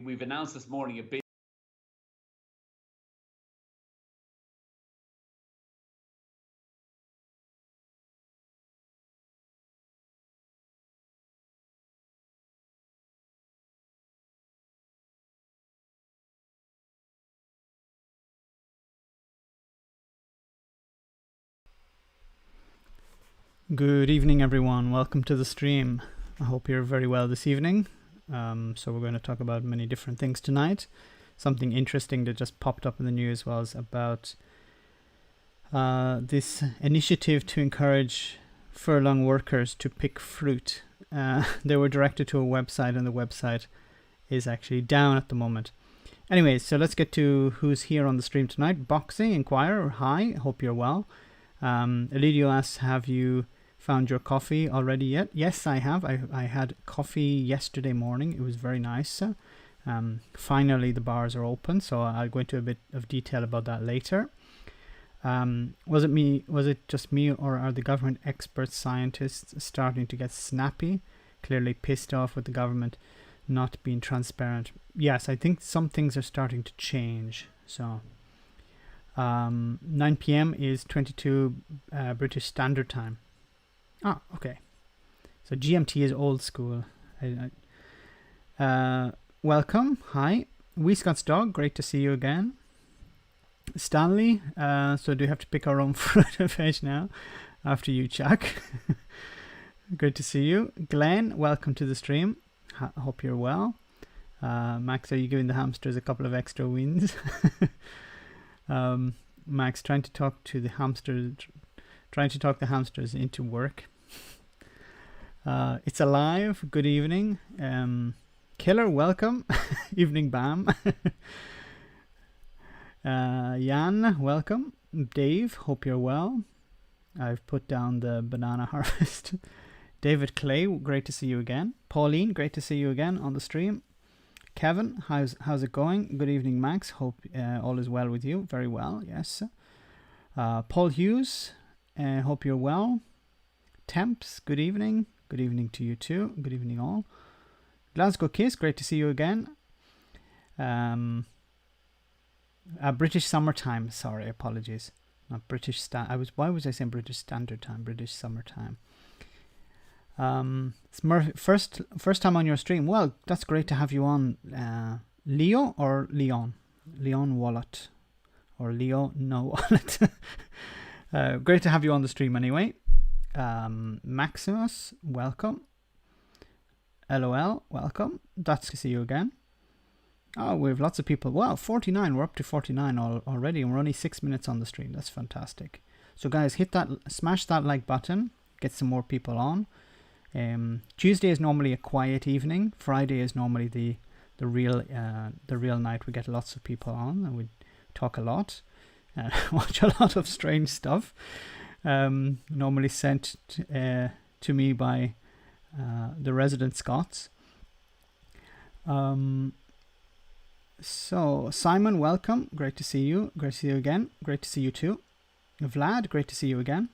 We've announced this morning a big Good evening, everyone. Welcome to the stream. I hope you're very well this evening. So we're going to talk about many different things tonight. Something interesting that just popped up in the news was about this initiative to encourage furlong workers to pick fruit. They were directed to a website, and the website is actually down at the moment. Anyways, so let's get to who's here on the stream tonight. Boxing Inquirer, hi, hope you're well. Elidio asks, have you found your coffee already yet? Yes, I have. I had coffee yesterday morning. It was very nice. Finally, the bars are open, so I'll go into a bit of detail about that later. Was it just me, or are the government expert scientists starting to get snappy? Clearly pissed off with the government not being transparent. Yes, I think some things are starting to change. So 9 p.m. is 22 British Standard Time. Ah, okay. So GMT is old school. Welcome. Hi. Scott's dog, great to see you again. Stanley, so do you have to pick our own fruit and veg now after you, Chuck? Good to see you. Glenn, welcome to the stream. Hope you're well. Max, are you giving the hamsters a couple of extra wins? Max, trying to talk the hamsters into work. It's alive. Good evening. Killer, welcome. Evening, Bam. Jan, welcome. Dave, hope you're well. I've put down the banana harvest. David Clay, great to see you again. Pauline, great to see you again on the stream. Kevin, how's it going? Good evening, Max. Hope all is well with you. Very well, yes. Paul Hughes, hope you're well. Temps, good evening. Good evening to you too. Good evening all. Glasgow Kiss, great to see you again. British Summertime, sorry, apologies. Not British why was I saying British Standard Time? British Summertime. It's first time on your stream. Well, that's great to have you on. Leo or Leon? Leon Wallet. Or Leo No Wallet. Great to have you on the stream anyway. Maximus, welcome. LOL, welcome. That's to see you again. Oh, we have lots of people. Wow, 49. We're up to 49 already, and we're only 6 minutes on the stream. That's fantastic. So guys, smash that like button. Get some more people on. Tuesday is normally a quiet evening. Friday is normally the real night. We get lots of people on, and we talk a lot, watch a lot of strange stuff. Normally sent to me by the resident Scots. So Simon, welcome. Great to see you. Great to see you again. Great to see you too. Vlad, great to see you again.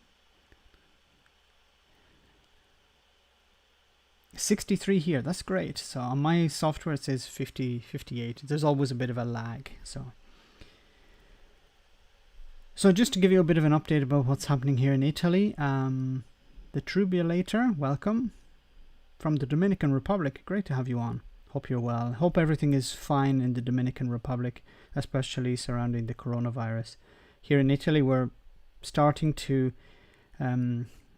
63 here. That's great. So on my software it says 50, 58. There's always a bit of a lag. So just to give you a bit of an update about what's happening here in Italy. The Trubulator, welcome. From the Dominican Republic. Great to have you on. Hope you're well. Hope everything is fine in the Dominican Republic, especially surrounding the coronavirus. Here in Italy, we're starting to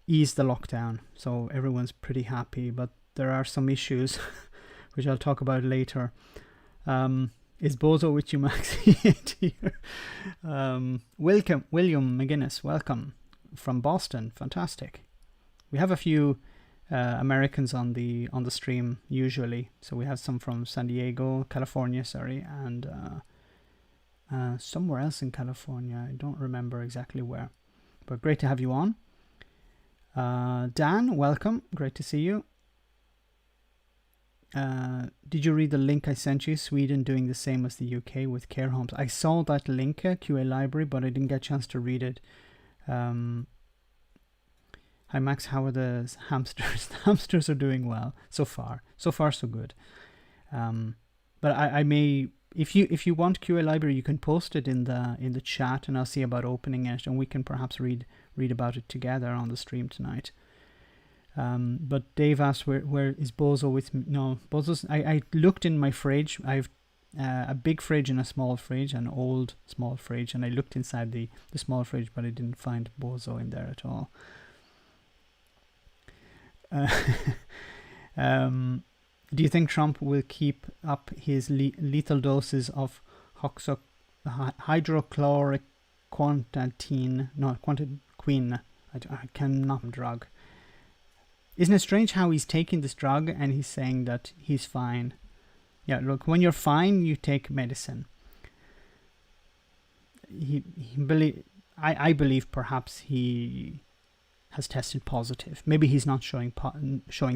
ease the lockdown, so everyone's pretty happy, but there are some issues, which I'll talk about later. Is Bozo with you, Max? Here. William McGuinness, welcome from Boston. Fantastic. We have a few Americans on the stream usually, so we have some from San Diego, California, and somewhere else in California. I don't remember exactly where, but great to have you on. Dan, welcome. Great to see you. Did you read the link I sent you? Sweden doing the same as the UK with care homes. I saw that link, QA Library, but I didn't get a chance to read it. Hi Max, how are the hamsters? The hamsters are doing well so far. So far, so good. but I may, if you want QA library, you can post it in the chat, and I'll see about opening it, and we can perhaps read about it together on the stream tonight. But Dave asked, where is Bozo with me? No, Bozo's. I looked in my fridge. I've a big fridge and a small fridge, an old small fridge, and I looked inside the small fridge, but I didn't find Bozo in there at all. Do you think Trump will keep up his lethal doses of hydrochloric quinine? I cannot drug. Isn't it strange how he's taking this drug and he's saying that he's fine? Yeah, look, when you're fine, you take medicine. I believe perhaps he has tested positive. Maybe he's not showing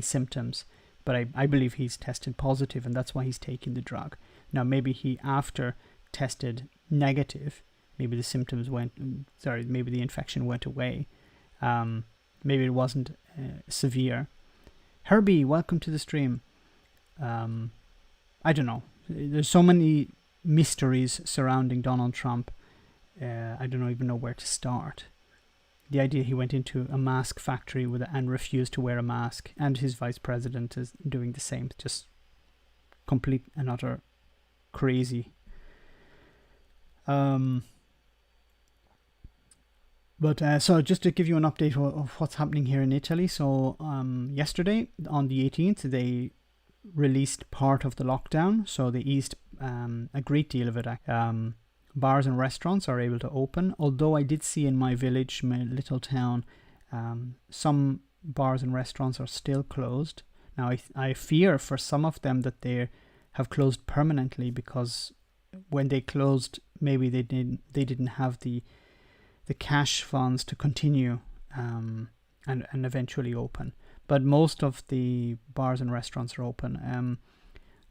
symptoms, but I believe he's tested positive, and that's why he's taking the drug. Now, maybe he, after tested negative, maybe the symptoms maybe the infection went away. Maybe it wasn't severe. Herbie, welcome to the stream. I don't know. There's so many mysteries surrounding Donald Trump. I don't even know where to start. The idea he went into a mask factory and refused to wear a mask, and his vice president is doing the same. Just complete and utter crazy. But so just to give you an update of what's happening here in Italy. So yesterday, on the 18th, they released part of the lockdown. So they eased a great deal of it. Bars and restaurants are able to open. Although I did see in my village, my little town, some bars and restaurants are still closed. Now I fear for some of them that they have closed permanently, because when they closed, maybe they didn't have the cash funds to continue and eventually open. But most of the bars and restaurants are open.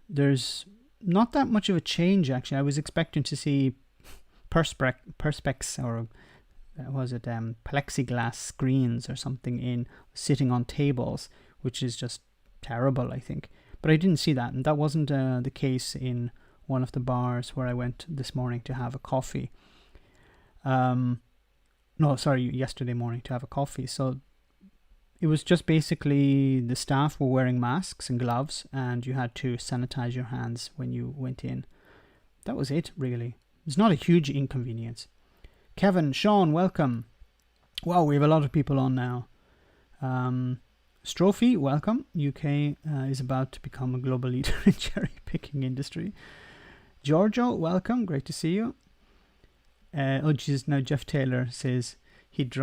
There's not that much of a change, actually. I was expecting to see perspex, or was it plexiglass screens or something sitting on tables, which is just terrible, I think. But I didn't see that, and that wasn't the case in one of the bars where I went this morning to have a coffee. Yesterday morning to have a coffee. So it was just basically the staff were wearing masks and gloves, and you had to sanitize your hands when you went in. That was it, really. It's not a huge inconvenience. Kevin, Sean, welcome. Wow, we have a lot of people on now. Strophy, welcome. UK is about to become a global leader in cherry picking industry. Giorgio, welcome. Great to see you. Now Jeff Taylor says it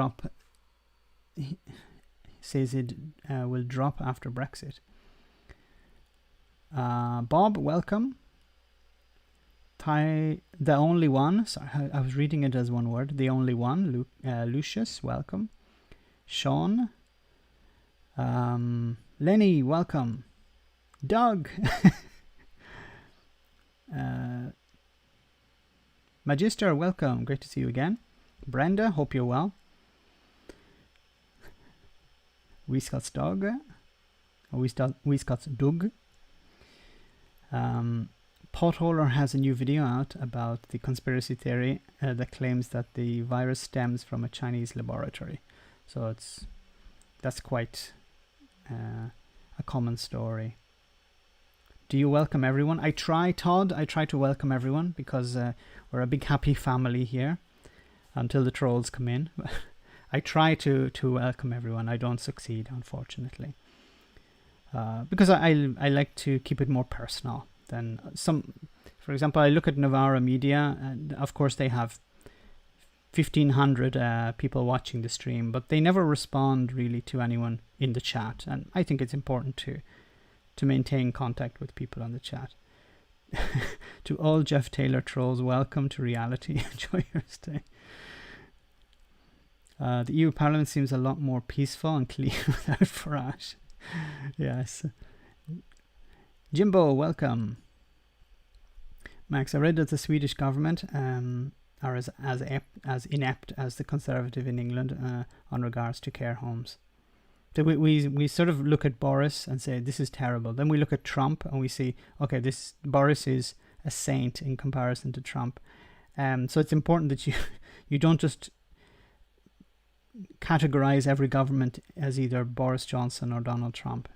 will drop after Brexit. Bob, welcome. The only one. Sorry, I was reading it as one word. The only one. Lucius, welcome. Sean. Lenny, welcome. Doug. Magister, welcome. Great to see you again. Brenda, hope you're well. Scott's dog. Scott's dog. Potholer has a new video out about the conspiracy theory that claims that the virus stems from a Chinese laboratory. So that's quite a common story. Do you welcome everyone? I try to welcome everyone, because we're a big happy family here until the trolls come in. I try to welcome everyone. I don't succeed, unfortunately, because I like to keep it more personal than some. For example, I look at Novara Media, and of course they have 1,500 people watching the stream, but they never respond really to anyone in the chat, and I think it's important to maintain contact with people on the chat. To all Jeff Taylor trolls, welcome to reality. Enjoy your stay. The EU Parliament seems a lot more peaceful and clean without Farage. Yes. Jimbo, welcome. Max, I read that the Swedish government are as inept as the Conservative in England on regards to care homes. we sort of look at Boris and say this is terrible. Then we look at Trump and we see, okay, this Boris is a saint in comparison to Trump. So it's important that you don't just categorize every government as either Boris Johnson or Donald Trump.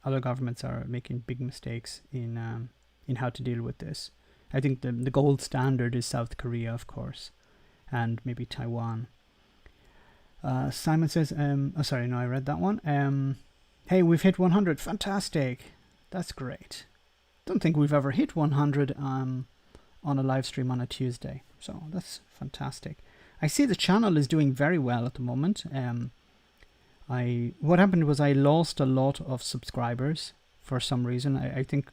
Other governments are making big mistakes in how to deal with this. I think the gold standard is South Korea, of course, and maybe Taiwan. Simon says, sorry, no, I read that one. Hey, we've hit 100. Fantastic. That's great. Don't think we've ever hit 100 on a live stream on a Tuesday. So that's fantastic. I see the channel is doing very well at the moment. What happened was I lost a lot of subscribers for some reason. I think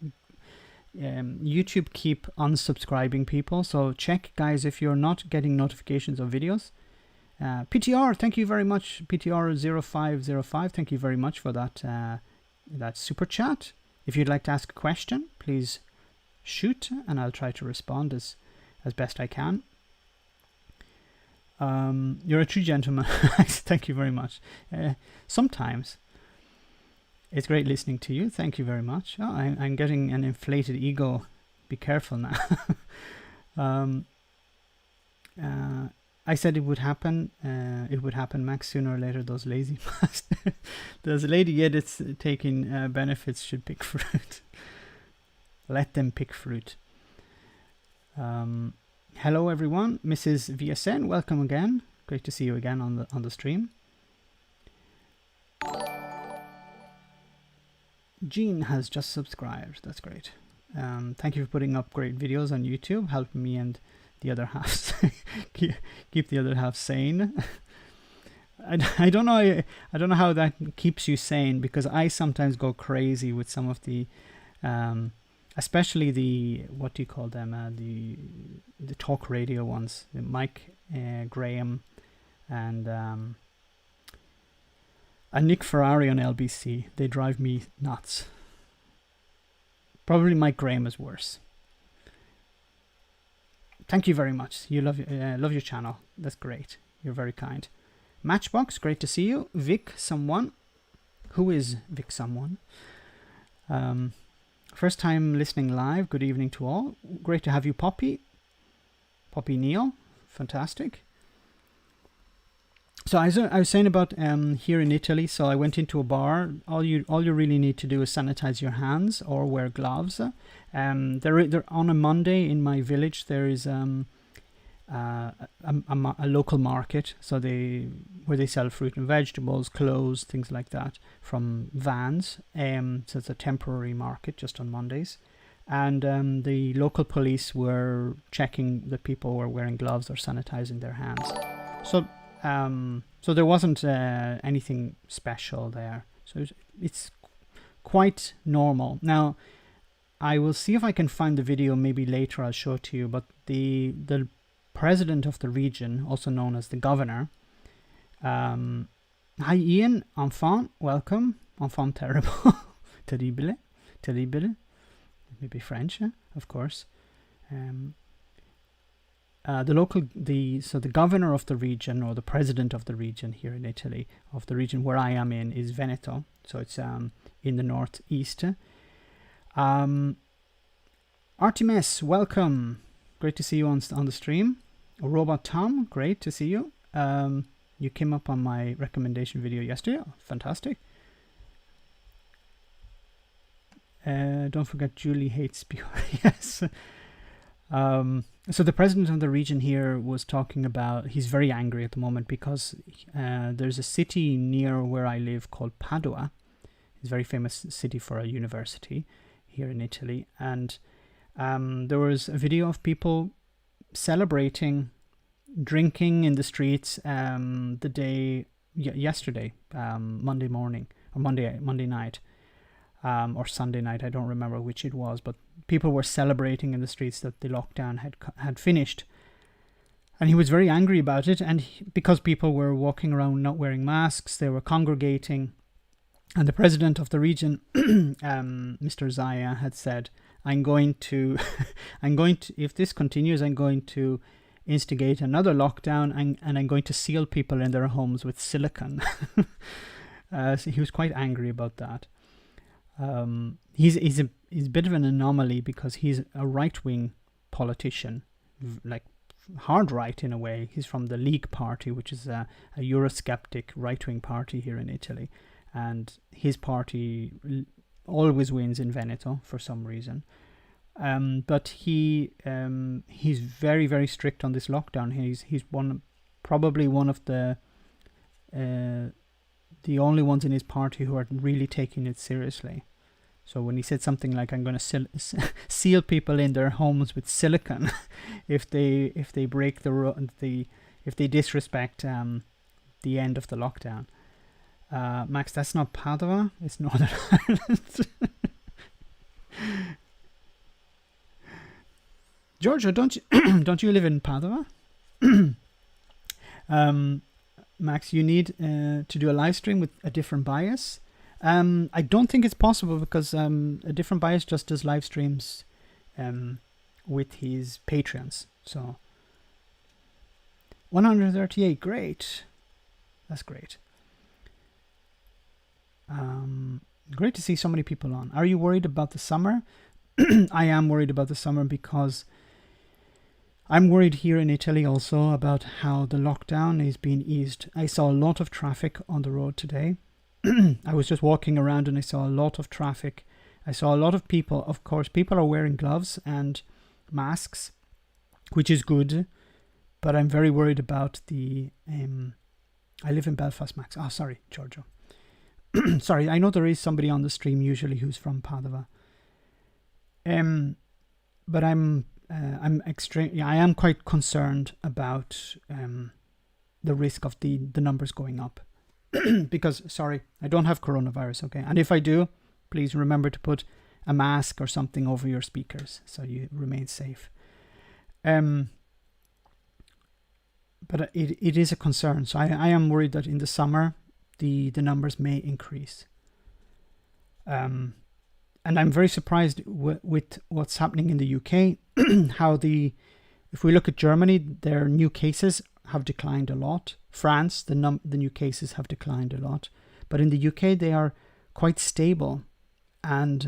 YouTube keep unsubscribing people. So check, guys, if you're not getting notifications of videos. PTR, thank you very much. PTR0505, thank you very much for that super chat. If you'd like to ask a question, please shoot, and I'll try to respond as best I can. You're a true gentleman. Thank you very much. Sometimes it's great listening to you. Thank you very much. Oh, I'm getting an inflated ego. Be careful now. I said it would happen. It would happen, Max, sooner or later. Those lazy bastards. Those lady edits taking benefits should pick fruit. Let them pick fruit. Hello, everyone. Mrs. VSN, welcome again. Great to see you again on the stream. Jean has just subscribed. That's great. Thank you for putting up great videos on YouTube, helping me and the other half keep the other half sane. I don't know how that keeps you sane, because I sometimes go crazy with some of the especially the, what do you call them, the talk radio ones, the Mike Graham and Nick Ferrari on LBC. They drive me nuts. Probably Mike Graham is worse. Thank you very much. You love your channel. That's great. You're very kind. Matchbox, great to see you. Vic someone. Who is Vic someone? First time listening live. Good evening to all. Great to have you, Poppy. Poppy Neal. Fantastic. So I was saying about here in Italy. So I went into a bar. All you really need to do is sanitize your hands or wear gloves. There on a Monday in my village there is a local market, so where they sell fruit and vegetables, clothes, things like that from vans. So it's a temporary market just on Mondays, and the local police were checking that people were wearing gloves or sanitizing their hands. So there wasn't anything special there. So it's quite normal. Now, I will see if I can find the video. Maybe later I'll show it to you. But the president of the region, also known as the governor. Hi Ian, enfant, welcome. Enfant terrible. Terrible. Terrible. Maybe French, of course. The governor of the region, or the president of the region here in Italy, of the region where I am in, is Veneto. So it's in the northeast. Artemis, welcome. Great to see you on the stream. Robot Tom, great to see you. You came up on my recommendation video yesterday. Oh, fantastic. Don't forget Julie hates Spear. Yes. So the president of the region here was talking about, he's very angry at the moment because there's a city near where I live called Padua. It's a very famous city for a university here in Italy. And there was a video of people celebrating, drinking in the streets yesterday, Monday morning, or Monday night. Or Sunday night, I don't remember which it was, but people were celebrating in the streets that the lockdown had finished. And he was very angry about it, and because people were walking around not wearing masks, they were congregating. And the president of the region, Mr. Zaya, had said, I'm going to, if this continues, I'm going to instigate another lockdown, and I'm going to seal people in their homes with silicone. So he was quite angry about that. He's a bit of an anomaly because he's a right-wing politician, like hard right in a way. He's from the League Party, which is a Eurosceptic right-wing party here in Italy, and his party always wins in Veneto for some reason. But he's very, very strict on this lockdown. He's probably one of the only ones in his party who are really taking it seriously. So when he said something like, "I'm going to seal people in their homes with silicone if they break if they disrespect the end of the lockdown," Max, that's not Padua. It's Northern Ireland. Giorgio, don't you live in Padua? Max, you need to do a live stream with a different bias. I don't think it's possible because a different bias just does live streams with his Patreons. So 138, great. That's great. Great to see so many people on. Are you worried about the summer? I am worried about the summer because I'm worried here in Italy also about how the lockdown is being eased. I saw a lot of traffic on the road today. I was just walking around and I saw a lot of traffic. I saw a lot of people. Of course, people are wearing gloves and masks, which is good. But I'm very worried about the... I live in Belfast, Max. Oh, sorry, Giorgio. Sorry, I know there is somebody on the stream usually who's from Padua. But I am quite concerned about the risk of the numbers going up. Because, sorry, I don't have coronavirus, okay? And if I do, please remember to put a mask or something over your speakers so you remain safe. But it is a concern. So I am worried that in the summer, the numbers may increase. And I'm very surprised with what's happening in the UK. If we look at Germany, their new cases have declined a lot. France, the new cases have declined a lot. But in the UK, they are quite stable. And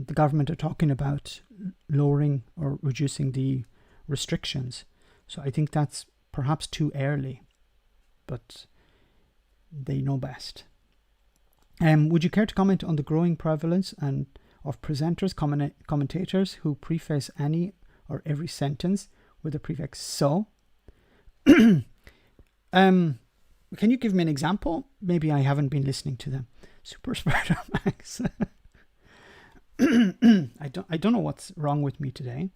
the government are talking about lowering or reducing the restrictions. So I think that's perhaps too early. But they know best. Would you care to comment on the growing prevalence of presenters, commentators who preface any or every sentence with a prefix "so"? Can you give me an example? Maybe I haven't been listening to them. Super Spreader Max. I don't know what's wrong with me today.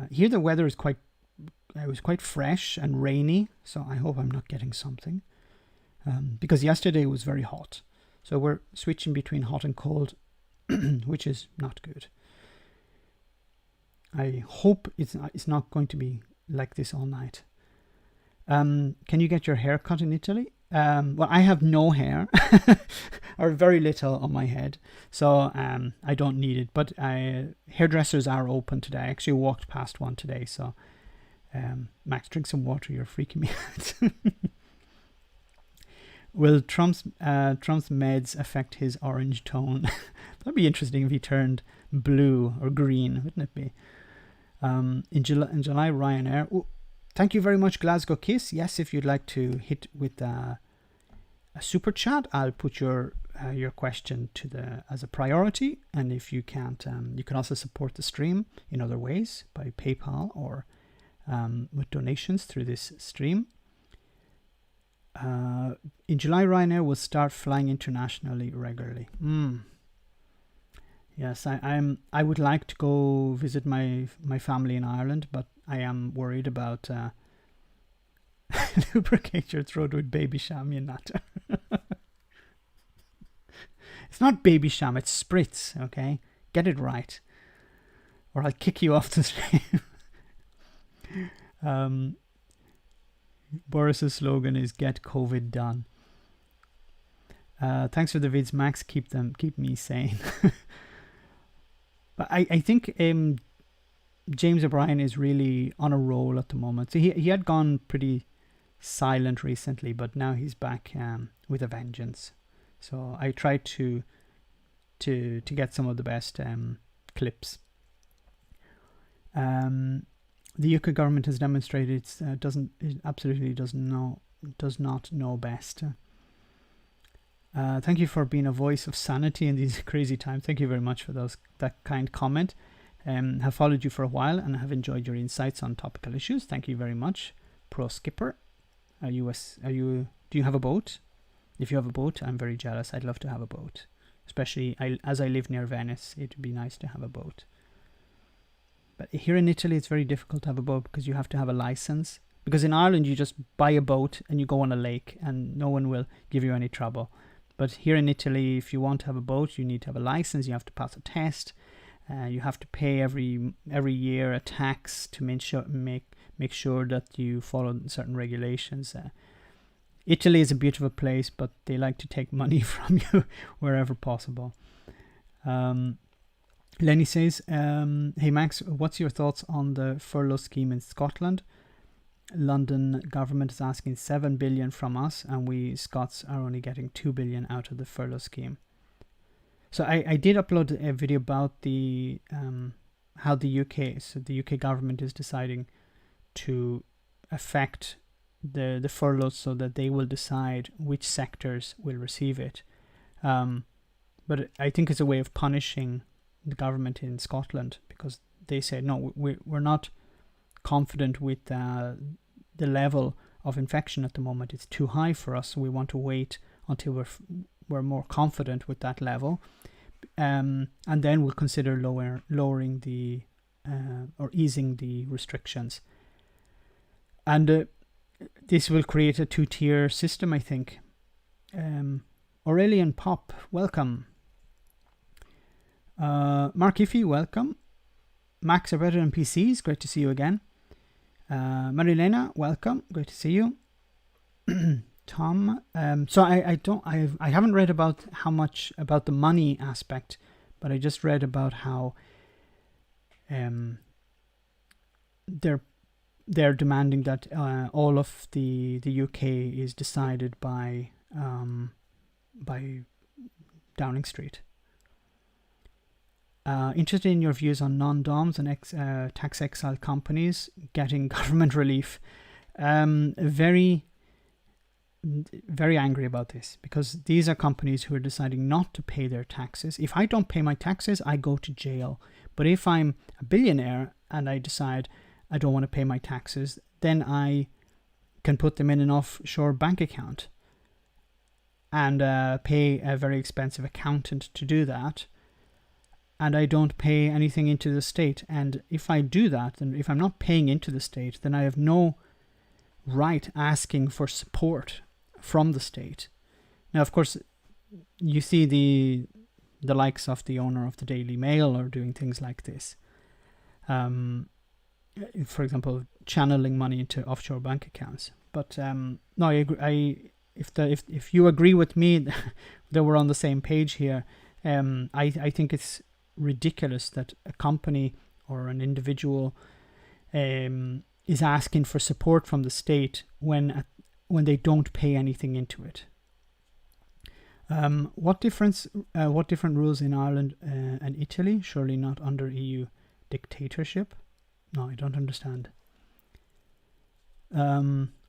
Here the weather is quite fresh and rainy, so I hope I'm not getting something. Because yesterday was very hot. So we're switching between hot and cold, which is not good. I hope it's not going to be like this all night. Can you get your hair cut in Italy? Well, I have no hair or very little on my head, so I don't need it. But hairdressers are open today. I actually walked past one today, so Max, drink some water. You're freaking me out. Will Trump's meds affect his orange tone? That'd be interesting if he turned blue or green, wouldn't it be? In July, Ryanair. Oh, thank you very much, Glasgow Kiss. Yes, if you'd like to hit with a super chat, I'll put your question as a priority. And if you can't, you can also support the stream in other ways by PayPal or with donations through this stream. In July, Ryanair will start flying internationally regularly. Yes, I would like to go visit my family in Ireland, but I am worried about lubricate your throat with baby sham, you nutter. It's not baby sham, it's spritz, okay? Get it right, or I'll kick you off the stream. Boris's slogan is "Get COVID done." Thanks for the vids, Max. Keep me sane. But I think James O'Brien is really on a roll at the moment. So he had gone pretty silent recently, but now he's back with a vengeance. So I tried to get some of the best clips. The UK government has demonstrated it absolutely does not know best. Thank you for being a voice of sanity in these crazy times. Thank you very much for that kind comment. Have followed you for a while and have enjoyed your insights on topical issues. Thank you very much. Pro Skipper, do you have a boat? If you have a boat, I'm very jealous. I'd love to have a boat, especially as I live near Venice. It would be nice to have a boat. But here in Italy, it's very difficult to have a boat because you have to have a license. Because in Ireland, you just buy a boat and you go on a lake and no one will give you any trouble. But here in Italy, if you want to have a boat, you need to have a license. You have to pass a test. You have to pay every year a tax to make sure that you follow certain regulations. Italy is a beautiful place, but they like to take money from you wherever possible. Lenny says, hey Max, what's your thoughts on the furlough scheme in Scotland? London government is asking 7 billion from us, and we Scots are only getting 2 billion out of the furlough scheme. So I did upload a video about the how the UK government is deciding to affect the furloughs so that they will decide which sectors will receive it. But I think it's a way of punishing the government in Scotland, because they say, no, we're not confident with the level of infection at the moment. It's too high for us. We want to wait until we're more confident with that level, and then we'll consider lowering the or easing the restrictions. And this will create a two-tier system, I think. Aurelian Pop, welcome. Mark Iffy, welcome. Macs are better than PCs. Great to see you again. Marilena, welcome. Great to see you. Tom. So I haven't read about how much about the money aspect, but I just read about how they're demanding that all of the UK is decided by Downing Street. Interested in your views on non-DOMs and tax exile companies getting government relief. Very, very angry about this, because these are companies who are deciding not to pay their taxes. If I don't pay my taxes, I go to jail. But if I'm a billionaire and I decide I don't want to pay my taxes, then I can put them in an offshore bank account and pay a very expensive accountant to do that. And I don't pay anything into the state. And if I do that, and if I'm not paying into the state, then I have no right asking for support from the state. Now, of course, you see the likes of the owner of the Daily Mail are doing things like this. For example, channeling money into offshore bank accounts. But no, I agree. If you agree with me that we're on the same page here, I think it's ridiculous that a company or an individual is asking for support from the state when they don't pay anything into it. What different rules in Ireland and Italy? Surely not under EU dictatorship. No, I don't understand.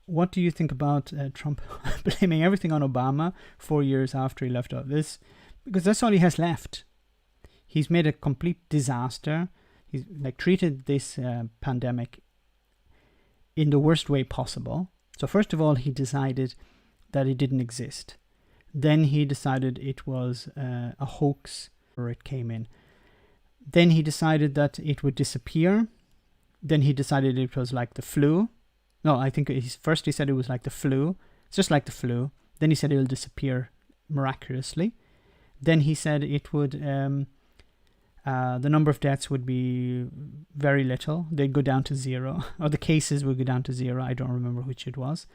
What do you think about Trump blaming everything on Obama 4 years after he left office? Because that's all he has left. He's made a complete disaster. He's treated this pandemic in the worst way possible. So first of all, he decided that it didn't exist. Then he decided it was a hoax, or it came in. Then he decided that it would disappear. Then he decided it was like the flu. No, I think first he said it was like the flu. It's just like the flu. Then he said it will disappear miraculously. Then he said it would... the number of deaths would be very little. They'd go down to zero, or the cases would go down to zero. I don't remember which it was,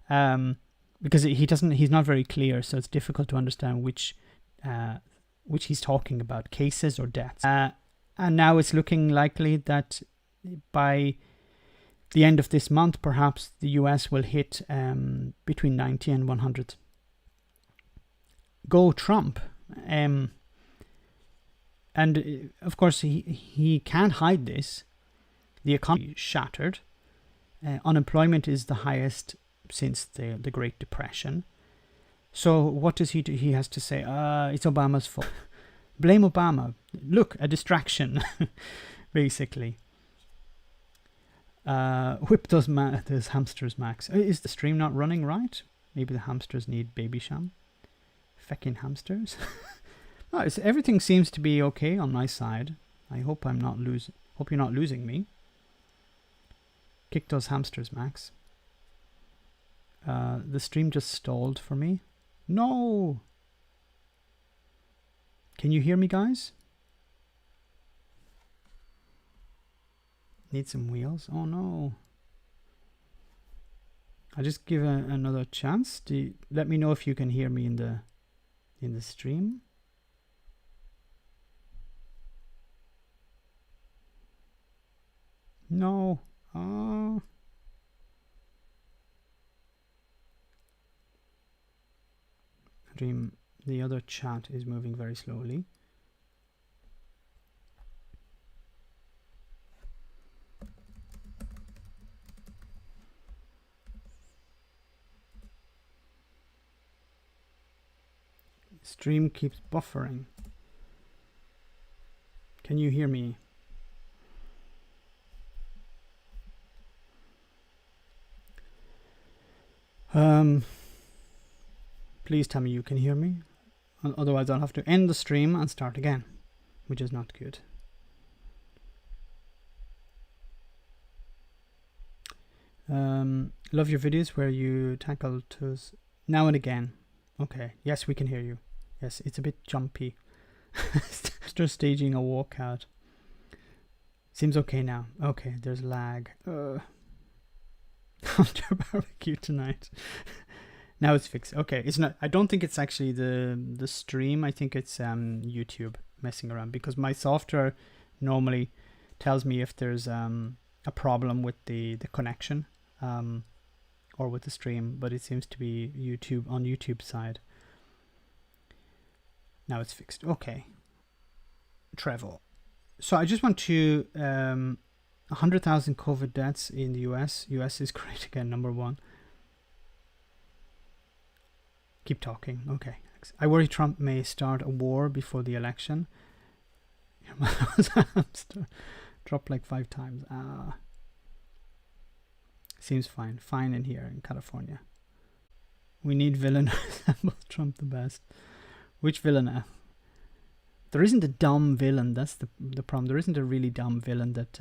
because he's not very clear, so it's difficult to understand which he's talking about, cases or deaths. And now it's looking likely that by the end of this month, perhaps the US will hit between 90 and 100 go Trump. And of course, he can't hide this. The economy is shattered. Unemployment is the highest since the Great Depression. So what does he do? He has to say, it's Obama's fault. Blame Obama. Look, a distraction, basically. Whip those hamsters, Max. Is the stream not running right? Maybe the hamsters need baby sham. Feckin' hamsters. No, everything seems to be okay on my side. I hope I'm not losing. Hope you're not losing me. Kick those hamsters, Max. The stream just stalled for me. No. Can you hear me, guys? Need some wheels. Oh no. I'll just give another chance. Let me know if you can hear me in the stream. No. Oh. Stream. The other chat is moving very slowly. Stream keeps buffering. Can you hear me? Please tell me you can hear me. Otherwise I'll have to end the stream and start again, which is not good. Love your videos where you tackle toes now and again. Okay, yes, we can hear you. Yes, it's a bit jumpy. Just staging a walkout. Seems okay now. Okay, there's lag. After barbecue tonight. Now it's fixed. Okay, it's not. I don't think it's actually the stream. I think it's YouTube messing around, because my software normally tells me if there's a problem with the connection or with the stream, but it seems to be YouTube on YouTube side. Now it's fixed. Okay. Travel. So I just want to 100,000 COVID deaths in the US. US is great again, #1. Keep talking. Okay. I worry Trump may start a war before the election. Dropped like 5 times. Seems fine. Fine in here in California. We need villain who resembles Trump the best. Which villain? There isn't a dumb villain. That's the problem. There isn't a really dumb villain that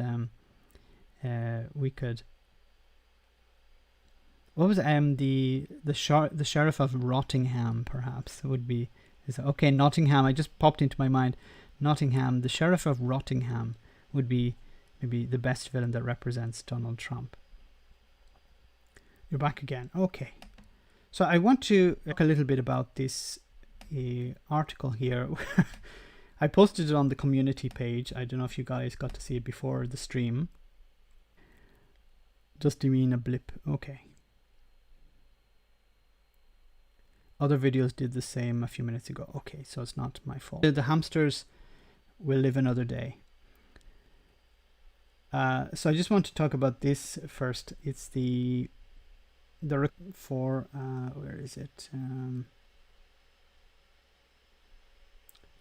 we could. What was the sheriff of Rottingham? Perhaps would be. Okay, Nottingham. I just popped into my mind. Nottingham. The sheriff of Rottingham would be maybe the best villain that represents Donald Trump. You're back again. Okay. So I want to talk a little bit about this article here. I posted it on the community page. I don't know if you guys got to see it before the stream. Just to mean a blip. Okay. Other videos did the same a few minutes ago. Okay, so it's not my fault. The hamsters will live another day. So I just want to talk about this first. It's the for where is it?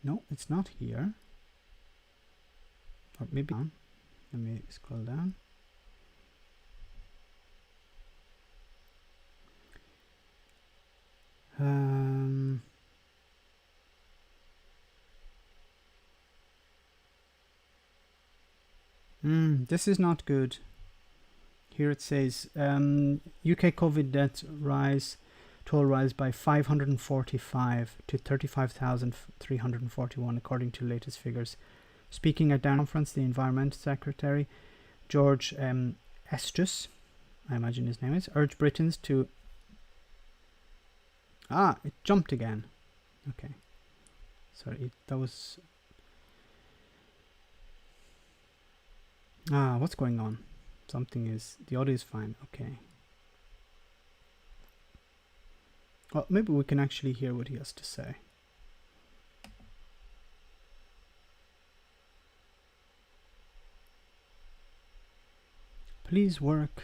No, it's not here. Or maybe down. Let me scroll down. This is not good. Here it says UK COVID deaths toll rise by 545 to 35,341 according to latest figures. Speaking at Down Conference, the Environment Secretary George Estes, I imagine his name is, urged Britons to it jumped again. Okay. Sorry, that was what's going on? The audio is fine. Okay. Well, maybe we can actually hear what he has to say. Please work.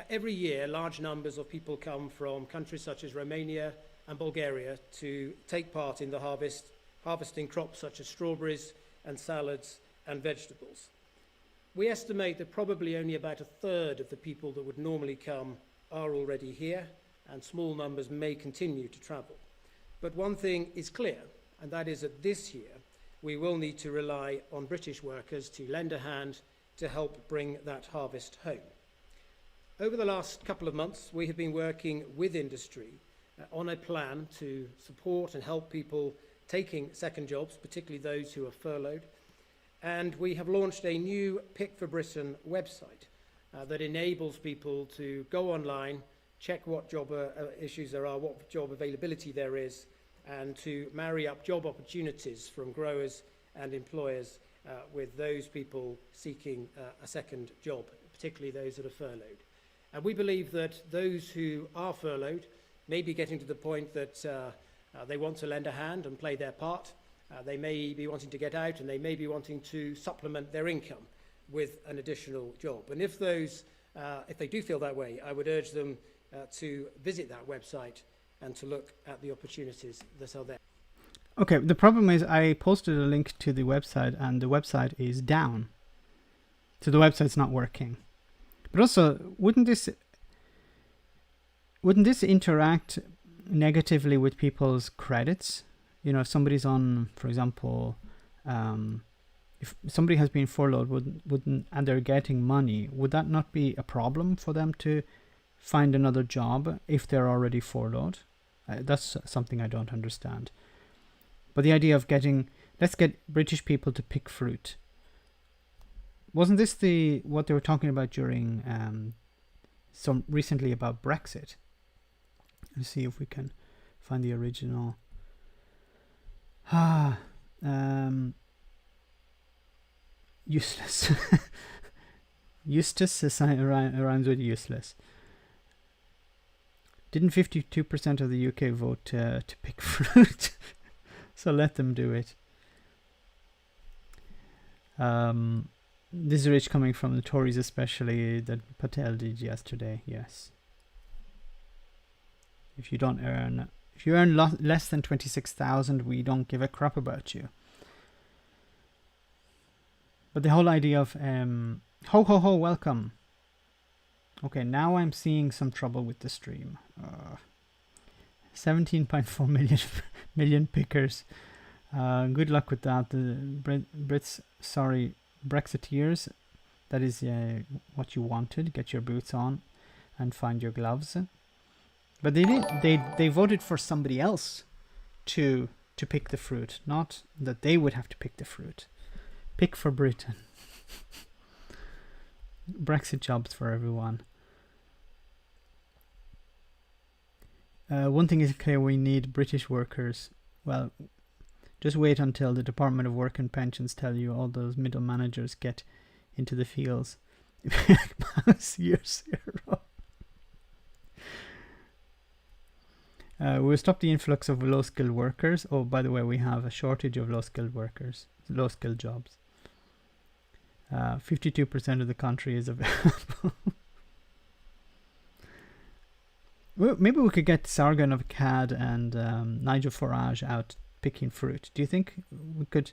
Every year, large numbers of people come from countries such as Romania and Bulgaria to take part in the harvesting crops such as strawberries and salads and vegetables. We estimate that probably only about a third of the people that would normally come are already here, and small numbers may continue to travel. But one thing is clear, and that is that this year we will need to rely on British workers to lend a hand to help bring that harvest home. Over the last couple of months, we have been working with industry on a plan to support and help people taking second jobs, particularly those who are furloughed. And we have launched a new Pick for Britain website that enables people to go online, check what job issues there are, what job availability there is, and to marry up job opportunities from growers and employers with those people seeking a second job, particularly those that are furloughed. And we believe that those who are furloughed may be getting to the point that they want to lend a hand and play their part. They may be wanting to get out, and they may be wanting to supplement their income with an additional job. And if they do feel that way, I would urge them to visit that website and to look at the opportunities that are there. Okay, the problem is I posted a link to the website and the website is down. So the website's not working. But also, wouldn't this interact negatively with people's credits? You know, if somebody's on, for example, if somebody has been furloughed and they're getting money, would that not be a problem for them to find another job if they're already furloughed? That's something I don't understand. But the idea of let's get British people to pick fruit. Wasn't this what they were talking about during recently about Brexit? Let's see if we can find the original. Useless. Eustace rhymes with useless. Didn't 52% of the UK vote to pick fruit? So let them do it. This is rich coming from the Tories, especially that Patel did yesterday. Yes. If you earn less than 26,000, we don't give a crap about you. But the whole idea of ho ho ho, welcome. Okay, now I'm seeing some trouble with the stream. 17.4 million pickers. Good luck with that. The Brexiteers. That is what you wanted. Get your boots on and find your gloves. But they voted for somebody else to pick the fruit, not that they would have to pick the fruit. Pick for Britain. Brexit jobs for everyone. One thing is clear, we need British workers. Well, just wait until the Department of Work and Pensions tell you all those middle managers get into the fields. Year zero. We'll stop the influx of low-skilled workers. Oh, by the way, we have a shortage of low-skilled workers, low-skilled jobs. 52% of the country is available. Well, maybe we could get Sargon of Akkad and Nigel Farage out picking fruit. Do you think we could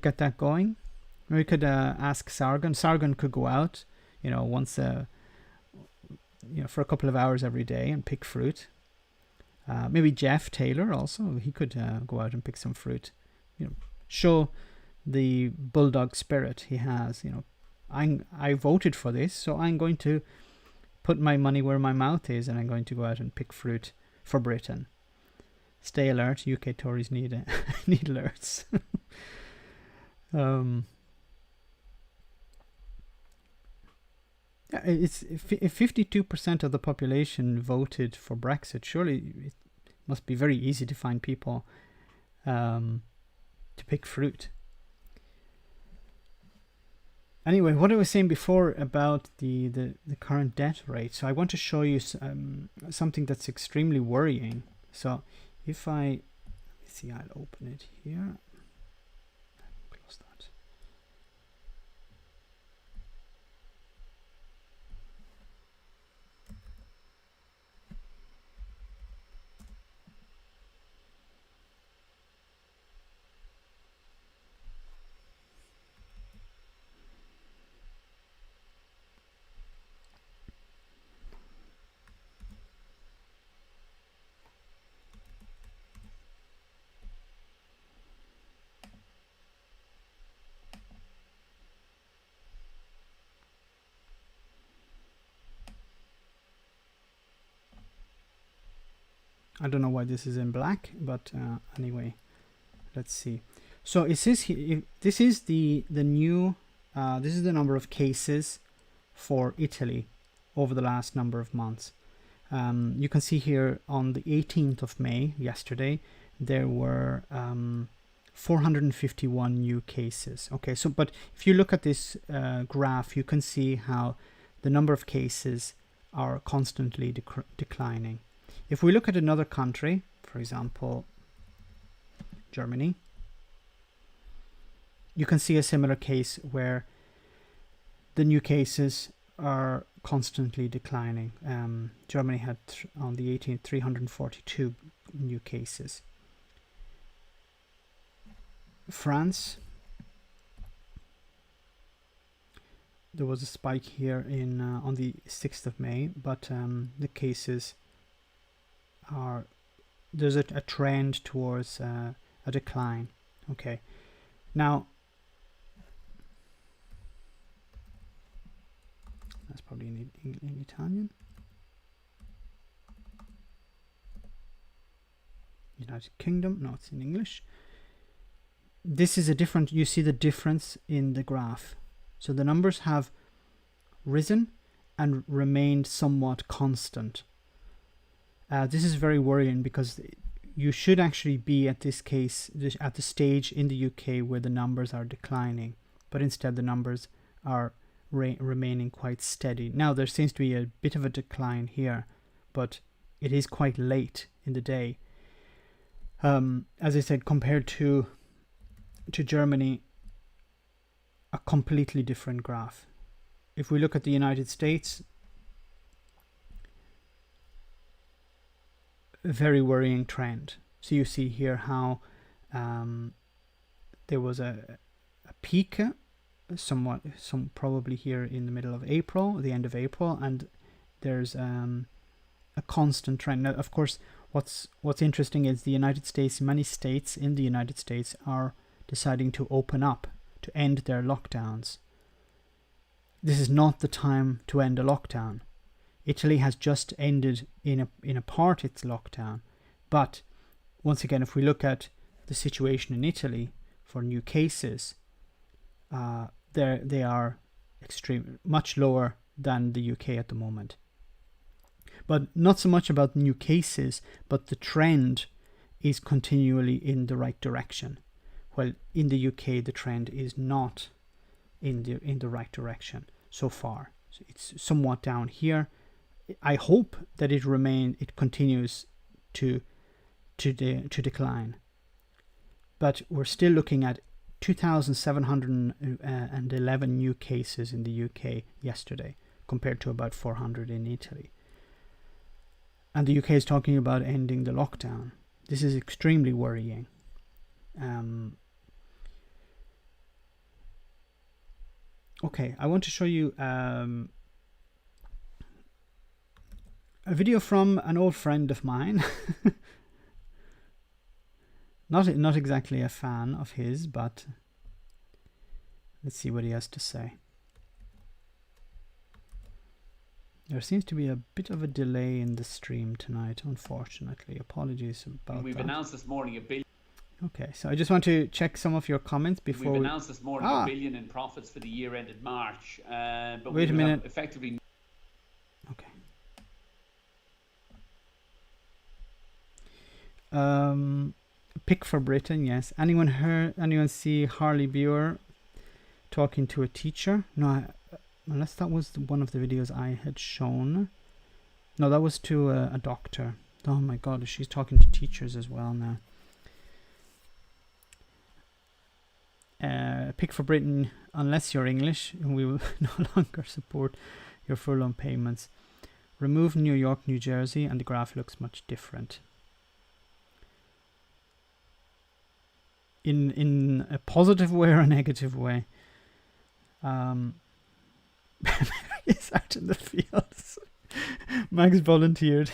get that going? We could ask Sargon. Sargon could go out, once, for a couple of hours every day and pick fruit. Maybe Jeff Taylor also. He could go out and pick some fruit. Show the bulldog spirit he has. I voted for this, so I'm going to put my money where my mouth is, and I'm going to go out and pick fruit for Britain. Stay alert. UK Tories need alerts. It's if 52% of the population voted for Brexit. Surely it must be very easy to find people to pick fruit. Anyway, what I was saying before about the current debt rate. So I want to show you something that's extremely worrying. So if let's see, I'll open it here. I don't know why this is in black, but anyway, let's see. So it says here, this is the new, this is the number of cases for Italy over the last number of months. You can see here on the 18th of May, yesterday, there were 451 new cases. Okay, so but if you look at this graph, you can see how the number of cases are constantly declining. If we look at another country, for example, Germany, you can see a similar case where the new cases are constantly declining. Germany had on the 18th 342 new cases. France, there was a spike here in on the 6th of May, but the cases are, there's a trend towards a decline. Okay, now that's probably in Italian. United Kingdom, no, it's in English. This is a different, you see the difference in the graph. So the numbers have risen and remained somewhat constant. This is very worrying because you should actually be at this case, at the stage in the UK where the numbers are declining, but instead the numbers are remaining quite steady. Now there seems to be a bit of a decline here, but it is quite late in the day. As I said, compared to Germany, a completely different graph. If we look at the United States, a very worrying trend. So you see here how there was a peak, probably here in the middle of April, the end of April, and there's a constant trend. Now, of course, what's interesting is the United States, many states in the United States are deciding to open up, to end their lockdowns. This is not the time to end a lockdown. Italy has just ended in a part its lockdown, but once again, if we look at the situation in Italy for new cases, they are much lower than the UK at the moment. But not so much about new cases, but the trend is continually in the right direction. Well, in the UK, the trend is not in the right direction so far. So it's somewhat down here. I hope that it continues to decline. But we're still looking at 2,711 new cases in the UK yesterday, compared to about 400 in Italy. And the UK is talking about ending the lockdown. This is extremely worrying. Okay, I want to show you a video from an old friend of mine. Not exactly a fan of his, but let's see what he has to say. There seems to be a bit of a delay in the stream tonight, unfortunately. Apologies about that. We've announced this morning $1 billion. Okay, so I just want to check some of your comments before We've announced this morning $1 billion in profits for the year ended March. But wait a minute. Effectively. Okay. Pick for Britain, yes. Anyone see Harley Buer talking to a teacher? No, unless that was one of the videos I had shown. No, that was to a doctor. Oh my God, she's talking to teachers as well now. Pick for Britain, unless you're English, we will no longer support your furlough payments. Remove New York, New Jersey, and the graph looks much different. In a positive way or a negative way. It's out in the fields. Max volunteered.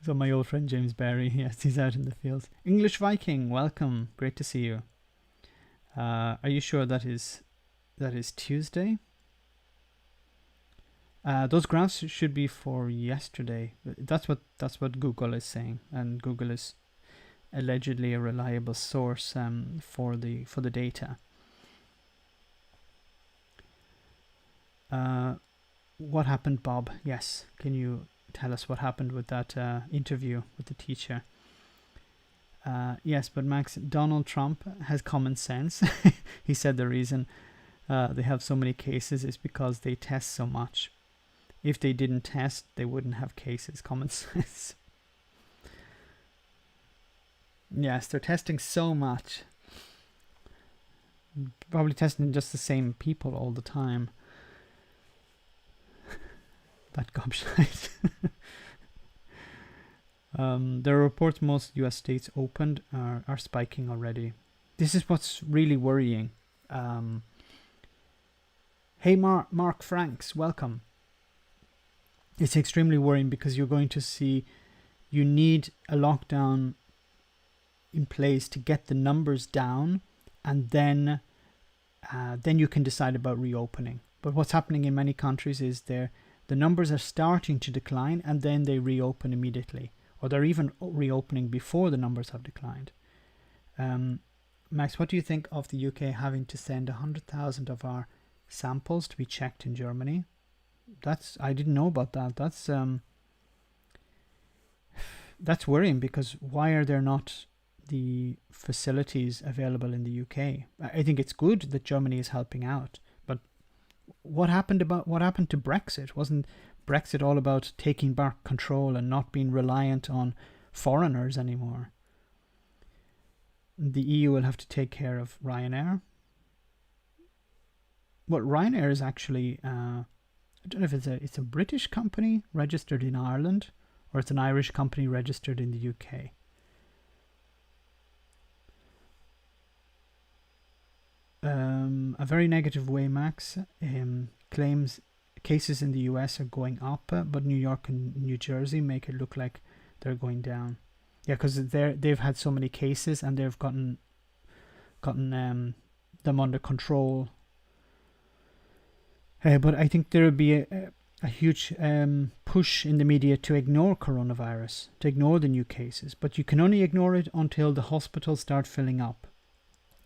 So my old friend James Barry, yes, he's out in the fields. English Viking, welcome. Great to see you. Are you sure that is Tuesday? Those graphs should be for yesterday. That's what Google is saying, and Google is allegedly a reliable source for the data. What happened, Bob? Yes, can you tell us what happened with that interview with the teacher? Yes, but Max, Donald Trump has common sense. He said the reason they have so many cases is because they test so much. If they didn't test, they wouldn't have cases. Common sense. Yes, they're testing so much. Probably testing just the same people all the time. That gobshite. There are reports most US states opened are spiking already. This is what's really worrying. Hey, Mark Franks, welcome. It's extremely worrying because you're going to see you need a lockdown in place to get the numbers down, and then you can decide about reopening. But what's happening in many countries is the numbers are starting to decline, and then they reopen immediately, or they're even reopening before the numbers have declined. Max, what do you think of the UK having to send 100,000 of our samples to be checked in Germany? I didn't know about that. That's worrying, because why are there not the facilities available in the UK? I think it's good that Germany is helping out, but what happened to Brexit? Wasn't Brexit all about taking back control and not being reliant on foreigners anymore? The EU will have to take care of Ryanair. Well, Ryanair is actually I don't know if it's a British company registered in Ireland, or it's an Irish company registered in the UK. A very negative way, Max, claims cases in the US are going up, but New York and New Jersey make it look like they're going down. Yeah, because they've had so many cases and they've gotten them under control. But I think there will be a huge push in the media to ignore coronavirus, to ignore the new cases. But you can only ignore it until the hospitals start filling up.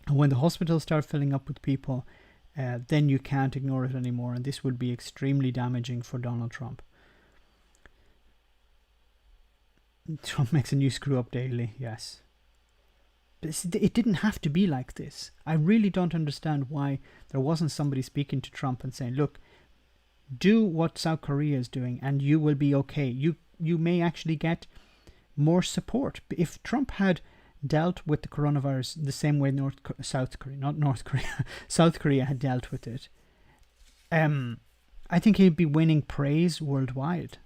And when the hospitals start filling up with people, then you can't ignore it anymore. And this would be extremely damaging for Donald Trump. Trump makes a new screw up daily, yes. But it didn't have to be like this. I really don't understand why there wasn't somebody speaking to Trump and saying, look, do what South Korea is doing and you will be okay. You may actually get more support. If Trump had dealt with the coronavirus the same way South Korea had dealt with it, I think he'd be winning praise worldwide.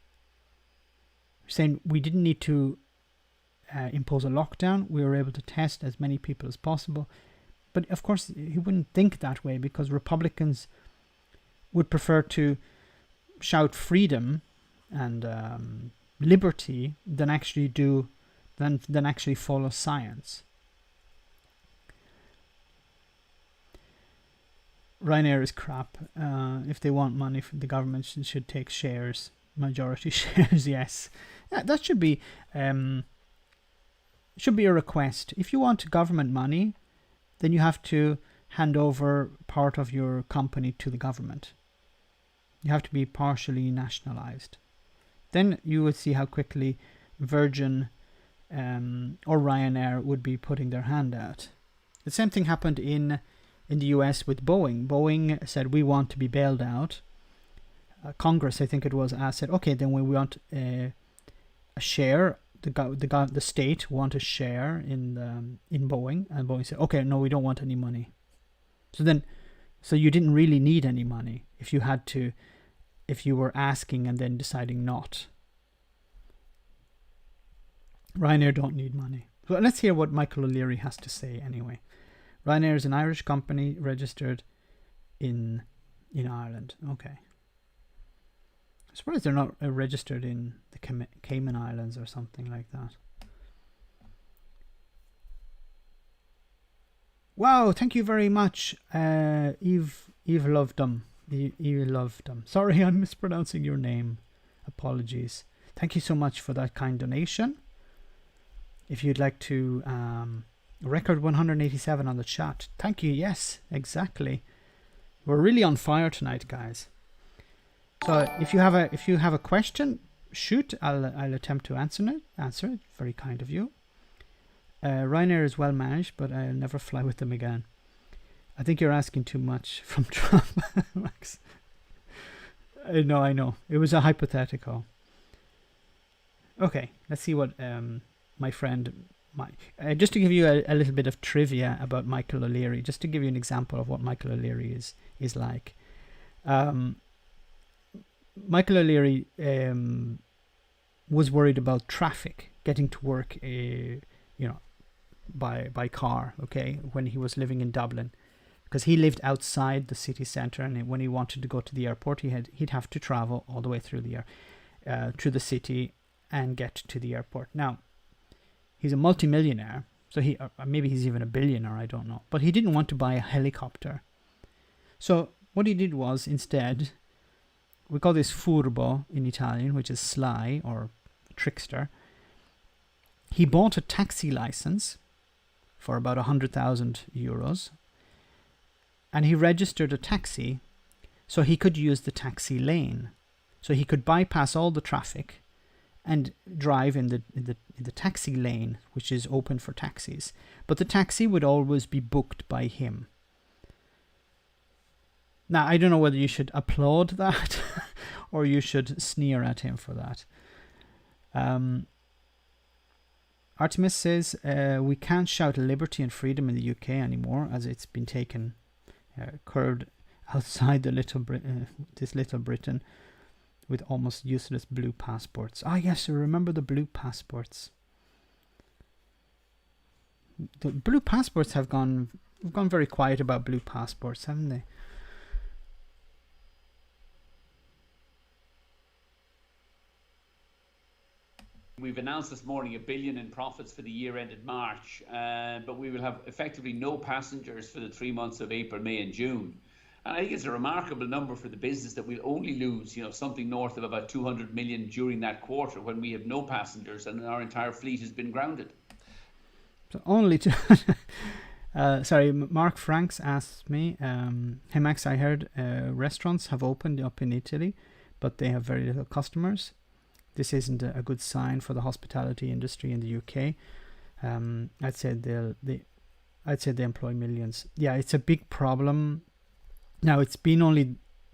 Saying we didn't need to impose a lockdown. We were able to test as many people as possible. But of course, he wouldn't think that way, because Republicans would prefer to shout freedom and liberty than actually follow science. Ryanair is crap. If they want money, the government should take shares, majority shares. Yes, that should be a request. If you want government money, then you have to hand over part of your company to the government. You have to be partially nationalized. Then you would see how quickly Virgin or Ryanair would be putting their hand out. The same thing happened in the US with Boeing. Boeing said, we want to be bailed out. Congress, I think it was, said, okay, then we want a share. The state want a share in Boeing, and Boeing said, okay, no, we don't want any money. So you didn't really need any money if you were asking and then deciding not. Ryanair don't need money. So let's hear what Michael O'Leary has to say anyway. Ryanair is an Irish company registered in Ireland. Okay. I'm surprised they're not registered in the Cayman Islands or something like that. Wow, thank you very much, Eve loved them. You love them. Sorry, I'm mispronouncing your name. Apologies. Thank you so much for that kind donation. If you'd like to record 187 on the chat. Thank you. Yes, exactly. We're really on fire tonight, guys. So if you have a question, shoot. I'll attempt to answer it. Very kind of you. Ryanair is well managed, but I'll never fly with them again. I think you're asking too much from Trump, Max. No, I know. It was a hypothetical. Okay, let's see what my friend... just to give you a little bit of trivia about Michael O'Leary, just to give you an example of what Michael O'Leary is like. Michael O'Leary was worried about traffic, getting to work, by car, okay, when he was living in Dublin. Because he lived outside the city centre, and when he wanted to go to the airport, he'd have to travel all the way through through the city and get to the airport. Now, he's a multimillionaire, so maybe he's even a billionaire, I don't know. But he didn't want to buy a helicopter. So what he did was, instead, we call this furbo in Italian, which is sly or trickster. He bought a taxi license for about 100,000 euros. And he registered a taxi so he could use the taxi lane. So he could bypass all the traffic and drive in the taxi lane, which is open for taxis. But the taxi would always be booked by him. Now, I don't know whether you should applaud that or you should sneer at him for that. Artemis says, we can't shout liberty and freedom in the UK anymore, as it's been taken, curbed outside this little Britain with almost useless blue passports. Ah, yes, I remember the blue passports. The blue passports have gone very quiet about blue passports, haven't they? We've announced this morning $1 billion in profits for the year ended March, but we will have effectively no passengers for the 3 months of April, May and June. And I think it's a remarkable number for the business that we'll only lose, something north of about 200 million during that quarter when we have no passengers and our entire fleet has been grounded. So only to... sorry, Mark Franks asked me, hey Max, I heard restaurants have opened up in Italy, but they have very little customers. This isn't a good sign for the hospitality industry in the UK. I'd say they employ millions. Yeah, it's a big problem. Now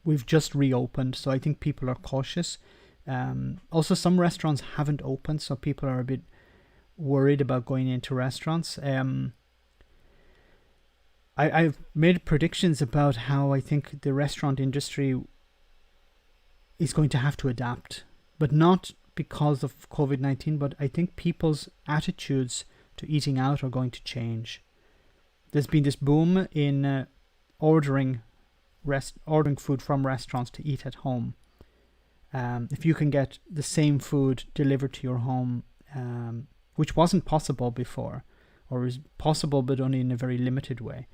we've just reopened, so I think people are cautious. Also, some restaurants haven't opened, so people are a bit worried about going into restaurants. I've made predictions about how I think the restaurant industry is going to have to adapt. But not because of COVID-19, but I think people's attitudes to eating out are going to change. There's been this boom in ordering food from restaurants to eat at home. If you can get the same food delivered to your home, which wasn't possible before, or is possible but only in a very limited way,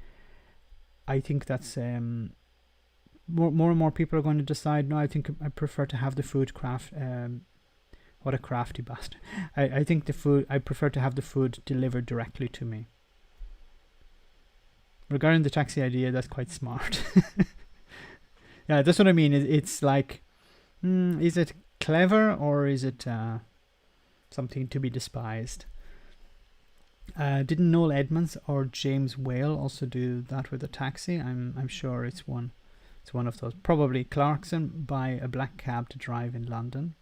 I think that's... More and more people are going to decide, no, I think I prefer to have the food craft. What a crafty bastard. I think I prefer to have the food delivered directly to me. Regarding the taxi idea, that's quite smart. Yeah, that's what I mean. It's like, is it clever or is it something to be despised? Didn't Noel Edmonds or James Whale also do that with a taxi? I'm sure it's one. It's one of those. Probably Clarkson buy a black cab to drive in London,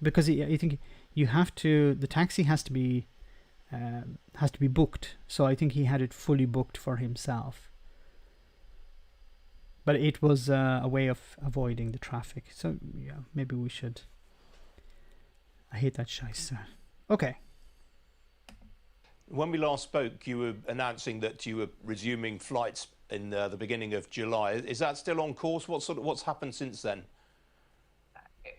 because I think you have to. The taxi has to be booked. So I think he had it fully booked for himself. But it was a way of avoiding the traffic. So yeah, maybe we should. I hate that scheisse. Okay. When we last spoke, you were announcing that you were resuming flights in the beginning of July. Is that still on course? What's happened since then?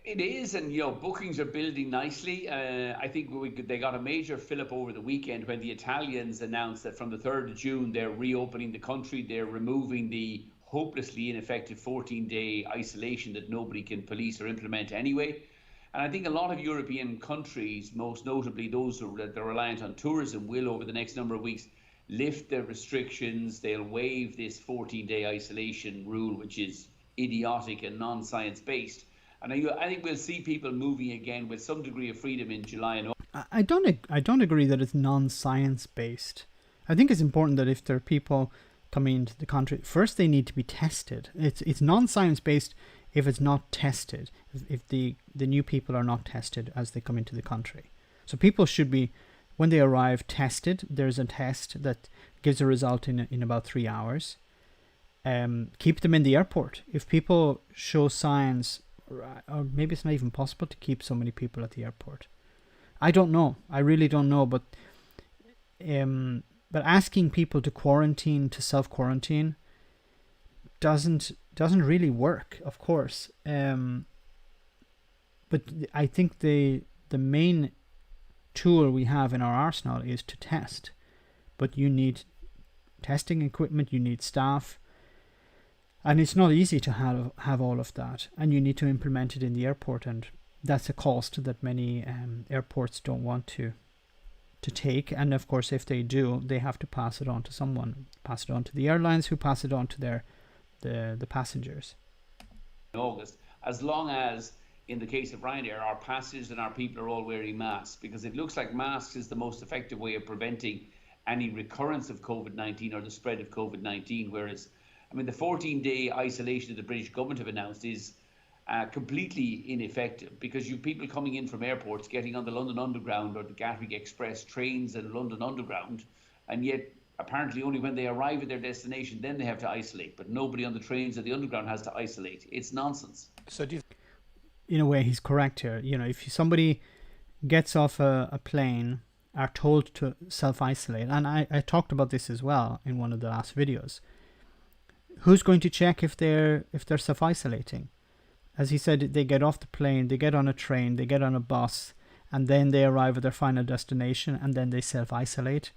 It is, and bookings are building nicely. I think they got a major fill-up over the weekend when the Italians announced that from the 3rd of June they're reopening the country. They're removing the hopelessly ineffective 14-day isolation that nobody can police or implement anyway. And I think a lot of European countries, most notably those that are reliant on tourism, will over the next number of weeks lift their restrictions. They'll waive this 14-day isolation rule, which is idiotic and non-science based. And I think we'll see people moving again with some degree of freedom in July and August. I don't agree that it's non-science based. I think it's important that if there are people coming into the country, first they need to be tested. It's non-science based if it's not tested, if the new people are not tested as they come into the country. So people should be, when they arrive, tested. There's a test that gives a result in about 3 hours. Keep them in the airport. If people show signs, or maybe it's not even possible to keep so many people at the airport. I don't know. I really don't know. But asking people to quarantine, to self-quarantine, doesn't really work, of course. But I think the main tool we have in our arsenal is to test. But you need testing equipment, you need staff, and it's not easy to have all of that. And you need to implement it in the airport, and that's a cost that many airports don't want to take. And of course, if they do, they have to pass it on to someone, pass it on to the airlines, who pass it on to the passengers. In August, as long as, in the case of Ryanair, our passengers and our people are all wearing masks, because it looks like masks is the most effective way of preventing any recurrence of COVID-19 or the spread of COVID-19. Whereas, I mean, the 14-day isolation that the British government have announced is completely ineffective, because you have people coming in from airports, getting on the London Underground or the Gatwick Express trains and London Underground, and yet apparently only when they arrive at their destination then they have to isolate, but nobody on the trains or the Underground has to isolate. It's nonsense. So do you... In a way, he's correct here. You know, if somebody gets off a plane, are told to self-isolate, and I talked about this as well in one of the last videos, who's going to check if they're self-isolating? As he said, they get off the plane, they get on a train, they get on a bus, and then they arrive at their final destination, and then they self-isolate.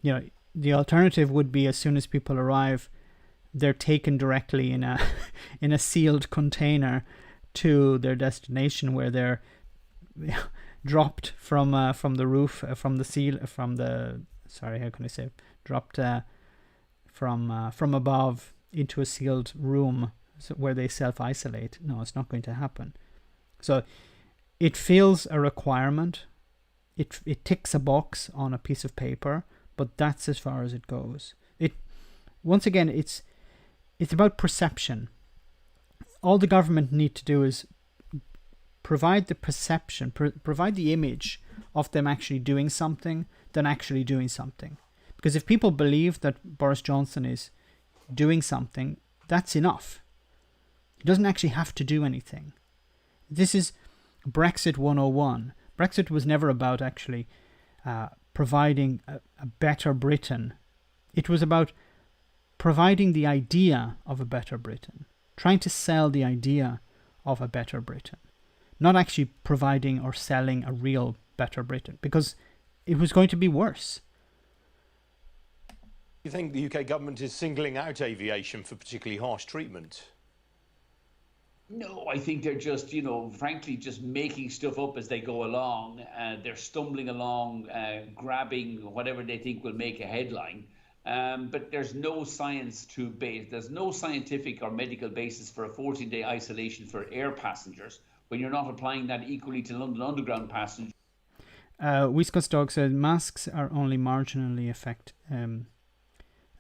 You know, the alternative would be, as soon as people arrive, they're taken directly in a in a sealed container to their destination, where they're dropped from the roof, dropped from above into a sealed room, where they self-isolate. No, it's not going to happen. So it feels a requirement. It ticks a box on a piece of paper, but that's as far as it goes. Once again, it's about perception. All the government need to do is provide the perception, provide the image of them actually doing something, than actually doing something. Because if people believe that Boris Johnson is doing something, that's enough. He doesn't actually have to do anything. This is Brexit 101. Brexit was never about actually providing a better Britain. It was about providing the idea of a better Britain, trying to sell the idea of a better Britain, not actually providing or selling a real better Britain, because it was going to be worse. You think the UK government is singling out aviation for particularly harsh treatment? No, I think they're just, frankly, just making stuff up as they go along. They're stumbling along, grabbing whatever they think will make a headline. But there's no there's no scientific or medical basis for a 14-day isolation for air passengers when you're not applying that equally to London Underground passengers. Whiskas Dog said masks are only marginally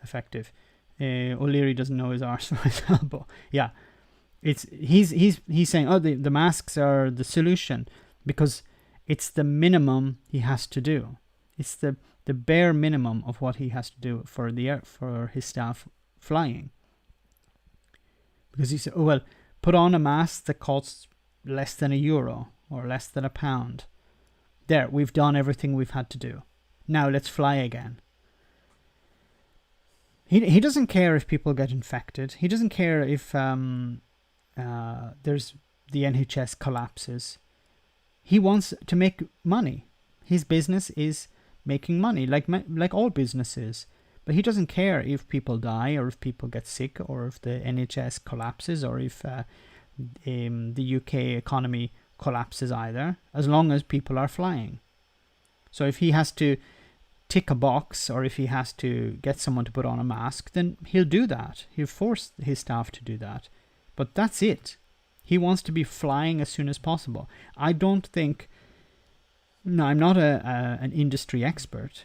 effective. O'Leary doesn't know his arse from his elbow. Yeah, he's saying, the masks are the solution, because it's the minimum he has to do. It's the bare minimum of what he has to do for his staff flying. Because he said, put on a mask that costs less than €1 or less than £1. There, we've done everything we've had to do. Now let's fly again. He doesn't care if people get infected. He doesn't care if there's the NHS collapses. He wants to make money. His business is making money, like all businesses. But he doesn't care if people die or if people get sick or if the NHS collapses or if the UK economy collapses either, as long as people are flying. So if he has to tick a box or if he has to get someone to put on a mask, then he'll do that. He'll force his staff to do that. But that's it. He wants to be flying as soon as possible. I don't think... No, I'm not an industry expert,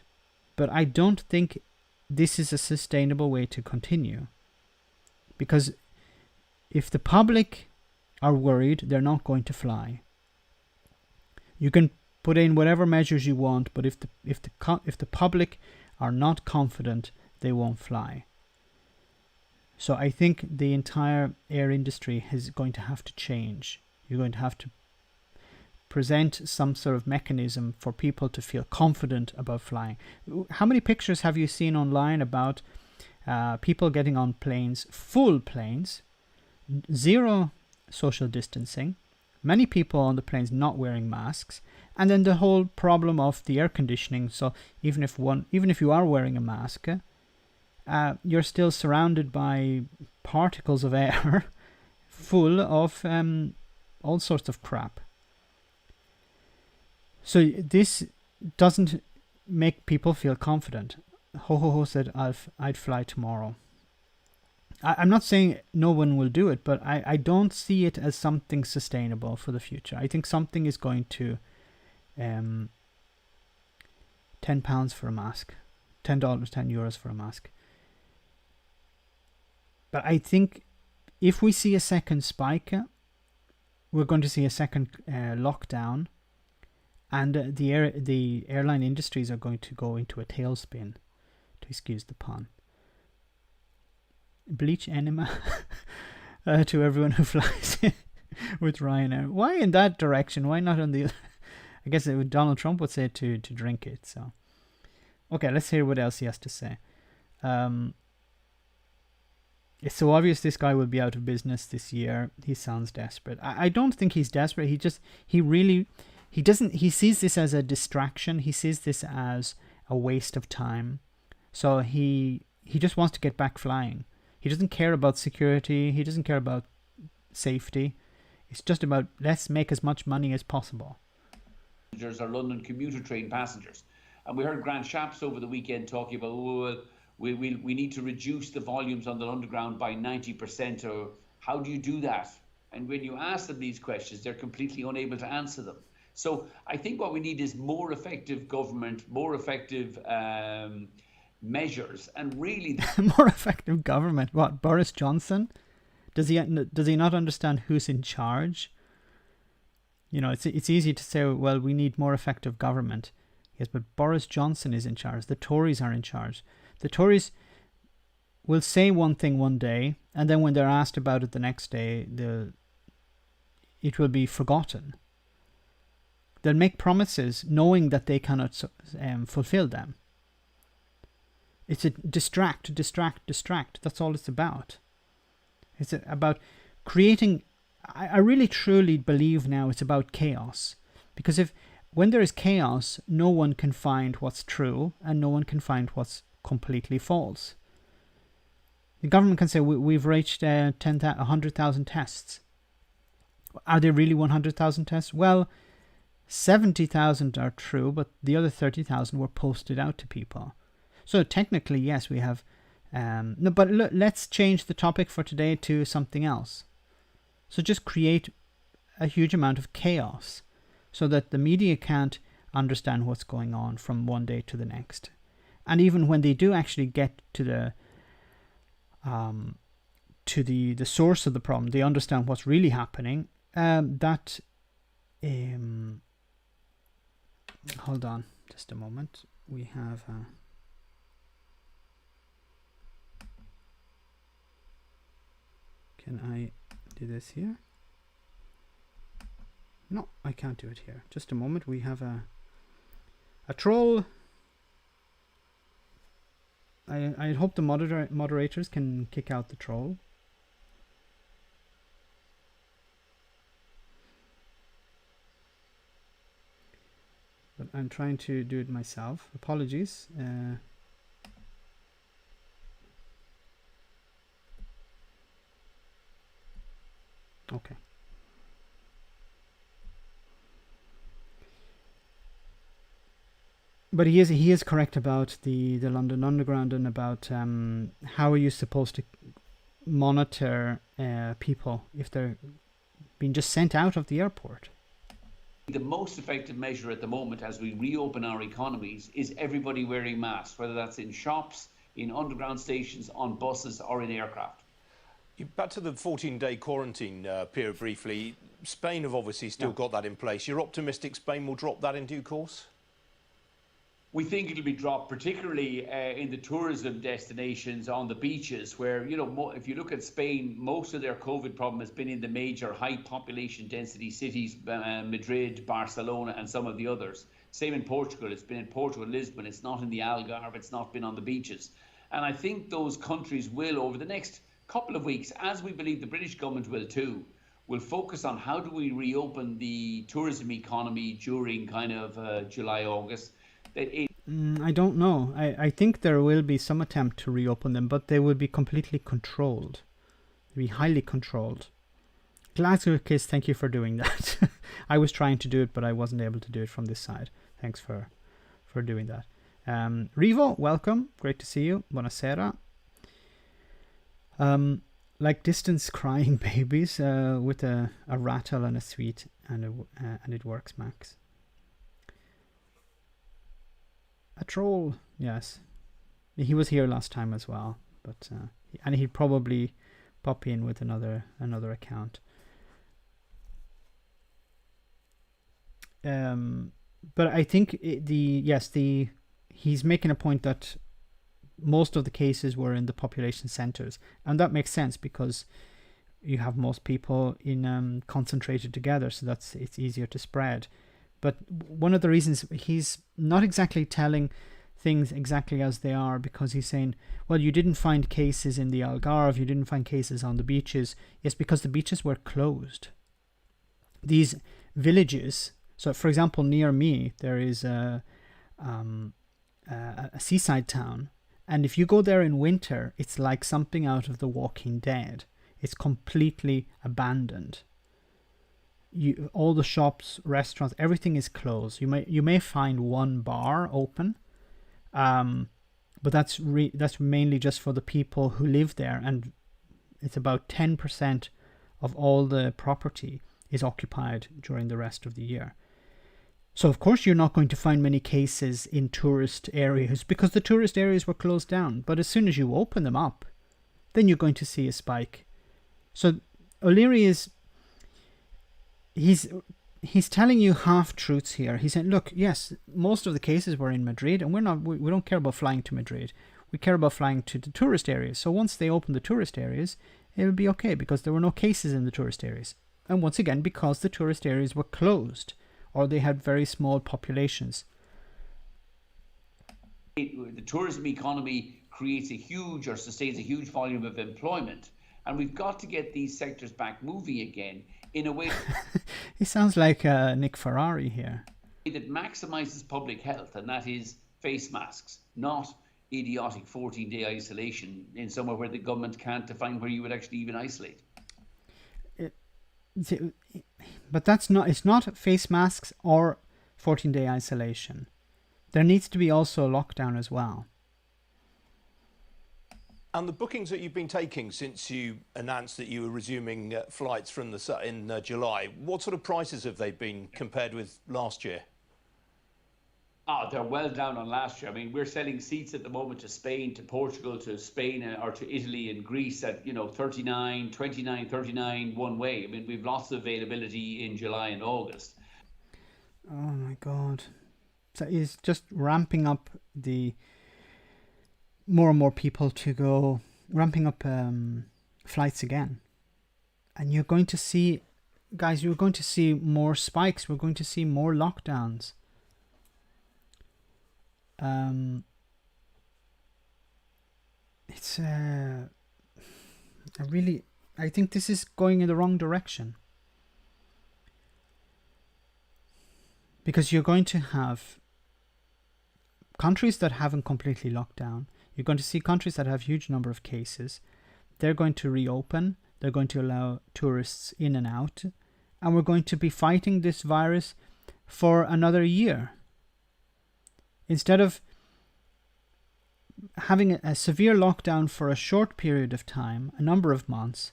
but I don't think this is a sustainable way to continue. Because if the public are worried, they're not going to fly. You can put in whatever measures you want, but if the public are not confident, they won't fly. So I think the entire air industry is going to have to change. You're going to have to present some sort of mechanism for people to feel confident about flying. How many pictures have you seen online about people getting on planes, full planes, zero social distancing, many people on the planes not wearing masks, and then the whole problem of the air conditioning. So even if you are wearing a mask, you're still surrounded by particles of air full of all sorts of crap. So this doesn't make people feel confident. Ho said I'd fly tomorrow. I'm not saying no one will do it, but I don't see it as something sustainable for the future. I think something is going to £10 for a mask, €10 for a mask. But I think if we see a second spike, we're going to see a second lockdown, and the airline industries are going to go into a tailspin, to excuse the pun. Bleach enema to everyone who flies with Ryanair. Why in that direction? Why not on the... I guess Donald Trump would say to drink it. So, okay, let's hear what else he has to say. It's so obvious this guy will be out of business this year. He sounds desperate. I don't think he's desperate. He sees this as a distraction. He sees this as a waste of time. So he just wants to get back flying. He doesn't care about security. He doesn't care about safety. It's just about let's make as much money as possible. Are London commuter train passengers. And we heard Grant Shapps over the weekend talking about, we need to reduce the volumes on the underground by 90%. Or how do you do that? And when you ask them these questions, they're completely unable to answer them. So I think what we need is more effective government, more effective measures, and really more effective government. What, Boris Johnson? Does he not understand who's in charge? You know, it's easy to say, well, we need more effective government. Yes, but Boris Johnson is in charge. The Tories are in charge. The Tories will say one thing one day, and then when they're asked about it the next day, it will be forgotten. They'll make promises knowing that they cannot fulfill them. It's a distract. That's all it's about. It's about creating... I really truly believe now it's about chaos. Because when there is chaos, no one can find what's true and no one can find what's completely false. The government can say, we've reached 100,000 tests. Are there really 100,000 tests? Well, 70,000 are true, but the other 30,000 were posted out to people. So technically, yes, we have... no, but let's change the topic for today to something else. So just create a huge amount of chaos so that the media can't understand what's going on from one day to the next. And even when they do actually get to the source of the problem, they understand what's really happening. Hold on just a moment. We have... Can I do this here? No, I can't do it here. Just a moment. We have a troll. I hope the moderators can kick out the troll. But I'm trying to do it myself. Apologies. Okay. But he is correct about the London Underground and about how are you supposed to monitor people if they're being just sent out of the airport. The most effective measure at the moment as we reopen our economies is everybody wearing masks, whether that's in shops, in underground stations, on buses or in aircraft. Back to the 14-day quarantine period briefly. Spain have obviously still got that in place. You're optimistic Spain will drop that in due course? We think it'll be dropped, particularly in the tourism destinations on the beaches where, you know, if you look at Spain, most of their COVID problem has been in the major high population density cities, Madrid, Barcelona and some of the others. Same in Portugal. It's been in Portugal, Lisbon. It's not in the Algarve. It's not been on the beaches. And I think those countries will, over the next couple of weeks, as we believe the British government will too, will focus on how do we reopen the tourism economy during kind of July, August. I don't know. I think there will be some attempt to reopen them, but they will be completely controlled. They'll be highly controlled. Glasgow Kiss, thank you for doing that. I was trying to do it, but I wasn't able to do it from this side. Thanks for doing that. Rivo, welcome. Great to see you. Buonasera. Like distance crying babies with a rattle and a sweet, and it works, Max. A troll, yes. He was here last time as well, but and he'd probably pop in with another account. But I think he's making a point that most of the cases were in the population centers, and that makes sense because you have most people in concentrated together, so it's easier to spread. But one of the reasons he's not exactly telling things exactly as they are, because he's saying, well, you didn't find cases in the Algarve, you didn't find cases on the beaches. Yes, because the beaches were closed. These villages, so for example, near me, there is a seaside town. And if you go there in winter, it's like something out of The Walking Dead. It's completely abandoned. All the shops, restaurants, everything is closed. You may find one bar open, but that's mainly just for the people who live there, and it's about 10% of all the property is occupied during the rest of the year. So of course you're not going to find many cases in tourist areas because the tourist areas were closed down. But as soon as you open them up, then you're going to see a spike. So O'Leary he's telling you half truths here. He's saying, look, yes, most of the cases were in Madrid, and we don't care about flying to Madrid. We care about flying to the tourist areas. So once they open the tourist areas, it'll be okay because there were no cases in the tourist areas. And once again, because the tourist areas were closed or they had very small populations. The tourism economy creates a huge or sustains a huge volume of employment. And we've got to get these sectors back moving again in a way. He sounds like Nick Ferrari here. That maximizes public health, and that is face masks, not idiotic 14-day isolation in somewhere where the government can't define where you would actually even isolate. But it's not face masks or 14-day isolation. There needs to be also a lockdown as well. And the bookings that you've been taking since you announced that you were resuming flights in July, what sort of prices have they been compared with last year? They're well down on last year. I mean, we're selling seats at the moment to Spain, to Portugal, to Spain, or to Italy and Greece at, 39, 29, 39 one way. I mean, we've lots of availability in July and August. Oh my God. So it's just ramping up the more and more people to go, ramping up flights again. And you're going to see, guys, you're going to see more spikes. We're going to see more lockdowns. I think this is going in the wrong direction. Because you're going to have countries that haven't completely locked down. You're going to see countries that have huge number of cases. They're going to reopen. They're going to allow tourists in and out. And we're going to be fighting this virus for another year. Instead of having a severe lockdown for a short period of time, a number of months,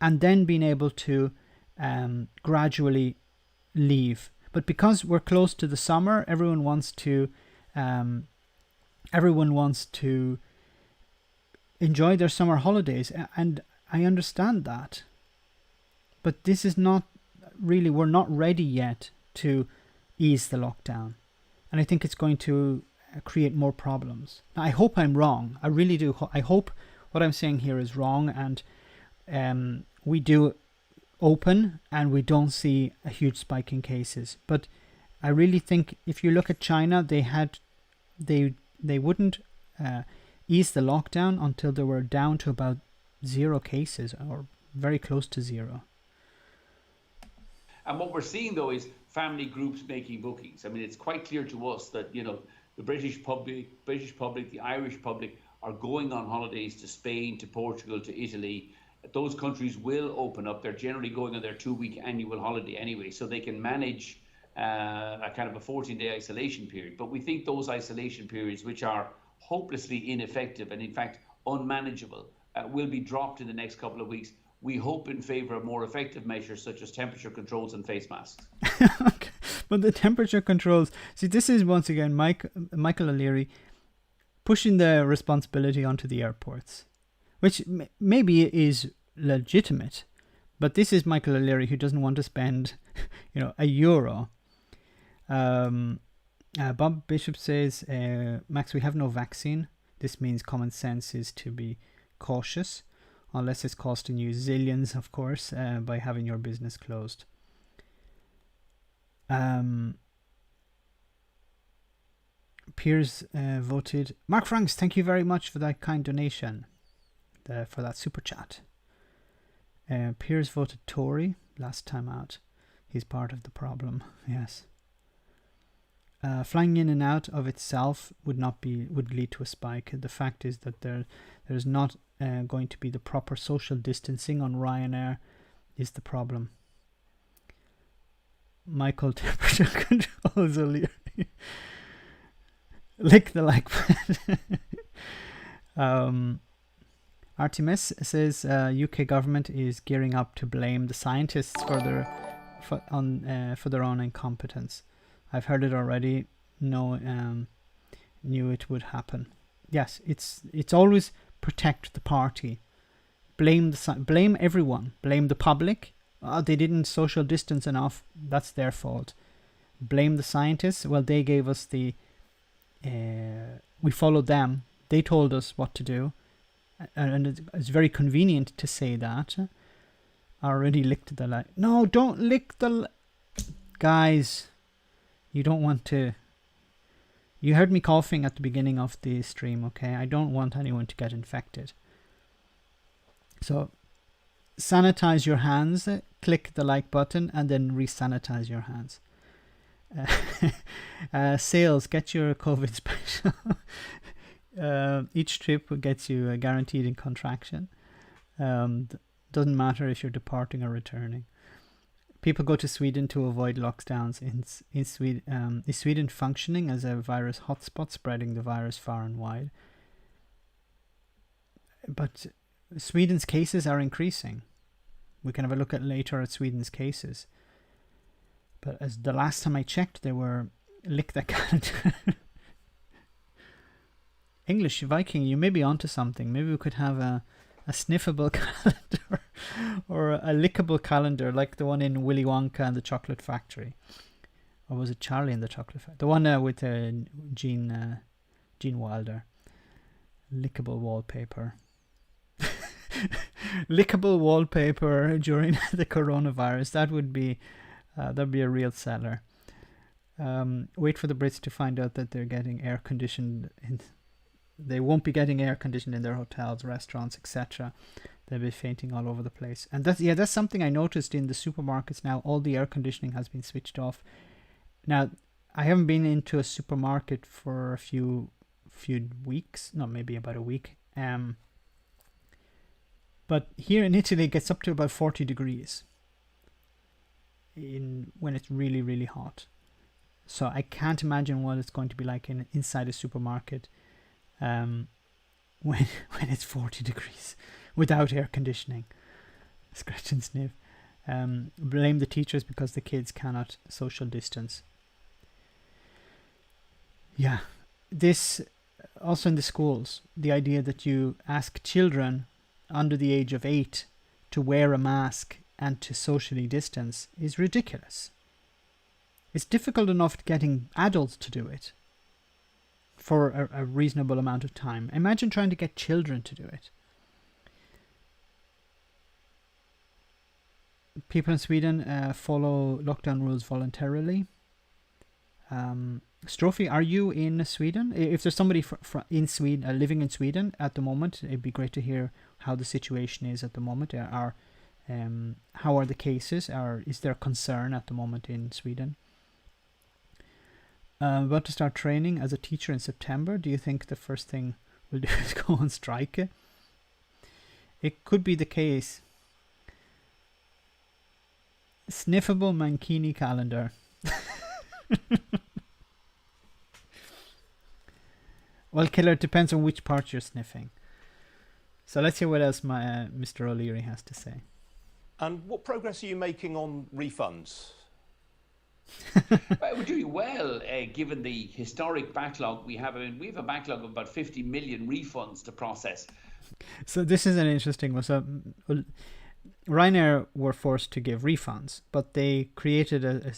and then being able to gradually leave. But because we're close to the summer, everyone wants to enjoy their summer holidays, and I understand that. But this is not really, we're not ready yet to ease the lockdown. And I think it's going to create more problems. Now, I hope I'm wrong. I really do. I hope what I'm saying here is wrong, and we do open and we don't see a huge spike in cases. But I really think if you look at China, they wouldn't ease the lockdown until they were down to about 0 cases, or very close to 0. And what we're seeing, though, is family groups making bookings. I mean, it's quite clear to us that, you know, the British public, the Irish public are going on holidays to Spain, to Portugal, to Italy. Those countries will open up. They're generally going on their 2-week annual holiday anyway, so they can manage a kind of a 14-day isolation period. But we think those isolation periods, which are hopelessly ineffective and in fact unmanageable, will be dropped in the next couple of weeks. We hope in favour of more effective measures such as temperature controls and face masks. Okay. But the temperature controls, see, this is once again Michael O'Leary pushing the responsibility onto the airports, which maybe is legitimate, but this is Michael O'Leary who doesn't want to spend, €1. Bob Bishop says, Max, we have no vaccine. This means common sense is to be cautious, unless it's costing you zillions, of course, by having your business closed. Piers voted. Mark Franks, thank you very much for that kind donation, for that super chat. Piers voted Tory last time out. He's part of the problem, yes. Flying in and out of itself would lead to a spike. The fact is that there's not going to be the proper social distancing on Ryanair is the problem. Michael, temperature controls O'Leary. Lick the like button. Artemis says UK government is gearing up to blame the scientists for their own incompetence. I've heard it already. Knew it would happen. Yes, it's always protect the party. Blame everyone. Blame the public. They didn't social distance enough. That's their fault. Blame the scientists. Well, they gave us we followed them. They told us what to do. And it's very convenient to say that. I already licked the light. No, don't lick the guys. You don't want to. You heard me coughing at the beginning of the stream, okay? I don't want anyone to get infected. So, sanitize your hands, click the like button, and then re-sanitize your hands. Sales, get your COVID special. Each trip gets you a guaranteed in contraction. Doesn't matter if you're departing or returning. People go to Sweden to avoid lockdowns. In Sweden, is Sweden functioning as a virus hotspot, spreading the virus far and wide? But Sweden's cases are increasing. We can have a look at later at Sweden's cases. But as the last time I checked, they were lick that calendar. English Viking, you may be onto something. Maybe we could have a sniffable calendar or a lickable calendar like the one in Willy Wonka and the Chocolate Factory. Or was it Charlie and the Chocolate Factory? The one with Gene Wilder. Lickable wallpaper. Lickable wallpaper during the coronavirus. That would be that'd be a real seller. Wait for the Brits to find out that they're getting air conditioned. They won't be getting air conditioned in their hotels, restaurants, etc. They'll be fainting all over the place. And that's something I noticed in the supermarkets now. All the air conditioning has been switched off. Now, I haven't been into a supermarket for a few weeks, no, maybe about a week. But here in Italy, it gets up to about 40 degrees when it's really, really hot. So I can't imagine what it's going to be like inside a supermarket when it's 40 degrees without air conditioning. Scratch and sniff. Blame the teachers because the kids cannot social distance. Yeah, this also in the schools, the idea that you ask children under the age of 8 to wear a mask and to socially distance is ridiculous. It's difficult enough getting adults to do it for a reasonable amount of time. Imagine trying to get children to do it. People in Sweden follow lockdown rules voluntarily. Strophy, are you in Sweden? If there's somebody in Sweden living in Sweden at the moment, it'd be great to hear how the situation is at the moment. How are the cases? Is there concern at the moment in Sweden? About to start training as a teacher in September. Do you think the first thing we'll do is go on strike? It could be the case. Sniffable Mankini calendar. Well, Killer, it depends on which part you're sniffing. So let's hear what else Mr. O'Leary has to say. And what progress are you making on refunds? We're doing well, given the historic backlog we have. I mean, we have a backlog of about 50 million refunds to process. So this is an interesting one. So Ryanair were forced to give refunds, but they created a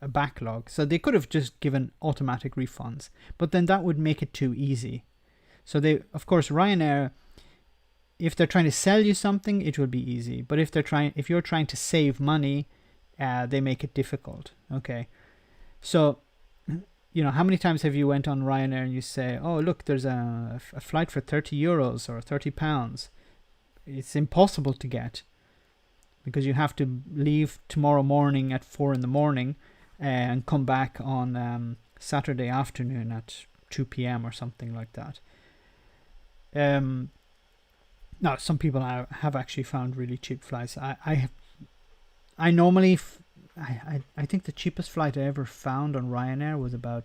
backlog. So they could have just given automatic refunds, but then that would make it too easy. So of course, Ryanair, if they're trying to sell you something, it will be easy. But if you're trying to save money, they make it difficult. Okay. So, how many times have you went on Ryanair and you say, oh, look, there's a flight for €30 or £30. It's impossible to get because you have to leave tomorrow morning at 4 a.m. and come back on Saturday afternoon at 2 p.m. or something like that. Now, some people have actually found really cheap flights. I normally, I think the cheapest flight I ever found on Ryanair was about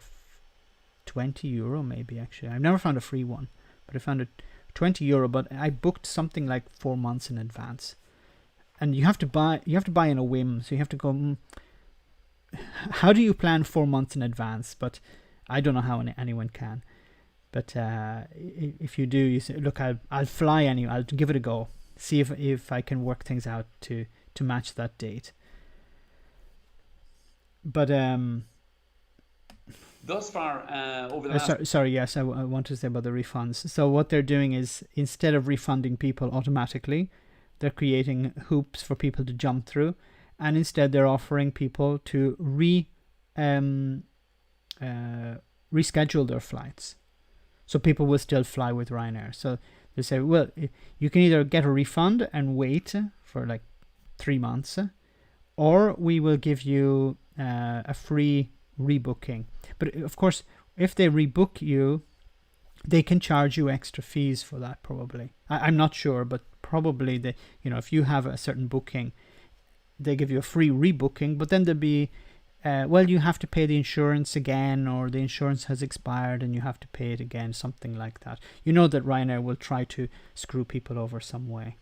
€20 maybe, actually. I've never found a free one, but I found it €20, but I booked something like 4 months in advance. And you have to buy in a whim, so you have to go, how do you plan 4 months in advance? But I don't know how anyone can. But if you do, you say, look, I'll fly anyway. I'll give it a go. See if I can work things out to match that date. But thus far, over the last... Sorry, yes, I want to say about the refunds. So what they're doing is, instead of refunding people automatically, they're creating hoops for people to jump through, and instead they're offering people to reschedule their flights. So people will still fly with Ryanair. So they say, well, you can either get a refund and wait for like 3 months, or we will give you a free rebooking. But of course, if they rebook you, they can charge you extra fees for that, probably. I'm not sure, but probably if you have a certain booking, they give you a free rebooking, but then there'll be you have to pay the insurance again, or the insurance has expired and you have to pay it again, something like that. You know that Ryanair will try to screw people over some way.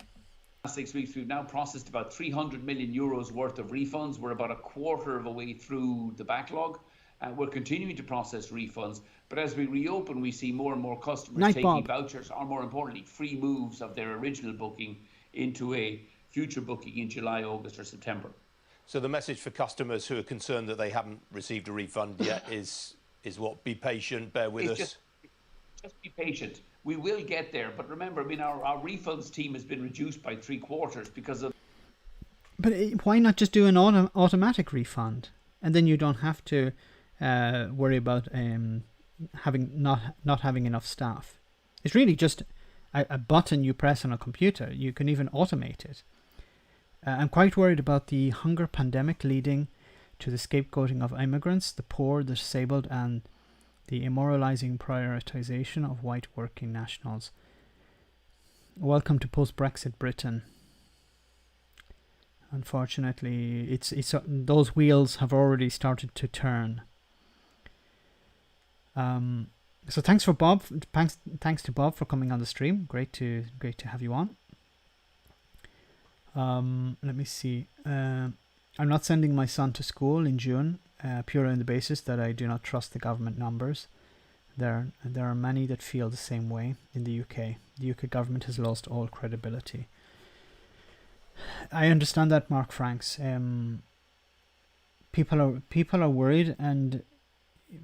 Last 6 weeks, we've now processed about €300 million worth of refunds. We're about a quarter of a way through the backlog. We're continuing to process refunds, but as we reopen, we see more and more customers taking vouchers, or more importantly, free moves of their original booking into a future booking in July, August or September. So the message for customers who are concerned that they haven't received a refund yet is what? Be patient, bear with us. Just be patient. We will get there. But remember, I mean, our refunds team has been reduced by 3/4 because of... But why not just do an automatic refund? And then you don't have to worry about not having enough staff. It's really just a button you press on a computer. You can even automate it. I'm quite worried about the hunger pandemic leading to the scapegoating of immigrants, the poor, the disabled, and the immoralizing prioritization of white working nationals. welcome to post-Brexit Britain. Unfortunately, it's those wheels have already started to turn. So thanks to Bob for coming on the stream. Great to have you on. Let me see. I'm not sending my son to school in June, purely on the basis that I do not trust the government numbers. There are many that feel the same way in the UK. The UK government has lost all credibility. I understand that, Mark Franks. People are worried, and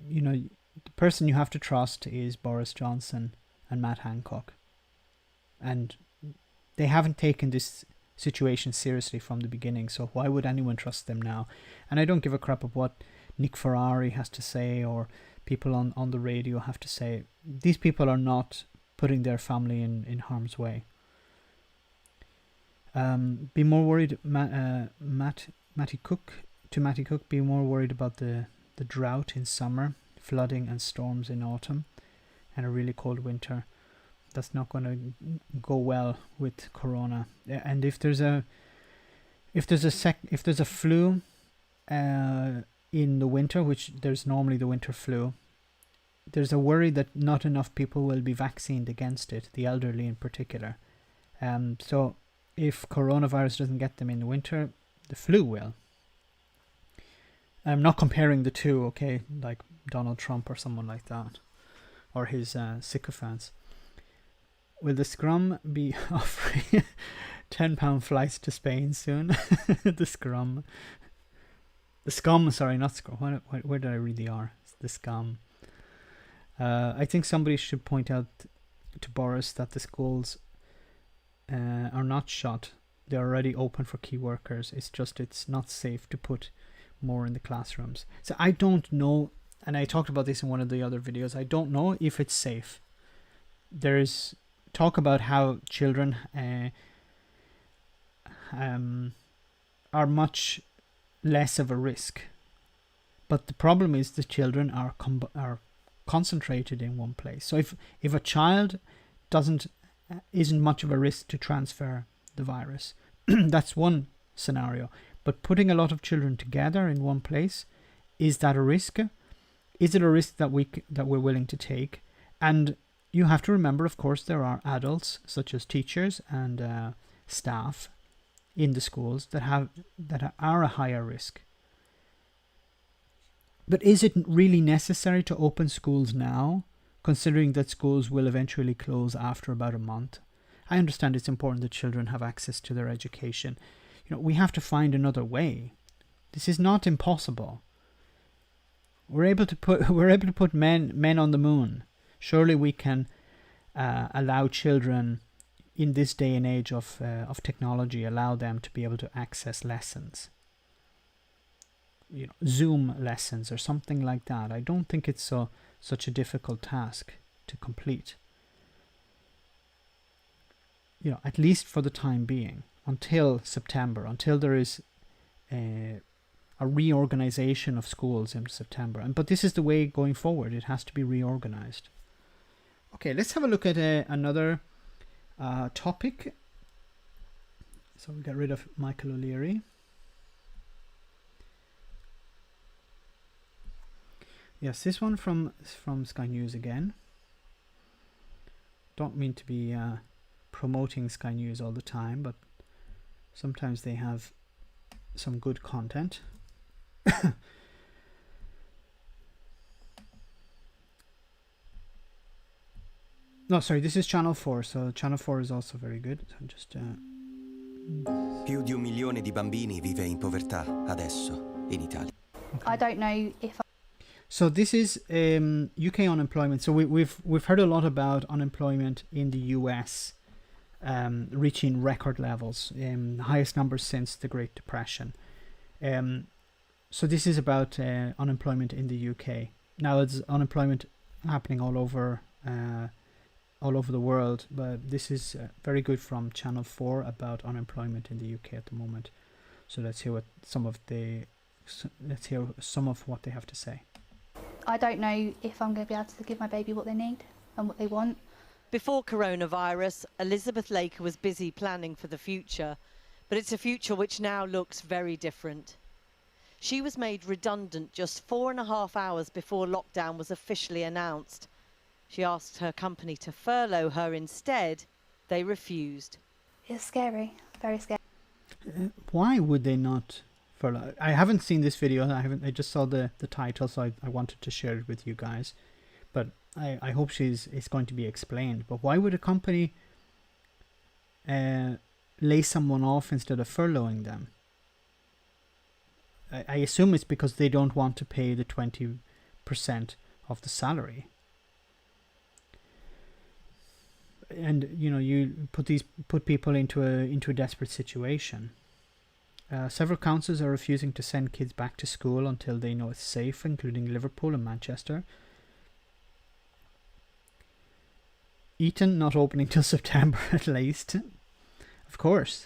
you know, the person you have to trust is Boris Johnson and Matt Hancock, and they haven't taken this situation seriously from the beginning. So why would anyone trust them now? And I don't give a crap of what Nick Ferrari has to say or people on the radio have to say. These people are not putting their family in harm's way. Be more worried, Matty Cook. Be more worried about the drought in summer, flooding and storms in autumn, and a really cold winter. That's not going to go well with Corona. And if there's a flu in the winter, which there's normally the winter flu, there's a worry that not enough people will be vaccinated against it, the elderly in particular. So if coronavirus doesn't get them in the winter, the flu will. I'm not comparing the two, okay, like Donald Trump or someone like that, or his sycophants. Will the Scrum be offering £10 flights to Spain soon? The Scrum. The Scum, sorry, not Scrum. Where did I read the R? It's the Scum. I think somebody should point out to Boris that the schools are not shut. They're already open for key workers. It's not safe to put more in the classrooms. So I don't know, and I talked about this in one of the other videos, I don't know if it's safe. There's talk about how children are much less of a risk, but the problem is the children are concentrated in one place. So if a child isn't much of a risk to transfer the virus, that's one scenario. But putting a lot of children together in one place, is that a risk? Is it a risk that we're willing to take? And you have to remember, of course, there are adults such as teachers and staff in the schools that are a higher risk. But is it really necessary to open schools now, considering that schools will eventually close after about a month? I understand it's important that children have access to their education. You know, we have to find another way. This is not impossible. We're able to put men on the moon. Surely we can allow children in this day and age of technology, allow them to be able to access lessons. You know, Zoom lessons or something like that. I don't think it's such a difficult task to complete. You know, at least for the time being, until September, until there is a reorganization of schools in September. But this is the way going forward. It has to be reorganized. Okay, let's have a look at another topic. So we got rid of Michael O'Leary. Yes, this one from Sky News again. Don't mean to be promoting Sky News all the time, but sometimes they have some good content. No, sorry, this is Channel 4, so Channel 4 is also very good. So just Più di 1 milione di bambini vive in povertà adesso in Italia. I don't know if So this is UK unemployment. So we've heard a lot about unemployment in the US reaching record levels, the highest numbers since the Great Depression. So this is about unemployment in the UK. Now it's unemployment happening all over the world, but this is very good from Channel 4 about unemployment in the UK at the moment. So let's hear some of what they have to say. I don't know if I'm going to be able to give my baby what they need and what they want. Before coronavirus, Elizabeth Laker was busy planning for the future, but it's a future which now looks very different. She was made redundant just 4.5 hours before lockdown was officially announced. She asked her company to furlough her instead. They refused. It's scary, very scary. Why would they not furlough? I haven't seen this video. I just saw the title, so I wanted to share it with you guys. But I hope it's going to be explained. But why would a company lay someone off instead of furloughing them? I assume it's because they don't want to pay the 20% of the salary. And you put people into a desperate situation. Several councils are refusing to send kids back to school until they know it's safe, including Liverpool and Manchester. Eton not opening till September at least. Of course.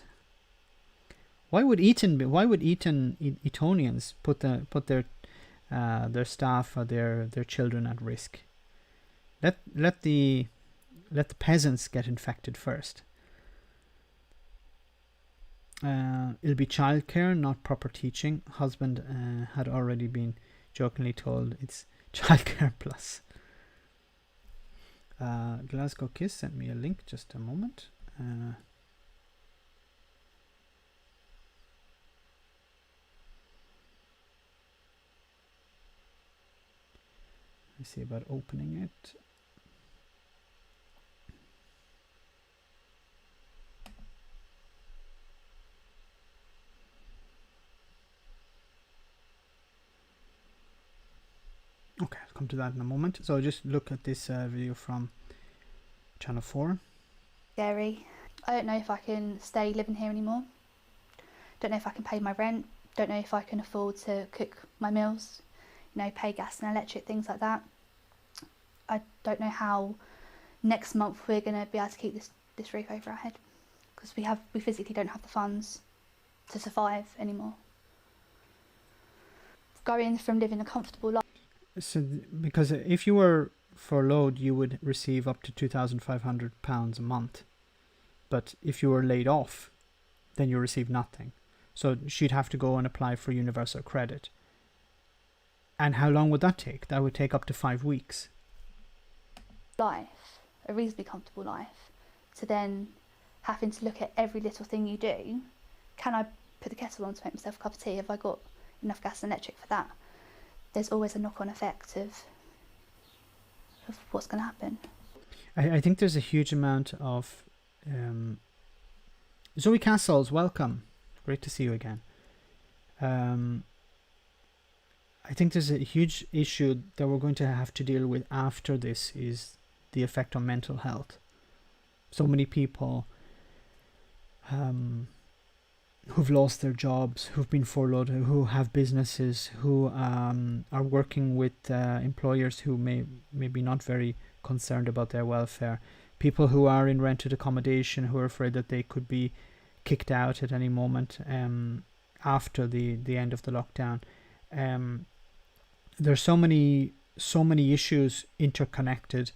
Why would Etonians put their staff or their children at risk? Let the peasants get infected first. It'll be childcare, not proper teaching. Husband had already been jokingly told it's childcare plus. Glasgow Kiss sent me a link, just a moment. Let's see about opening it. Okay, I'll come to that in a moment. So just look at this video from Channel 4. Scary. I don't know if I can stay living here anymore. Don't know if I can pay my rent. Don't know if I can afford to cook my meals. Pay gas and electric, things like that. I don't know how next month we're going to be able to keep this roof over our head, because we physically don't have the funds to survive anymore. Going from living a comfortable life. So, because if you were furloughed, you would receive up to £2,500 a month. But if you were laid off, then you receive nothing. So she'd have to go and apply for universal credit. And how long would that take? That would take up to 5 weeks. Life, a reasonably comfortable life, to then having to look at every little thing you do. Can I put the kettle on to make myself a cup of tea? Have I got enough gas and electric for that? There's always a knock-on effect of what's going to happen. I think there's a huge amount of... Zoe Castles, welcome. Great to see you again. I think there's a huge issue that we're going to have to deal with after this, is the effect on mental health. So many people who've lost their jobs, who've been furloughed, who have businesses, who are working with employers who may be not very concerned about their welfare. People who are in rented accommodation, who are afraid that they could be kicked out at any moment after the end of the lockdown. There's so many issues interconnected,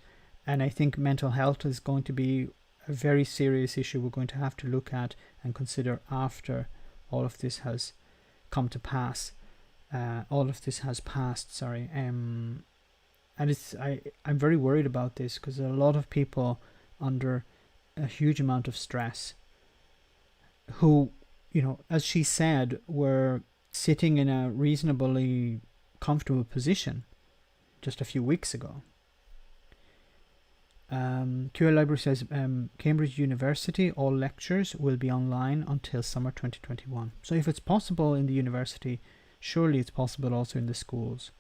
and I think mental health is going to be a very serious issue we're going to have to look at and consider after all of this has come to pass. All of this has passed, sorry. And I'm very worried about this, because there are a lot of people under a huge amount of stress who, as she said, were sitting in a reasonably comfortable position just a few weeks ago. QL Library says Cambridge University, all lectures will be online until summer 2021. So if it's possible in the university, surely it's possible also in the schools.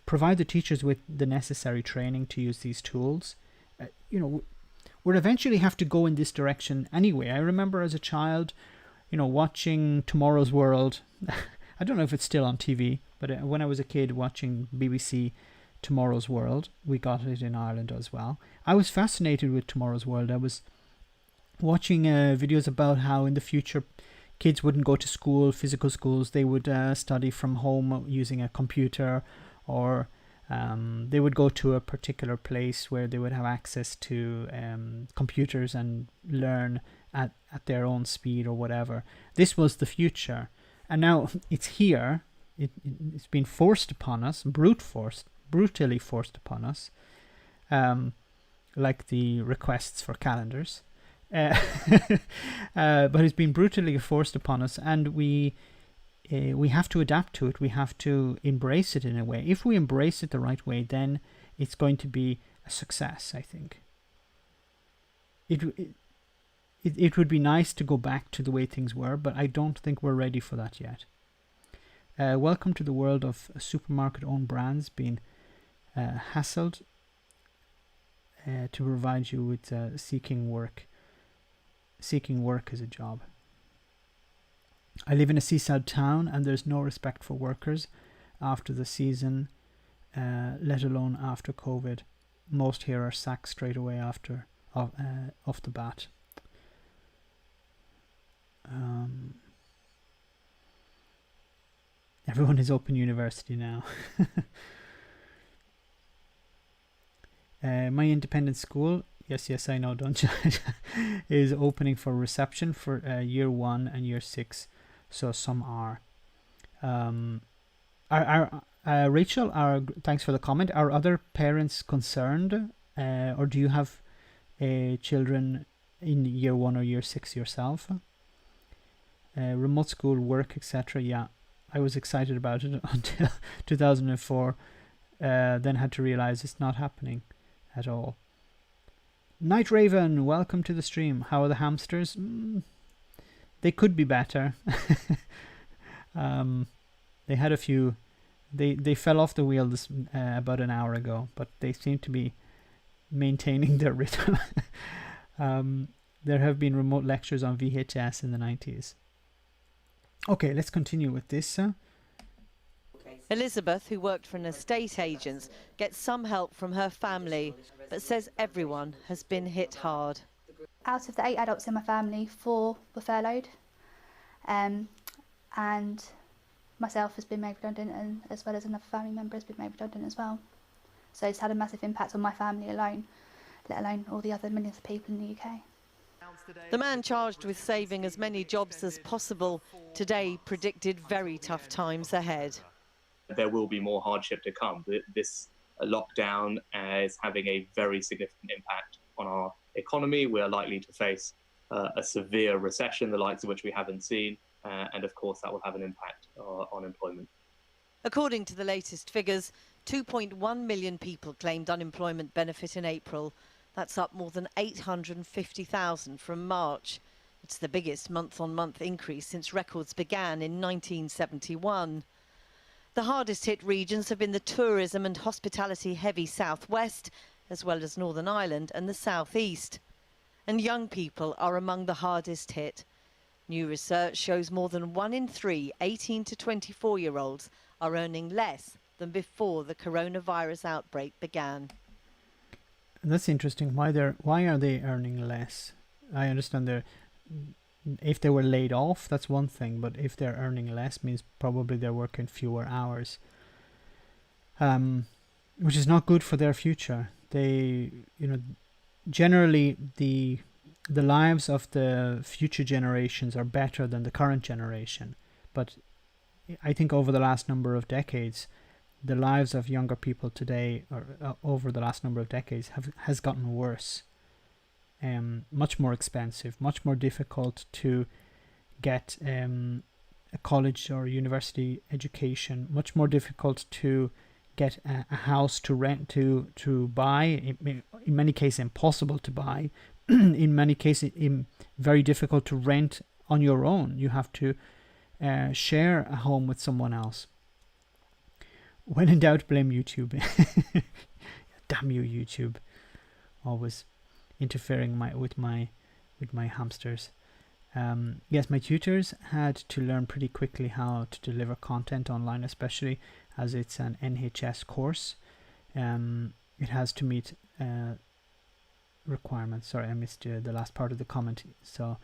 Provide the teachers with the necessary training to use these tools. We'll eventually have to go in this direction anyway. I remember as a child, watching Tomorrow's World. I don't know if it's still on TV, but when I was a kid watching BBC Tomorrow's World, we got it in Ireland as well. I was fascinated with Tomorrow's World. I was watching videos about how in the future kids wouldn't go to school, physical schools. They would study from home using a computer or They would go to a particular place where they would have access to computers and learn at their own speed or whatever. This was the future. And now it's here. It's been forced upon us, brutally forced upon us, like the requests for calendars. But it's been brutally forced upon us, and we have to adapt to it. We have to embrace it in a way. If we embrace it the right way, then it's going to be a success, I think. It would be nice to go back to the way things were, but I don't think we're ready for that yet. Welcome to the world of supermarket-owned brands being hassled to provide you with seeking work. Seeking work as a job. I live in a seaside town, and there's no respect for workers after the season, let alone after COVID. Most here are sacked straight away off the bat. Everyone is open university now. My independent school, yes, I know, don't judge, is opening for reception for year 1 and year 6. So some are. Rachel, thanks for the comment. Are other parents concerned, or do you have children in year 1 or year 6 yourself? Remote school work, etc. Yeah, I was excited about it until 2004. Then had to realize it's not happening at all. Night Raven, welcome to the stream. How are the hamsters? They could be better. They had a few. They fell off the wheel about an hour ago, but they seem to be maintaining their rhythm. There have been remote lectures on VHS in the 90s. Okay, let's continue with this. Elizabeth, who worked for an estate agent, gets some help from her family, but says everyone has been hit hard. Out of the 8 adults in my family, 4 were furloughed, and myself has been made redundant, and as well as another family member has been made redundant as well. So it's had a massive impact on my family alone, let alone all the other millions of people in the UK. The man charged with saving as many jobs as possible today predicted very tough times ahead. There will be more hardship to come. This lockdown is having a very significant impact on our economy. We are likely to face a severe recession, the likes of which we haven't seen, and of course that will have an impact on employment. According to the latest figures, 2.1 million people claimed unemployment benefit in April. That's up more than 850,000 from March. It's the biggest month-on-month increase since records began in 1971. The hardest hit regions have been the tourism and hospitality-heavy southwest, as well as Northern Ireland and the southeast. And young people are among the hardest hit. New research shows more than 1 in 3 18 to 24-year-olds are earning less than before the coronavirus outbreak began. That's interesting. Why are they earning less? I understand if they were laid off, that's one thing, but if they're earning less means probably they're working fewer hours, which is not good for their future. Generally the lives of the future generations are better than the current generation, but I think over the last number of decades, the lives of younger people today, or over the last number of decades, has gotten worse. Much more expensive, much more difficult to get a college or university education, much more difficult to get a house to rent, to buy, in many cases impossible to buy, in many cases very difficult to rent on your own. You have to share a home with someone else. When in doubt, blame YouTube. Damn you, YouTube. Always interfering with my hamsters. Yes, my tutors had to learn pretty quickly how to deliver content online, especially as it's an NHS course. It has to meet requirements. Sorry, I missed the last part of the comment. So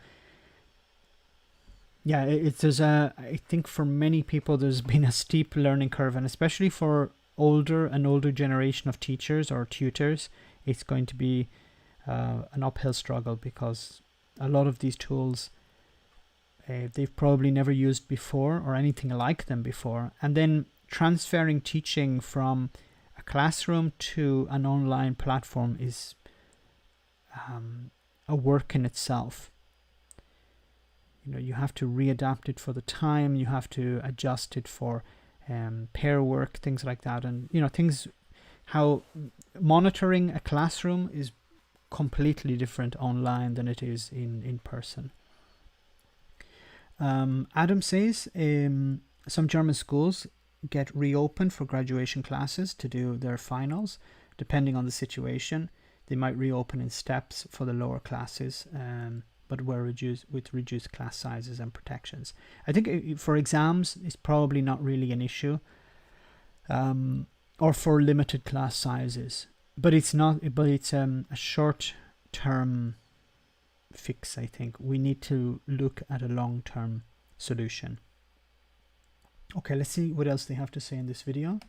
yeah, I think for many people there's been a steep learning curve, and especially for an older generation of teachers or tutors, it's going to be an uphill struggle, because a lot of these tools they've probably never used before or anything like them before. And then transferring teaching from a classroom to an online platform is a work in itself. You know, you have to readapt it for the time, you have to adjust it for pair work, things like that. And you know, how monitoring a classroom is completely different online than it is in person. Adam says some German schools get reopened for graduation classes to do their finals. Depending on the situation, they might reopen in steps for the lower classes, but with reduced class sizes and protections. I think for exams, it's probably not really an issue, or for limited class sizes. But it's not. But it's a short-term fix. I think we need to look at a long-term solution. Okay, let's see what else they have to say in this video.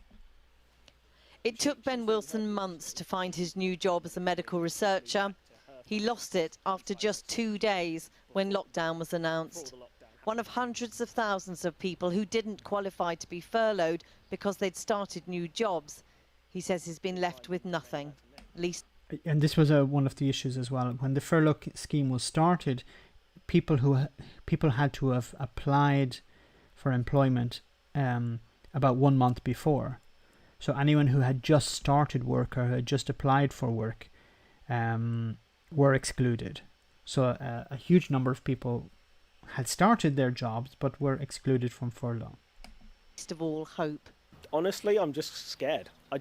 It took Ben Wilson months to find his new job as a medical researcher. He lost it after just 2 days when lockdown was announced. One of hundreds of thousands of people who didn't qualify to be furloughed because they'd started new jobs. He says he's been left with nothing, at least. And this was one of the issues as well. When the furlough scheme was started, people had to have applied for employment about 1 month before. So anyone who had just started work or had just applied for work were excluded. So a huge number of people had started their jobs but were excluded from furlough. Least of all, hope. Honestly, I'm just scared. I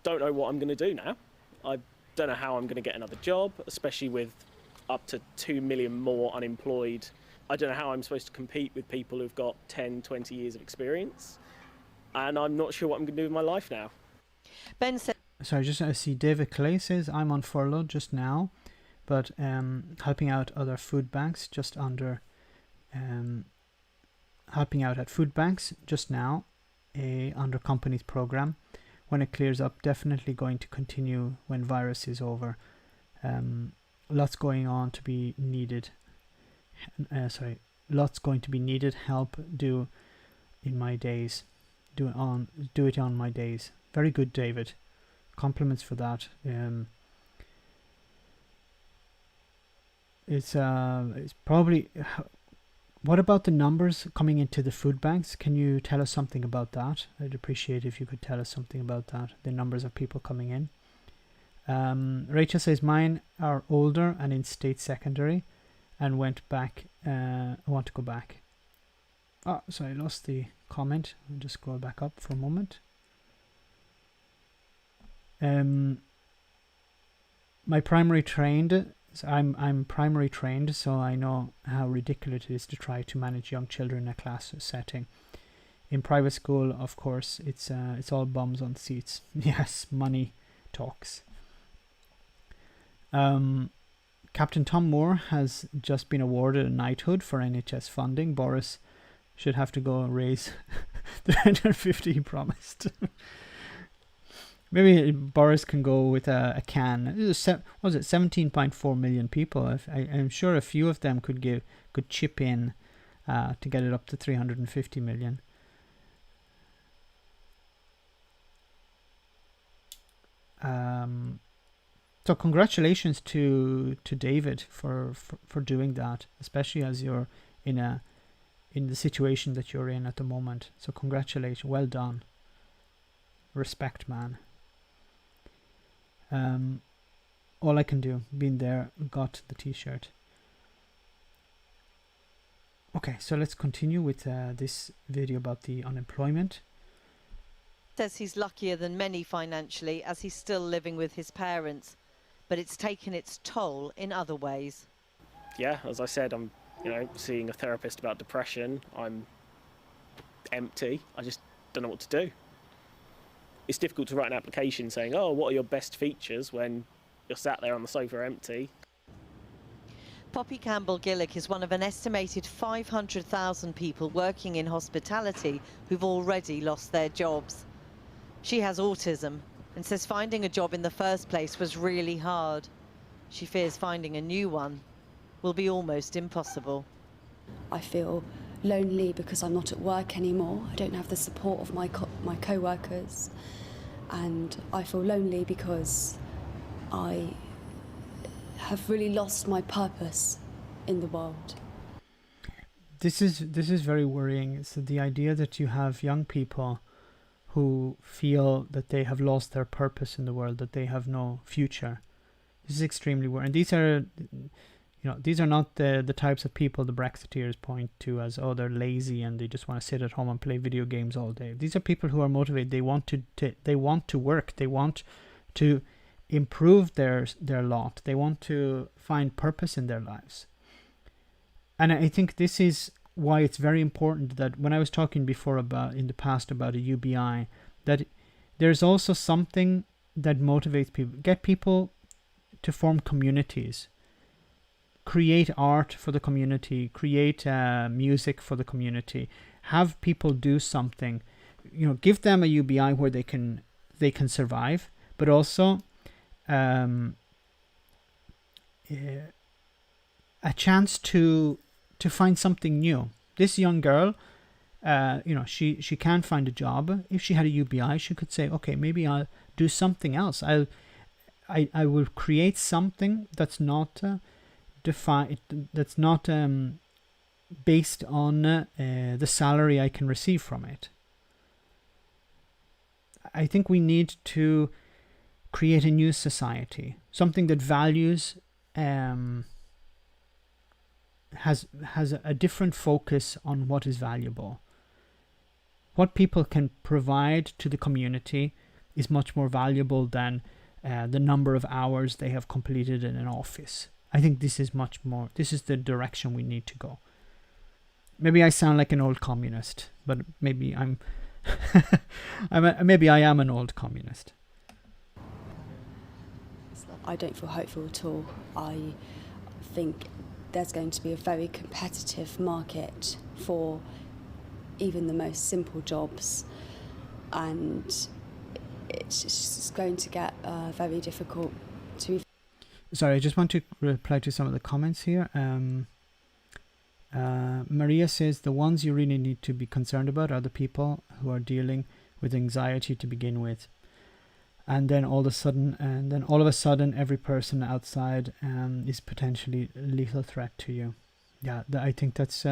don't know what I'm going to do now. I don't know how I'm going to get another job, especially with up to 2 million more unemployed. I don't know how I'm supposed to compete with people who've got 10, 20 years of experience. And I'm not sure what I'm going to do with my life now. Ben said... Sorry, I see David Clay says, I'm on furlough just now, but helping out other food banks just under... helping out at food banks just now under company's program. When it clears up, definitely going to continue when virus is over. Lots going on to be needed. Lots going to be needed. Help do in my days. Do it on my days. Very good, David. Compliments for that. It's probably. What about the numbers coming into the food banks? Can you tell us something about that? I'd appreciate if you could tell us something about that. The numbers of people coming in. Rachel says mine are older and in state secondary, and went back. I want to go back. Oh, sorry, I lost the comment. I'll just scroll back up for a moment. My primary trained. So I'm primary trained, so I know how ridiculous it is to try to manage young children in a class setting. In private school, of course, it's all bums on seats. Yes, money talks. Captain Tom Moore has just been awarded a knighthood for NHS funding. Boris should have to go raise the 150 he promised. Maybe Boris can go with a can. Was it 17.4 million people? I'm sure a few of them could chip in to get it up to 350 million. So congratulations to David for doing that, especially as you're in the situation that you're in at the moment. So congratulations, well done. Respect, man. All I can do, been there, got the t-shirt. Okay, so let's continue with this video about the unemployment. Says he's luckier than many financially as he's still living with his parents, but it's taken its toll in other ways. Yeah, as I said, I'm seeing a therapist about depression. I'm empty. I just don't know what to do. It's difficult to write an application saying, oh, what are your best features when you're sat there on the sofa empty. Poppy Campbell-Gillick is one of an estimated 500,000 people working in hospitality who've already lost their jobs. She has autism and says finding a job in the first place was really hard. She fears finding a new one will be almost impossible. I feel lonely because I'm not at work anymore. I don't have the support of my co-workers, and I feel lonely because I have really lost my purpose in the world. This is very worrying. So the idea that you have young people who feel that they have lost their purpose in the world, that they have no future, this is extremely worrying. And these are not the types of people the Brexiteers point to as, oh, they're lazy and they just want to sit at home and play video games all day. These are people who are motivated. They want to work. They want to improve their lot. They want to find purpose in their lives. And I think this is why it's very important that when I was talking before in the past about a UBI, that there's also something that motivates people. Get people to form communities. Create art for the community. Create music for the community. Have people do something. Give them a UBI where they can survive, but also a chance to find something new. This young girl, she can't find a job. If she had a UBI, she could say, okay, maybe I'll do something else. I will create something that's not that's not based on the salary I can receive from it. I think we need to create a new society, something that values has a different focus on what is valuable. What people can provide to the community is much more valuable than the number of hours they have completed in an office. I think this is the direction we need to go. Maybe I sound like an old communist, but maybe maybe I am an old communist. I don't feel hopeful at all. I think there's going to be a very competitive market for even the most simple jobs, and it's just going to get very difficult to... Sorry, I just want to reply to some of the comments here. Maria says the ones you really need to be concerned about are the people who are dealing with anxiety to begin with. And then all of a sudden, every person outside is potentially a lethal threat to you. Yeah, I think that's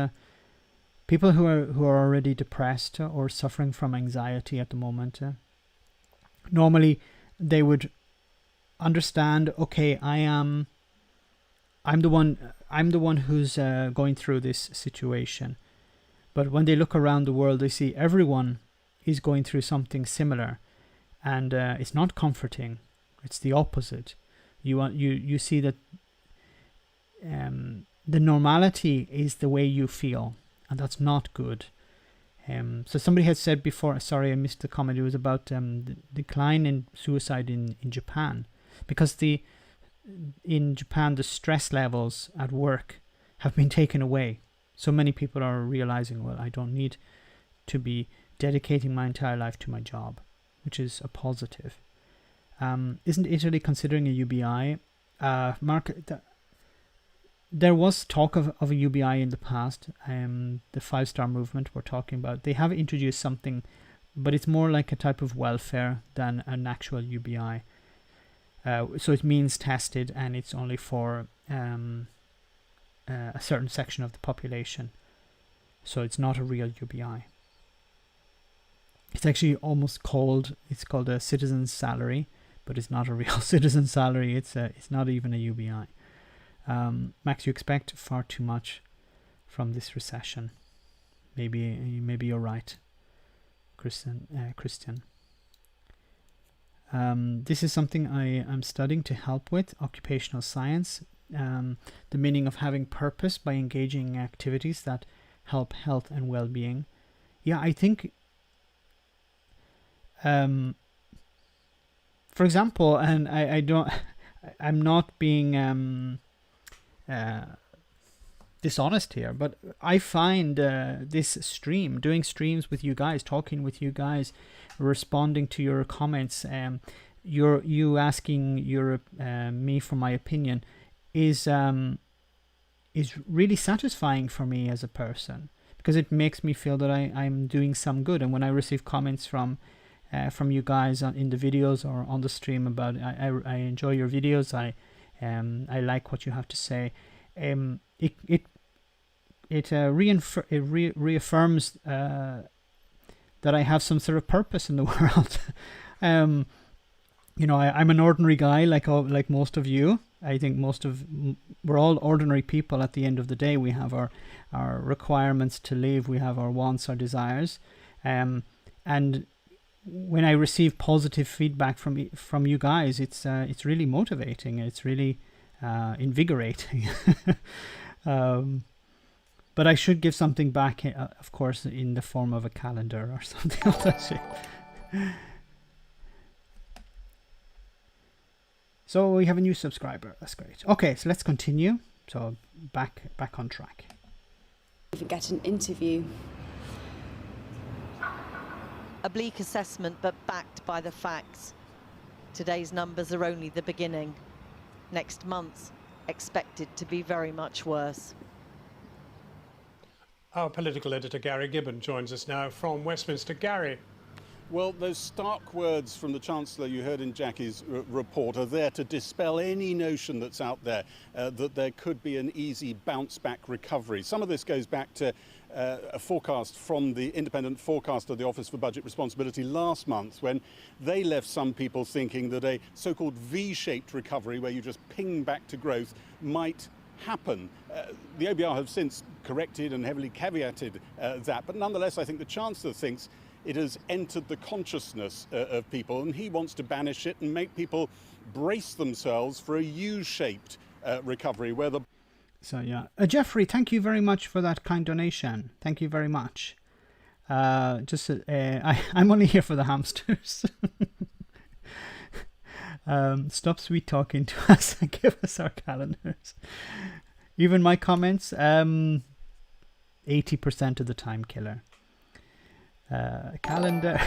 people who are already depressed or suffering from anxiety at the moment. Normally, they would understand. Okay, I'm the one who's going through this situation. But when they look around the world, they see everyone is going through something similar. And it's not comforting. It's the opposite. You see that the normality is the way you feel, and that's not good. So somebody had said before, sorry I missed the comment, it was about the decline in suicide in Japan, because in Japan the stress levels at work have been taken away. So many people are realizing, well, I don't need to be dedicating my entire life to my job, which is a positive. Isn't Italy considering a UBI? Mark, there was talk of a UBI in the past. The 5-star movement we're talking about, they have introduced something, but it's more like a type of welfare than an actual UBI. So it means tested, and it's only for a certain section of the population. So it's not a real UBI. It's actually called a citizen's salary, but it's not a real citizen's salary. It's not even a UBI. Max, you expect far too much from this recession. Maybe you're right, Christian. This is something I am studying to help with, occupational science. The meaning of having purpose by engaging in activities that help health and well-being. Yeah, I think. For example, and I'm not being dishonest here, but I find this stream, doing streams with you guys, talking with you guys, responding to your comments, you asking me for my opinion, is really satisfying for me as a person, because it makes me feel that I'm doing some good. And when I receive comments from you guys in the videos or on the stream about I enjoy your videos, I like what you have to say, it reaffirms that I have some sort of purpose in the world. You know, I'm an ordinary guy like most of you. I think we're all ordinary people at the end of the day. We have our requirements to live. We have our wants, our desires. And when I receive positive feedback from you guys, it's really motivating. It's really invigorating. But I should give something back, of course, in the form of a calendar or something of that shape. So we have a new subscriber. That's great. Okay, so let's continue. So back on track. Even get an interview. A bleak assessment, but backed by the facts. Today's numbers are only the beginning. Next month's expected to be very much worse. Our political editor Gary Gibbon joins us now from Westminster. Gary. Well, those stark words from the Chancellor you heard in Jackie's report are there to dispel any notion that's out there that there could be an easy bounce-back recovery. Some of this goes back to a forecast from the independent forecaster of the Office for Budget Responsibility last month, when they left some people thinking that a so-called V-shaped recovery, where you just ping back to growth, might happen. The OBR have since corrected and heavily caveated that, but nonetheless I think the Chancellor thinks it has entered the consciousness of people, and he wants to banish it and make people brace themselves for a U-shaped recovery where the... So yeah, Jeffrey, thank you very much for that kind donation. Thank you very much. I'm only here for the hamsters. Stop sweet talking to us and give us our calendars. Even my comments, 80% of the time killer. Calendar.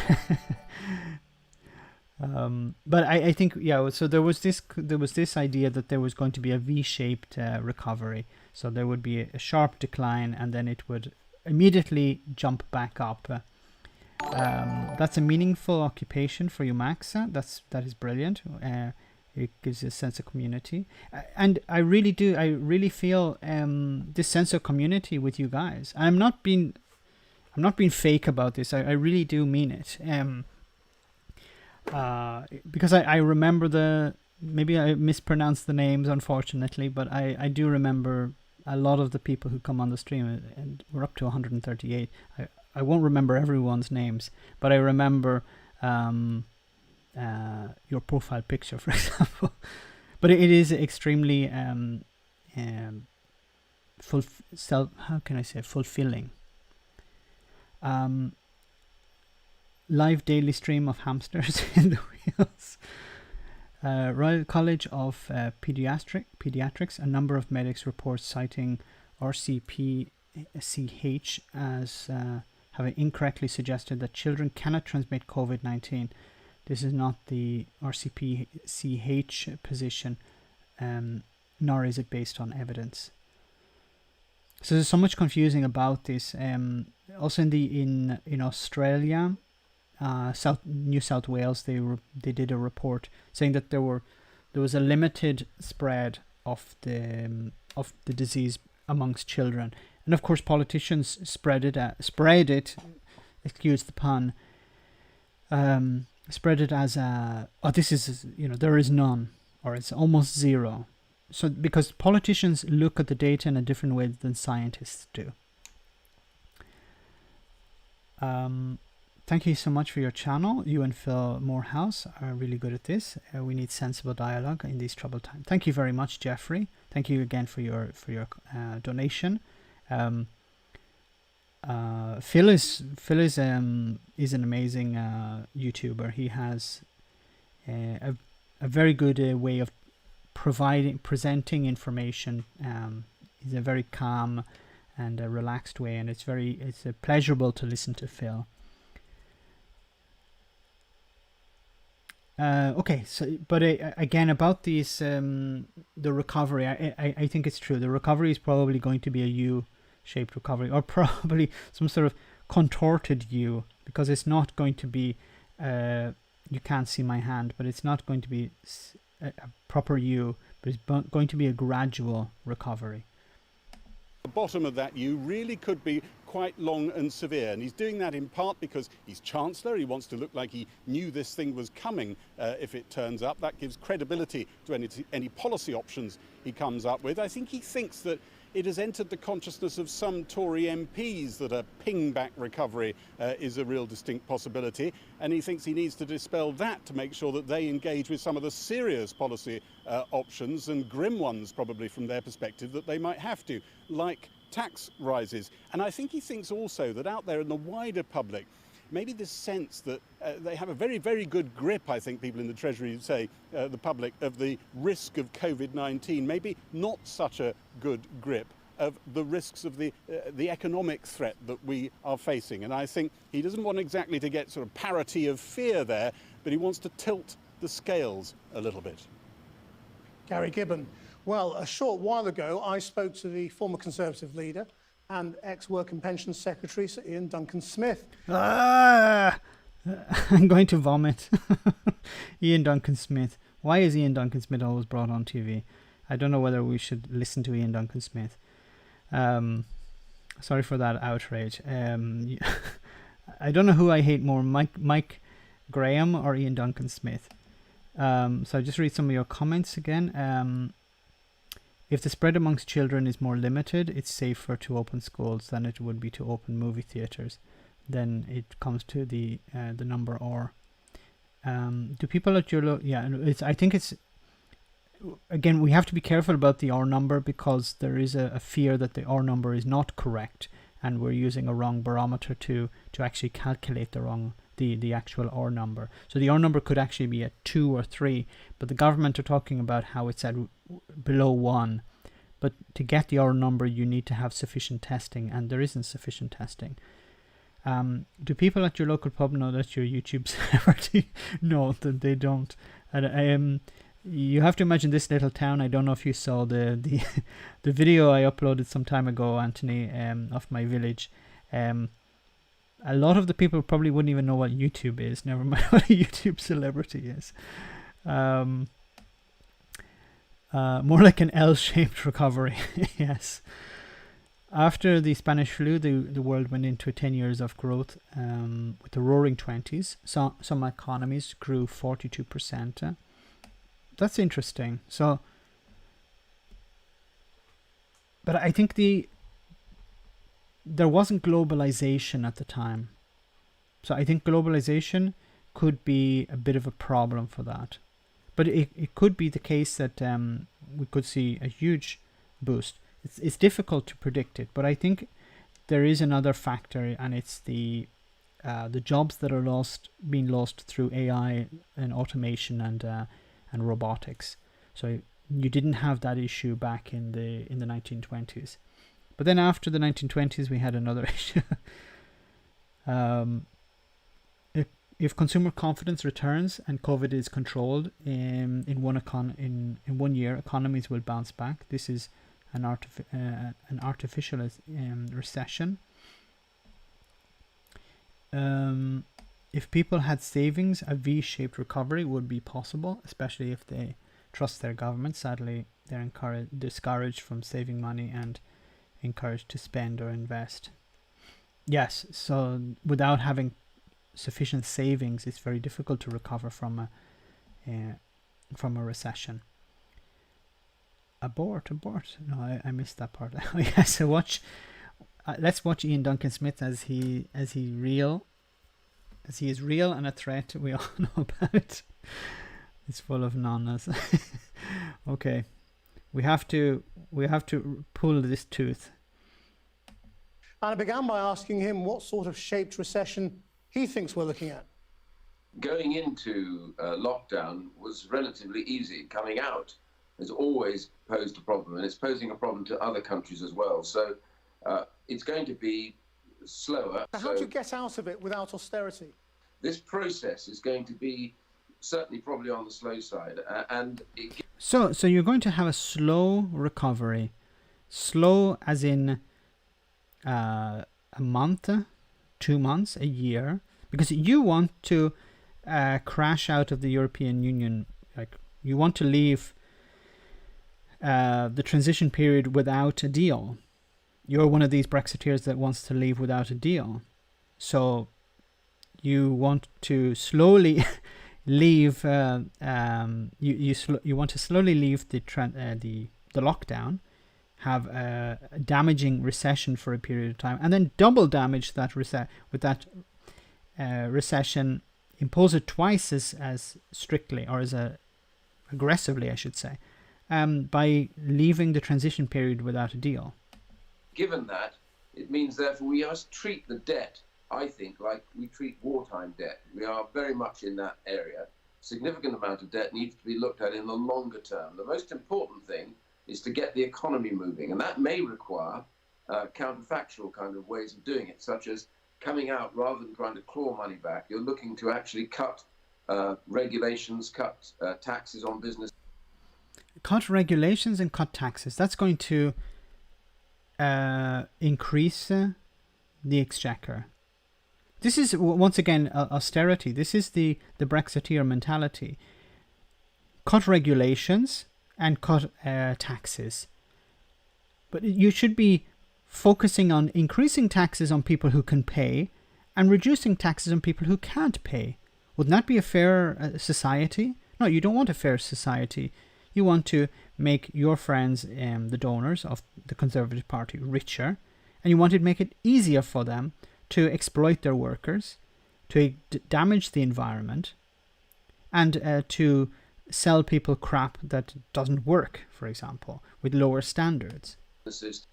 But I think, yeah, so there was this idea that there was going to be a V-shaped recovery. So there would be a sharp decline and then it would immediately jump back up. That's a meaningful occupation for you, Max. That is brilliant. It gives a sense of community, and I really feel this sense of community with you guys. I'm not being fake about this. I really do mean it. Because I remember maybe I mispronounced the names, unfortunately, but I do remember a lot of the people who come on the stream, and we're up to 138. I won't remember everyone's names, but I remember your profile picture, for example. But it is extremely fulfilling. Live daily stream of hamsters in the wheels. Royal College of Pediatrics, a number of medics report citing RCPCH as having incorrectly suggested that children cannot transmit COVID-19. This is not the RCPCH position, nor is it based on evidence. So there's so much confusing about this. Also in Australia, New South Wales, they did a report saying that there was a limited spread of the disease amongst children, and of course politicians spread it. Excuse the pun. Spread it as this is there is none, or it's almost zero. So because politicians look at the data in a different way than scientists do. Thank you so much for your channel. You and Phil Morehouse are really good at this. We need sensible dialogue in these troubled times. Thank you very much, Jeffrey. Thank you again for your donation. Phil is an amazing YouTuber. He has a very good way of presenting information he's a very calm and a relaxed way, and it's pleasurable to listen to Phil. Okay, so but again about these the recovery, I think it's true. The recovery is probably going to be a U-shaped recovery, or probably some sort of contorted U, because it's not going to be you can't see my hand, but it's not going to be a proper U, but it's going to be a gradual recovery. The bottom of that U really could be quite long and severe, and he's doing that in part because he's Chancellor. He wants to look like he knew this thing was coming if it turns up. That gives credibility to any policy options he comes up with. I think he thinks that it has entered the consciousness of some Tory MPs that a ping-back recovery is a real distinct possibility, and he thinks he needs to dispel that to make sure that they engage with some of the serious policy options, and grim ones probably from their perspective, that they might have to, like tax rises. And I think he thinks also that out there in the wider public, maybe this sense that they have a very, very good grip, I think people in the Treasury say, the public, of the risk of COVID-19, maybe not such a good grip of the risks of the economic threat that we are facing. And I think he doesn't want exactly to get sort of parity of fear there, but he wants to tilt the scales a little bit. Gary Gibbon. Well, a short while ago, I spoke to the former Conservative leader and ex-Work and Pensions Secretary, Sir Ian Duncan-Smith. I'm going to vomit. Ian Duncan-Smith. Why is Ian Duncan-Smith always brought on TV? I don't know whether we should listen to Ian Duncan-Smith. Sorry for that outrage. I don't know who I hate more, Mike Graham or Ian Duncan-Smith. So I'll just read some of your comments again. If the spread amongst children is more limited, it's safer to open schools than it would be to open movie theatres. Then it comes to the number or. Do people at your I think it's, again, we have to be careful about the or number, because there is a fear that the or number is not correct, and we're using a wrong barometer to actually calculate the actual or number. So the or number could actually be at 2 or 3, but the government are talking about how it's at below 1. But to get the or number, you need to have sufficient testing, and there isn't sufficient testing. Do people at your local pub know that you're YouTube celebrity? No, that they don't. You have to imagine this little town. I don't know if you saw the video I uploaded some time ago, Anthony, of my village. A lot of the people probably wouldn't even know what YouTube is, never mind what a YouTube celebrity is. More like an L-shaped recovery. Yes. After the Spanish flu, the world went into 10 years of growth with the roaring 20s. So some economies grew 42%. That's interesting. So, but I think there wasn't globalization at the time. So I think globalization could be a bit of a problem for that. But it could be the case that we could see a huge boost. It's difficult to predict it, but I think there is another factor, and it's the jobs that are being lost through AI and automation and robotics. So you didn't have that issue back in the 1920s. But then after the 1920s, we had another issue. If consumer confidence returns and COVID is controlled in 1 year, economies will bounce back. This is an artificial recession. If people had savings, a V-shaped recovery would be possible, especially if they trust their government. Sadly, they're discouraged from saving money and encouraged to spend or invest. Yes, so without having sufficient savings, it's very difficult to recover from a recession. Abort. No, I missed that part. Yes, so let's watch Ian Duncan-Smith as he is real and a threat. We all know about it. It's full of nonsense. Okay, we have to pull this tooth. And I began by asking him what sort of shaped recession he thinks we're looking at. Going into lockdown was relatively easy. Coming out has always posed a problem, and it's posing a problem to other countries as well. So it's going to be slower. So how do you get out of it without austerity? This process is going to be certainly probably on the slow side, and So you're going to have a slow recovery, slow as in a month, 2 months, a year, because you want to crash out of the European Union. Like, you want to leave the transition period without a deal. You're one of these Brexiteers that wants to leave without a deal. So you want to slowly leave. You want to slowly leave the lockdown, have a damaging recession for a period of time, and then double damage that recession, impose it twice as strictly, or as aggressively, I should say, by leaving the transition period without a deal. given that, it means therefore we must treat the debt, I think, like we treat wartime debt. We are very much in that area. Significant amount of debt needs to be looked at in the longer term. The most important thing is to get the economy moving, and that may require counterfactual kind of ways of doing it, such as coming out rather than trying to claw money back. You're looking to actually cut regulations, cut taxes on business. Cut regulations and cut taxes. That's going to increase the exchequer. This is, once again, austerity. This is the Brexiteer mentality. Cut regulations and cut taxes. But you should be focusing on increasing taxes on people who can pay and reducing taxes on people who can't pay. Wouldn't that be a fair society? No, you don't want a fair society. You want to make your friends, the donors of the Conservative Party, richer, and you want to make it easier for them to exploit their workers, to damage the environment, and to sell people crap that doesn't work, for example, with lower standards.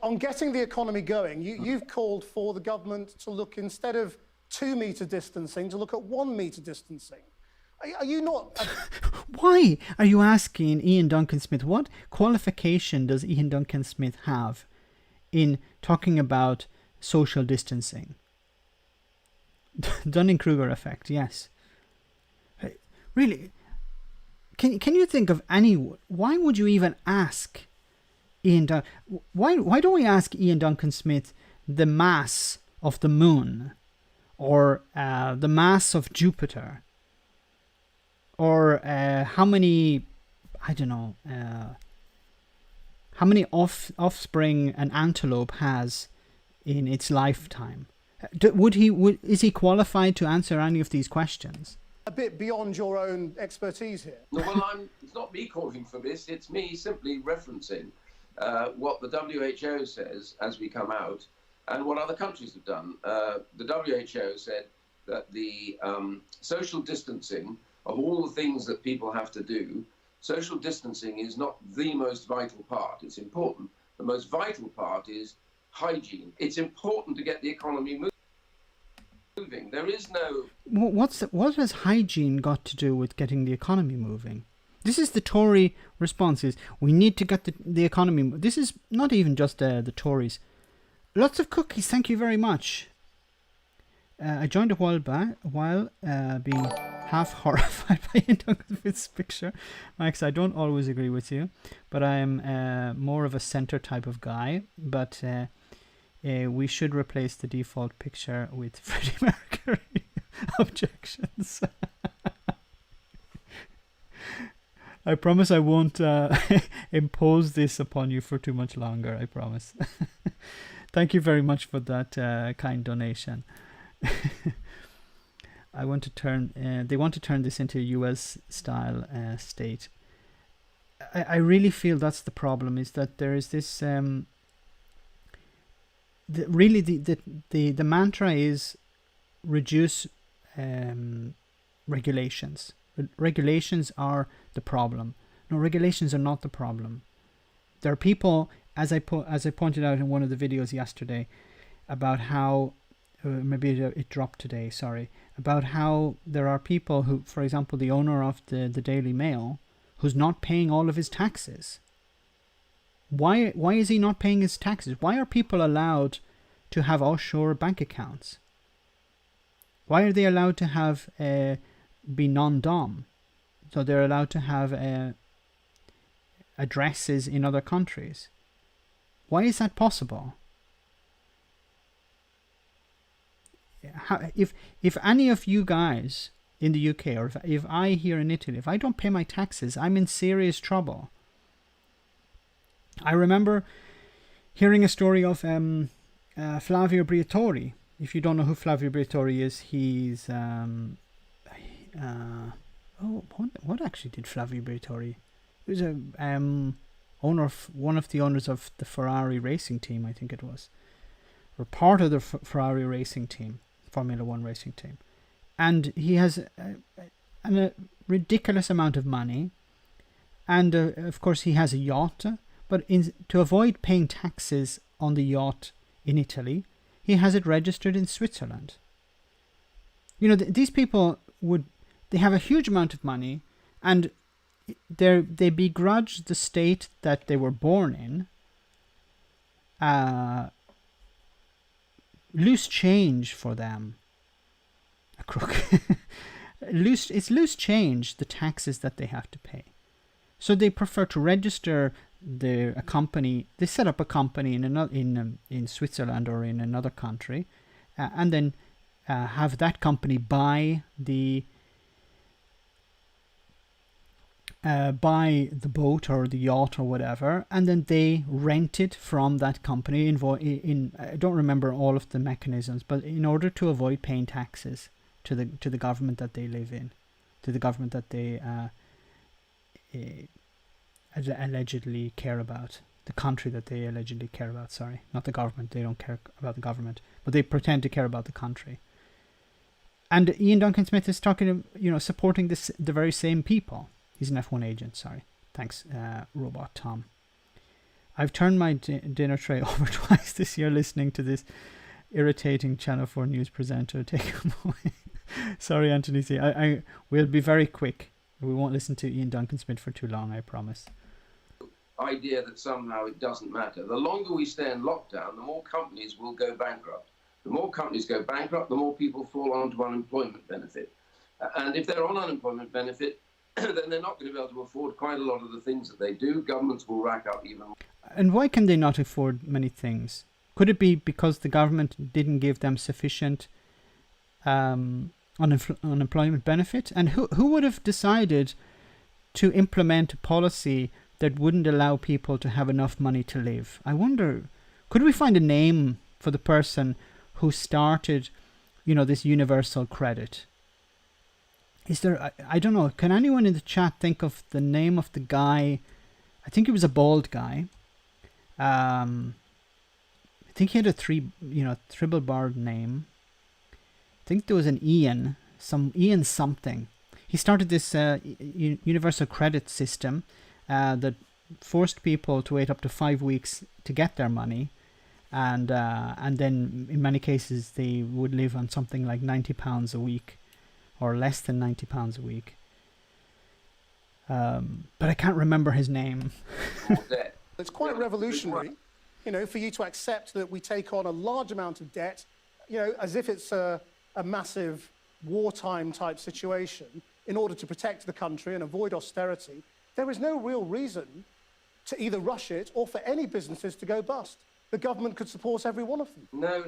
On getting the economy going, you've called for the government to look, instead of 2 metre distancing, to look at 1 metre distancing. Are you not... Why are you asking Ian Duncan Smith? What qualification does Ian Duncan Smith have in talking about social distancing? Dunning-Kruger effect, yes. Really, can you think of any... Why would you even ask Ian Duncan... Why don't we ask Ian Duncan Smith the mass of the moon, or the mass of Jupiter, or how many, I don't know, how many offspring an antelope has in its lifetime? Is he qualified to answer any of these questions? A bit beyond your own expertise here. Well, it's not me calling for this, it's me simply referencing what the WHO says as we come out and what other countries have done. The WHO said that the social distancing of all the things that people have to do, social distancing is not the most vital part. It's important. The most vital part is hygiene. It's important to get the economy moving. There is no... What has hygiene got to do with getting the economy moving? This is the Tory response, is we need to get the economy... This is not even just the Tories. Lots of cookies, thank you very much. I joined a while back, being half horrified by Ian Duncan Smith's picture. Max, I don't always agree with you, but I am more of a center type of guy. But we should replace the default picture with Freddie Mercury. Objections. I promise I won't impose this upon you for too much longer, I promise. Thank you very much for that kind donation. I want to turn. They want to turn this into a U.S. style state. I really feel that's the problem. Is that there is this. The mantra is reduce regulations. Regulations are the problem. No, regulations are not the problem. There are people, as I pointed out in one of the videos yesterday, about how. Maybe it dropped today, sorry. About how there are people who, for example, the owner of the Daily Mail, who's not paying all of his taxes. Why is he not paying his taxes? Why are people allowed to have offshore bank accounts? Why are they allowed to have be non-dom? So they're allowed to have addresses in other countries. Why is that possible? If any of you guys in the UK, or if I here in Italy, if I don't pay my taxes, I'm in serious trouble. I remember hearing a story of Flavio Briatore. If you don't know who Flavio Briatore is, he's what actually did Flavio Briatore? He was a owner of one of the owners of the Ferrari racing team, I think it was, or part of the Ferrari racing team, Formula One racing team, and he has a ridiculous amount of money, and of course he has a yacht, but to avoid paying taxes on the yacht in Italy, he has it registered in Switzerland. You know, these people they have a huge amount of money, and they begrudge the state that they were born in. Loose change for them. A crook. It's loose change, the taxes that they have to pay. So they prefer to register a company. They set up a company in Switzerland or in another country, and then have that company buy the boat or the yacht or whatever, and then they rent it from that company. I don't remember all of the mechanisms, but in order to avoid paying taxes to the government that they live in, to the government that they allegedly care about, the country that they allegedly care about. Sorry, not the government. They don't care about the government, but they pretend to care about the country. And Ian Duncan Smith is talking, supporting the very same people. He's an F1 agent, sorry. Thanks, Robot Tom. I've turned my dinner tray over twice this year listening to this irritating Channel 4 news presenter take him away. Sorry, Anthony C. I will be very quick. We won't listen to Ian Duncan Smith for too long, I promise. Idea that somehow it doesn't matter. The longer we stay in lockdown, the more companies will go bankrupt. The more companies go bankrupt, the more people fall onto unemployment benefit. And if they're on unemployment benefit, then they're not going to be able to afford quite a lot of the things that they do. Governments will rack up even more. And why can they not afford many things? Could it be because the government didn't give them sufficient unemployment benefit? And who would have decided to implement a policy that wouldn't allow people to have enough money to live? I wonder, could we find a name for the person who started, this universal credit? Is there, I don't know, can anyone in the chat think of the name of the guy? I think he was a bald guy. I think he had a triple barred name. I think there was an Ian something. He started this universal credit system that forced people to wait up to 5 weeks to get their money. And then in many cases they would live on something like £90 a week, or less than £90 a week. But I can't remember his name. It's quite revolutionary, for you to accept that we take on a large amount of debt, as if it's a massive wartime type situation in order to protect the country and avoid austerity. There is no real reason to either rush it or for any businesses to go bust. The government could support every one of them. No.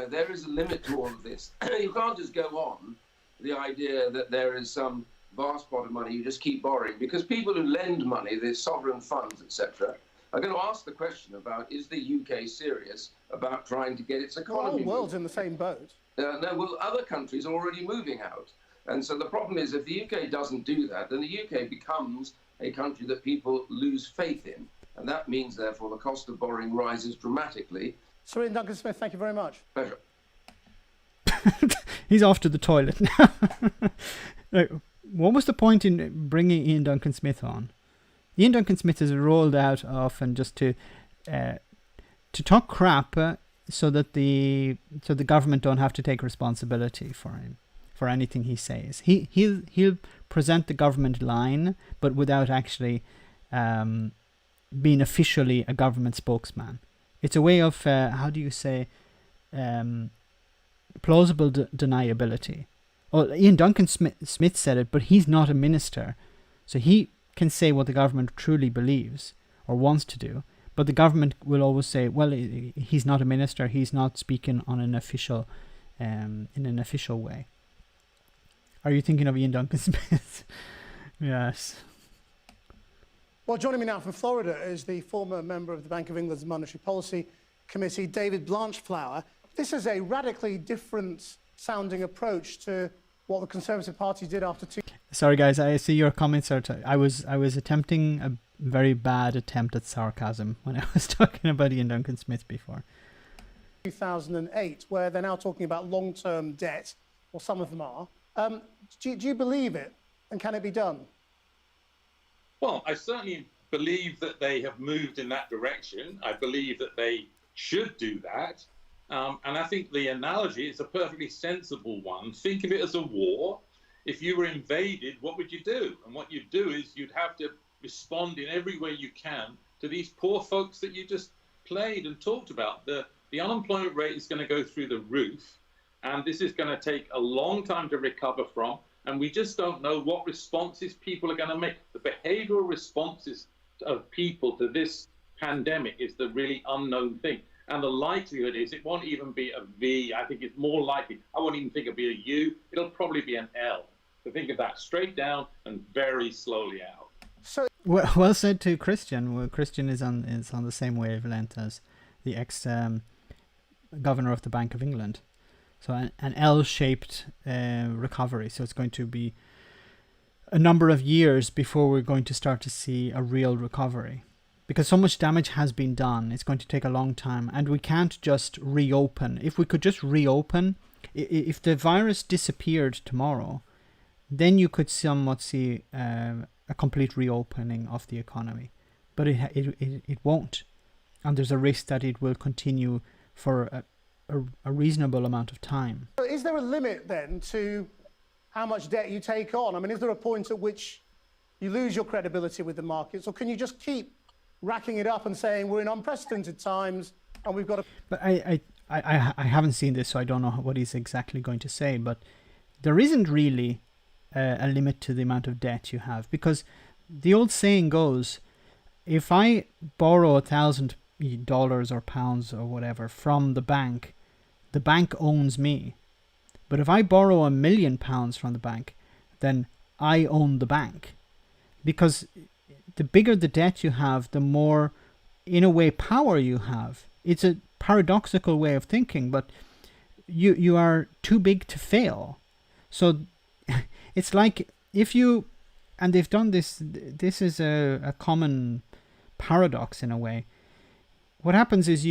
There is a limit to all of this. You can't just go on the idea that there is some vast pot of money you just keep borrowing, because people who lend money, the sovereign funds, etc., are going to ask the question about, is the UK serious about trying to get its economy? The whole world's in the same boat. No, well, other countries are already moving out. And so the problem is, if the UK doesn't do that, then the UK becomes a country that people lose faith in. And that means, therefore, the cost of borrowing rises dramatically. Sir Ian Duncan Smith, thank you very much. Pleasure. He's off to the toilet now. What was the point in bringing Ian Duncan Smith on? Ian Duncan Smith is rolled out often just to talk crap so that the government don't have to take responsibility for him. for anything he says. He'll present the government line, but without actually being officially a government spokesman. It's a way of, how do you say, plausible deniability. Well, Ian Duncan Smith said it, but he's not a minister. So he can say what the government truly believes or wants to do. But the government will always say, well, he's not a minister. He's not speaking on an official, in an official way. Are you thinking of Ian Duncan Smith? Yes. Well, joining me now from Florida is the former member of the Bank of England's Monetary Policy Committee, David Blanchflower. This is a radically different sounding approach to what the Conservative Party did after two. Sorry, guys. I see your comments are. I was attempting a very bad attempt at sarcasm when I was talking about Ian Duncan Smith before. 2008, where they're now talking about long-term debt, or some of them are. Do you believe it, and can it be done? Well, I certainly believe that they have moved in that direction. I believe that they should do that. And I think the analogy is a perfectly sensible one. Think of it as a war. If you were invaded, what would you do? And what you'd do is you'd have to respond in every way you can to these poor folks that you just played and talked about. The unemployment rate is going to go through the roof, and this is going to take a long time to recover from. And we just don't know what responses people are going to make. The behavioral responses of people to this pandemic is the really unknown thing. And the likelihood is it won't even be a V. I think it's more likely. I won't even think it'll be a U. It'll probably be an L. So think of that straight down and very slowly out. So well said to Christian. Well, Christian is on the same wavelength as the ex-governor of the Bank of England. So an L-shaped recovery. So it's going to be a number of years before we're going to start to see a real recovery. Because so much damage has been done, it's going to take a long time. And we can't just reopen. If we could just reopen, if the virus disappeared tomorrow, then you could somewhat see a complete reopening of the economy. But it won't. And there's a risk that it will continue for a reasonable amount of time. Is there a limit then to how much debt you take on? I mean, is there a point at which you lose your credibility with the markets, or can you just keep racking it up and saying we're in unprecedented times and we've got to... But I haven't seen this, so I don't know what he's exactly going to say, but there isn't really a limit to the amount of debt you have, because the old saying goes, if I borrow $1,000 or pounds or whatever from the bank owns me. But if I borrow £1 million from the bank, then I own the bank. Because the bigger the debt you have, the more, in a way, power you have. It's a paradoxical way of thinking, but you are too big to fail. So it's like if you, and they've done this is a common paradox in a way. What happens is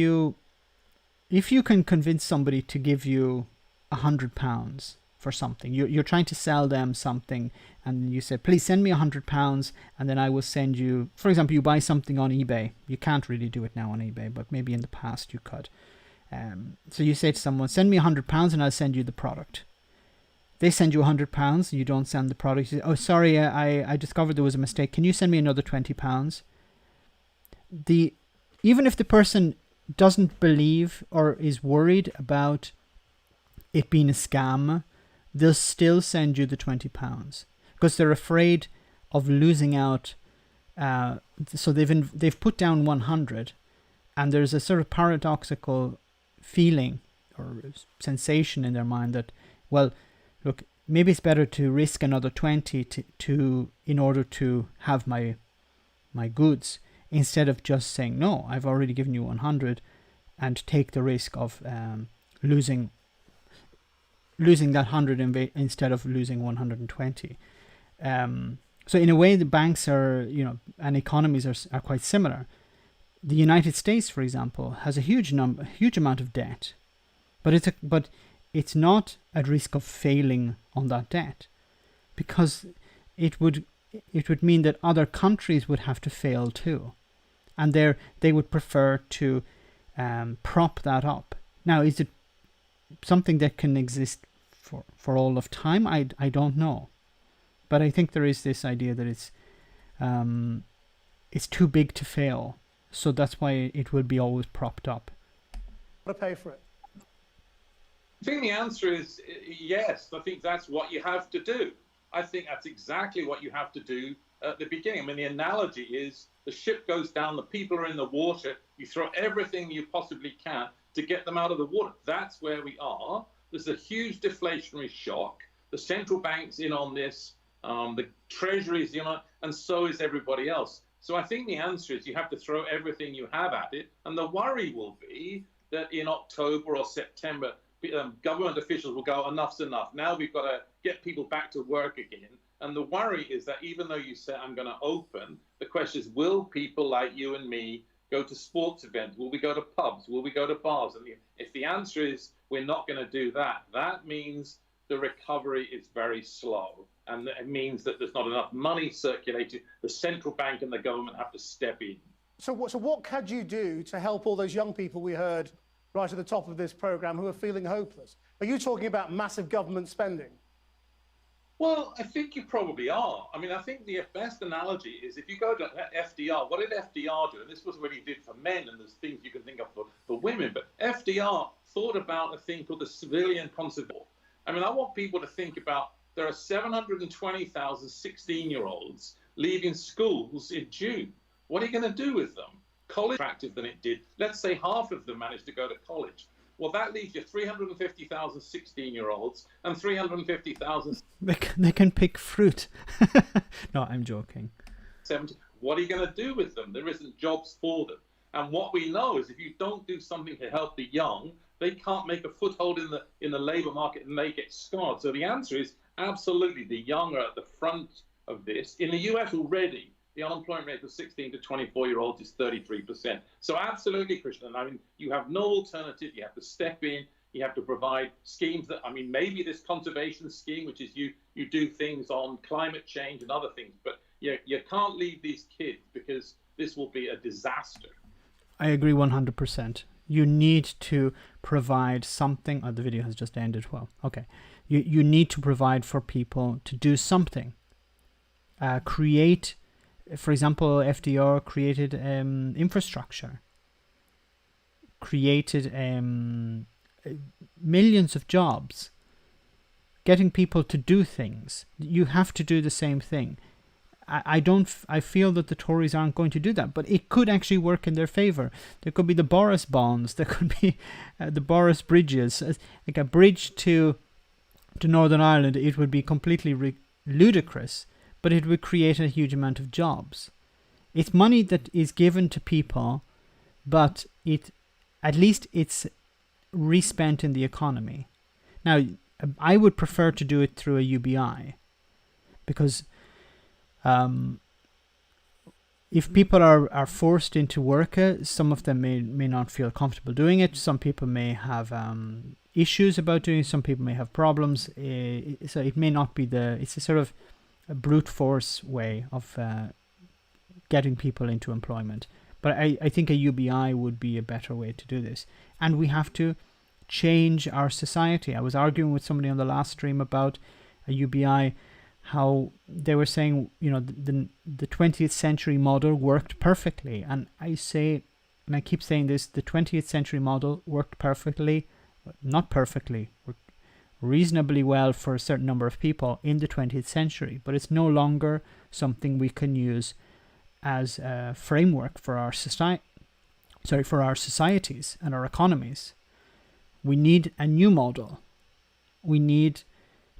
if you can convince somebody to give you £100 for something, you're trying to sell them something, and you say, please send me £100, and then I will send you, for example, you buy something on eBay. You can't really do it now on eBay, but maybe in the past you could. So you say to someone, send me £100 and I'll send you the product. They send you £100, you don't send the product. You say, oh, sorry, I discovered there was a mistake. Can you send me another £20? Even if the person doesn't believe or is worried about it being a scam, they'll still send you the £20 because they're afraid of losing out. So they've put down 100, and there's a sort of paradoxical feeling or sensation in their mind that, well, look, maybe it's better to risk another 20 in order to have my goods, instead of just saying, no, I've already given you 100, and take the risk of losing that 100 instead of losing 120. So in a way, the banks are, and economies are quite similar. The United States, for example, has a huge amount of debt, but it's not at risk of failing on that debt, because it would mean that other countries would have to fail too, and they would prefer to prop that up. Now, is it something that can exist for all of time, I don't know. But I think there is this idea that it's too big to fail, so that's why it will be always propped up. To pay for it. I think the answer is yes. I think that's what you have to do. I think that's exactly what you have to do at the beginning. I mean, the analogy is the ship goes down, the people are in the water, you throw everything you possibly can to get them out of the water. That's where we are. There's a huge deflationary shock. The central bank's in on this, the Treasury's in on it, and so is everybody else. So I think the answer is you have to throw everything you have at it, and the worry will be that in October or September, government officials will go, enough's enough. Now we've got to get people back to work again. And the worry is that even though you say, I'm going to open, the question is, will people like you and me go to sports events? Will we go to pubs? Will we go to bars? And if the answer is we're not going to do that, that means the recovery is very slow. And it means that there's not enough money circulating. The central bank and the government have to step in. So what could you do to help all those young people we heard right at the top of this programme who are feeling hopeless? Are you talking about massive government spending? Well, I think you probably are. I mean, I think the best analogy is if you go to FDR, what did FDR do? And this was what he did for men, and there's things you can think of for women, but FDR thought about a thing called the civilian conservation. I mean, I want people to think about there are 720,000 16-year-olds leaving schools in June. What are you going to do with them? College attractive than it did. Let's say half of them managed to go to college. Well, that leaves you 350,000 16-year-olds and 350,000... They can pick fruit. No, I'm joking. 70. What are you going to do with them? There isn't jobs for them. And what we know is if you don't do something to help the young, they can't make a foothold in the labour market and they get scarred. So the answer is absolutely the young are at the front of this. In the US already, the unemployment rate of 16 to 24-year-olds is 33%. So absolutely, Christian. I mean, you have no alternative. You have to step in. You have to provide schemes that, I mean, maybe this conservation scheme, which is you do things on climate change and other things, but you can't leave these kids because this will be a disaster. I agree 100%. You need to provide something. Oh, the video has just ended. Well, okay. You need to provide for people to do something. Create... For example, FDR created infrastructure, created millions of jobs, getting people to do things. You have to do the same thing. I feel that the Tories aren't going to do that, but it could actually work in their favour. There could be the Boris bonds, there could be the Boris bridges, like a bridge to Northern Ireland. It would be completely ludicrous. But it would create a huge amount of jobs. It's money that is given to people, but at least it's respent in the economy. Now, I would prefer to do it through a UBI, because if people are forced into work, some of them may not feel comfortable doing it. Some people may have issues about doing it. Some people may have problems. So it may not be it's a sort of a brute force way of getting people into employment. But I think a UBI would be a better way to do this. And we have to change our society. I was arguing with somebody on the last stream about a UBI, how they were saying, the 20th century model worked perfectly. And I keep saying this, the 20th century model worked perfectly, not perfectly, reasonably well for a certain number of people in the 20th century, but it's no longer something we can use as a framework for our societies and our economies. We need a new model. We need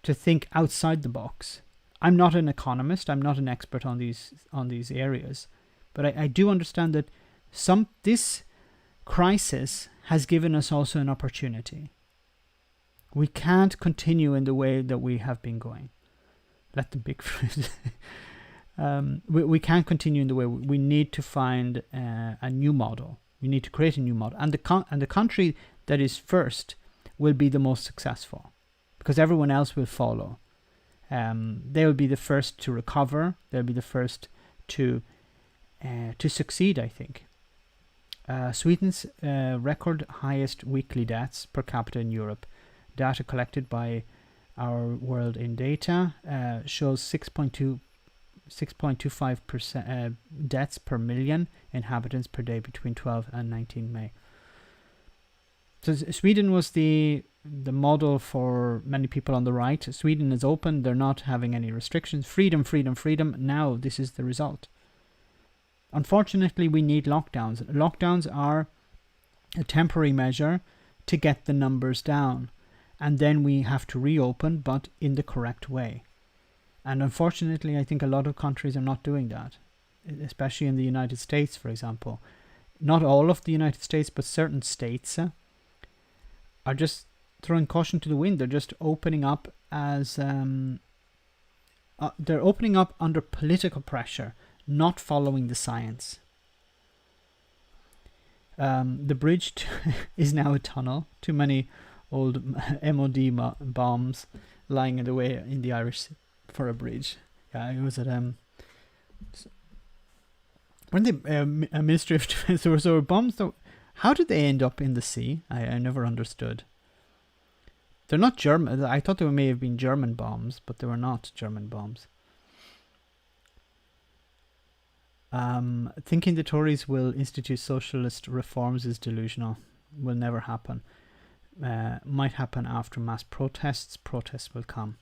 to think outside the box. I'm not an economist. I'm not an expert on these areas, but I do understand that this crisis has given us also an opportunity. We can't continue in the way that we have been going. Let them pick fruit. We can't continue in the way we need to find a new model. We need to create a new model, and the country that is first will be the most successful, because everyone else will follow. They will be the first to recover. They'll be the first to succeed, I think. Sweden's record highest weekly deaths per capita in Europe. Data collected by Our World in Data shows 6.25% deaths per million inhabitants per day between 12 and 19 May. So Sweden was the model for many people on the right. Sweden is open. They're not having any restrictions. Freedom, freedom, freedom. Now this is the result. Unfortunately, we need lockdowns. Lockdowns are a temporary measure to get the numbers down. And then we have to reopen, but in the correct way. And unfortunately, I think a lot of countries are not doing that, especially in the United States, for example. Not all of the United States, but certain states are just throwing caution to the wind. They're just opening up as they're opening up under political pressure, not following the science. The bridge is now a tunnel. Too many old MOD bombs lying in the way in the Irish Sea for a bridge. Yeah, it was at when the Ministry of Defense, there were bombs. How did they end up in the sea? I never understood. They're not German. I thought they may have been German bombs, but they were not German bombs. Thinking the Tories will institute socialist reforms is delusional. Will never happen. Might happen after mass protests. Protests will come.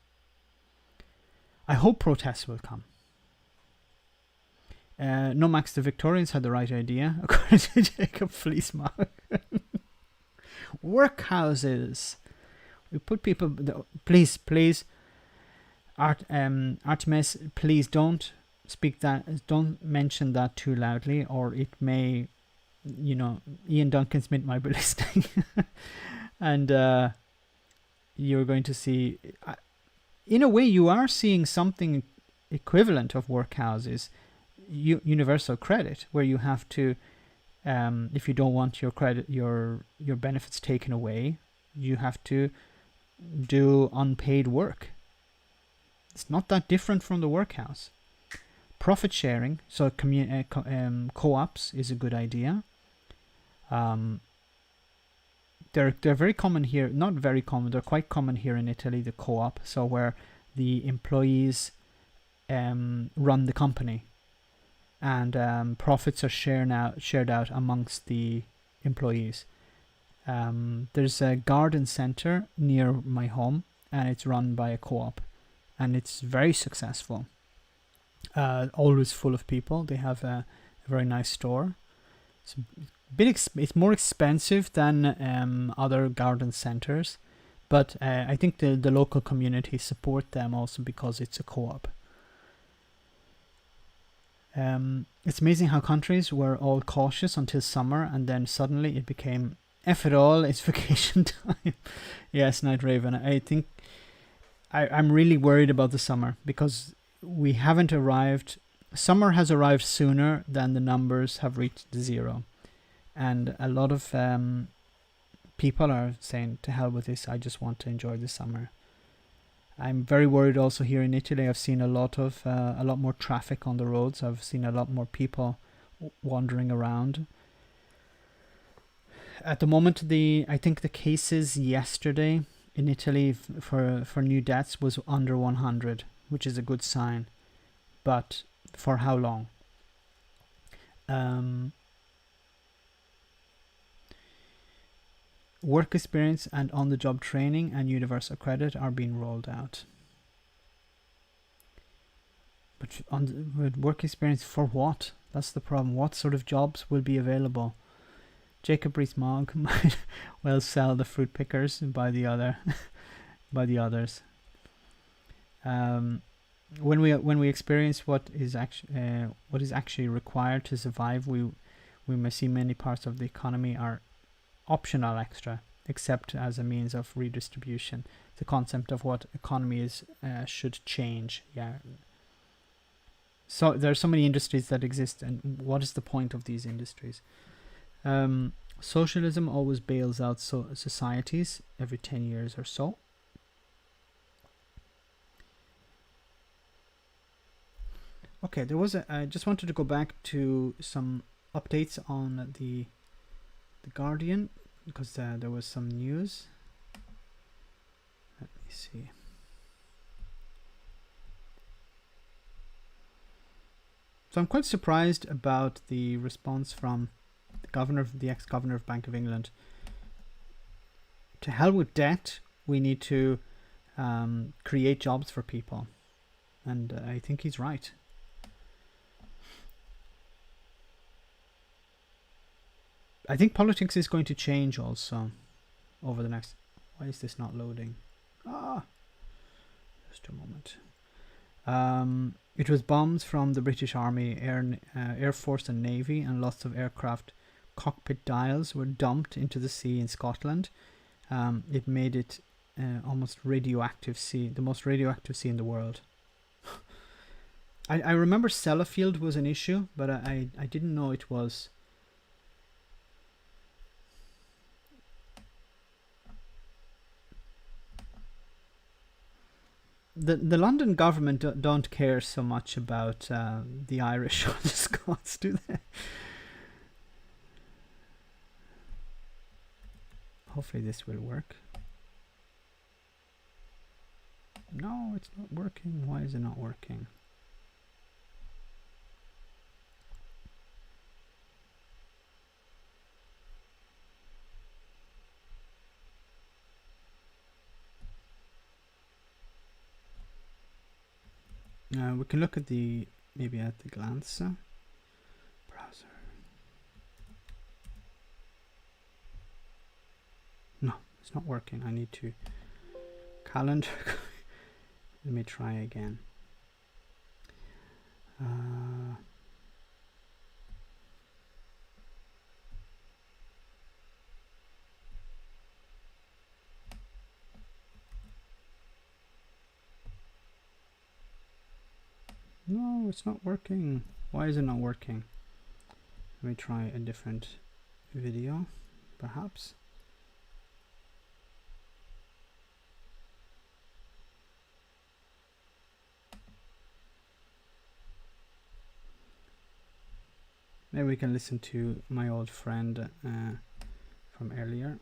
I hope protests will come. No, Max, the Victorians had the right idea, according to Jacob Fleecemark. Workhouses. We put people... Please, Artemis, please don't speak that... Don't mention that too loudly, or it may... You know, Ian Duncan Smith might be listening. And you're going to see... in a way, you are seeing something equivalent of workhouses. Universal credit, where you have to, if you don't want your credit, your benefits taken away, you have to do unpaid work. It's not that different from the workhouse. Profit sharing, so co-ops is a good idea. They're very common here. Not very common. They're quite common here in Italy. The co-op, so where the employees run the company. And profits are shared out amongst the employees. There's a garden center near my home, and it's run by a co-op, and it's very successful. Always full of people. They have a very nice store. It's more expensive than other garden centers, but I think the local community support them also because it's a co-op. It's amazing how countries were all cautious until summer, and then suddenly it became F it all, it's vacation time. Yes, Night Raven. I think I'm really worried about the summer because we haven't arrived. Summer has arrived sooner than the numbers have reached zero, and a lot of people are saying, to hell with this, I just want to enjoy the summer. I'm very worried also here in Italy. I've seen a lot more traffic on the roads. I've seen a lot more people wandering around. At the moment, I think the cases yesterday in Italy for new deaths was under 100, which is a good sign. But for how long? Work experience and on-the-job training and universal credit are being rolled out. But with work experience for what? That's the problem. What sort of jobs will be available? Jacob Rees-Mogg might well sell the fruit pickers by the others. When we experience what is actually required to survive, we may see many parts of the economy are optional extra, except as a means of redistribution. The concept of what economy is should change. Yeah. So there are so many industries that exist, and what is the point of these industries? Socialism always bails out societies every 10 years or so. Okay, I just wanted to go back to some updates on the Guardian, because there was some news. Let me see. So I'm quite surprised about the response from the ex-governor of Bank of England. To hell with debt. We need to create jobs for people. And I think he's right. I think politics is going to change also over the next... Why is this not loading? Just a moment. It was bombs from the British Army, Air Force and Navy, and lots of aircraft cockpit dials were dumped into the sea in Scotland. It made it almost radioactive sea, the most radioactive sea in the world. I remember Sellafield was an issue, but I didn't know it was... The London government don't care so much about the Irish or the Scots, do they? Hopefully this will work. No, it's not working. Why is it not working? We can look at maybe at the glance browser. No, it's not working. I need to calendar. Let me try again. No, it's not working. Why is it not working? Let me try a different video, perhaps. Maybe we can listen to my old friend from earlier.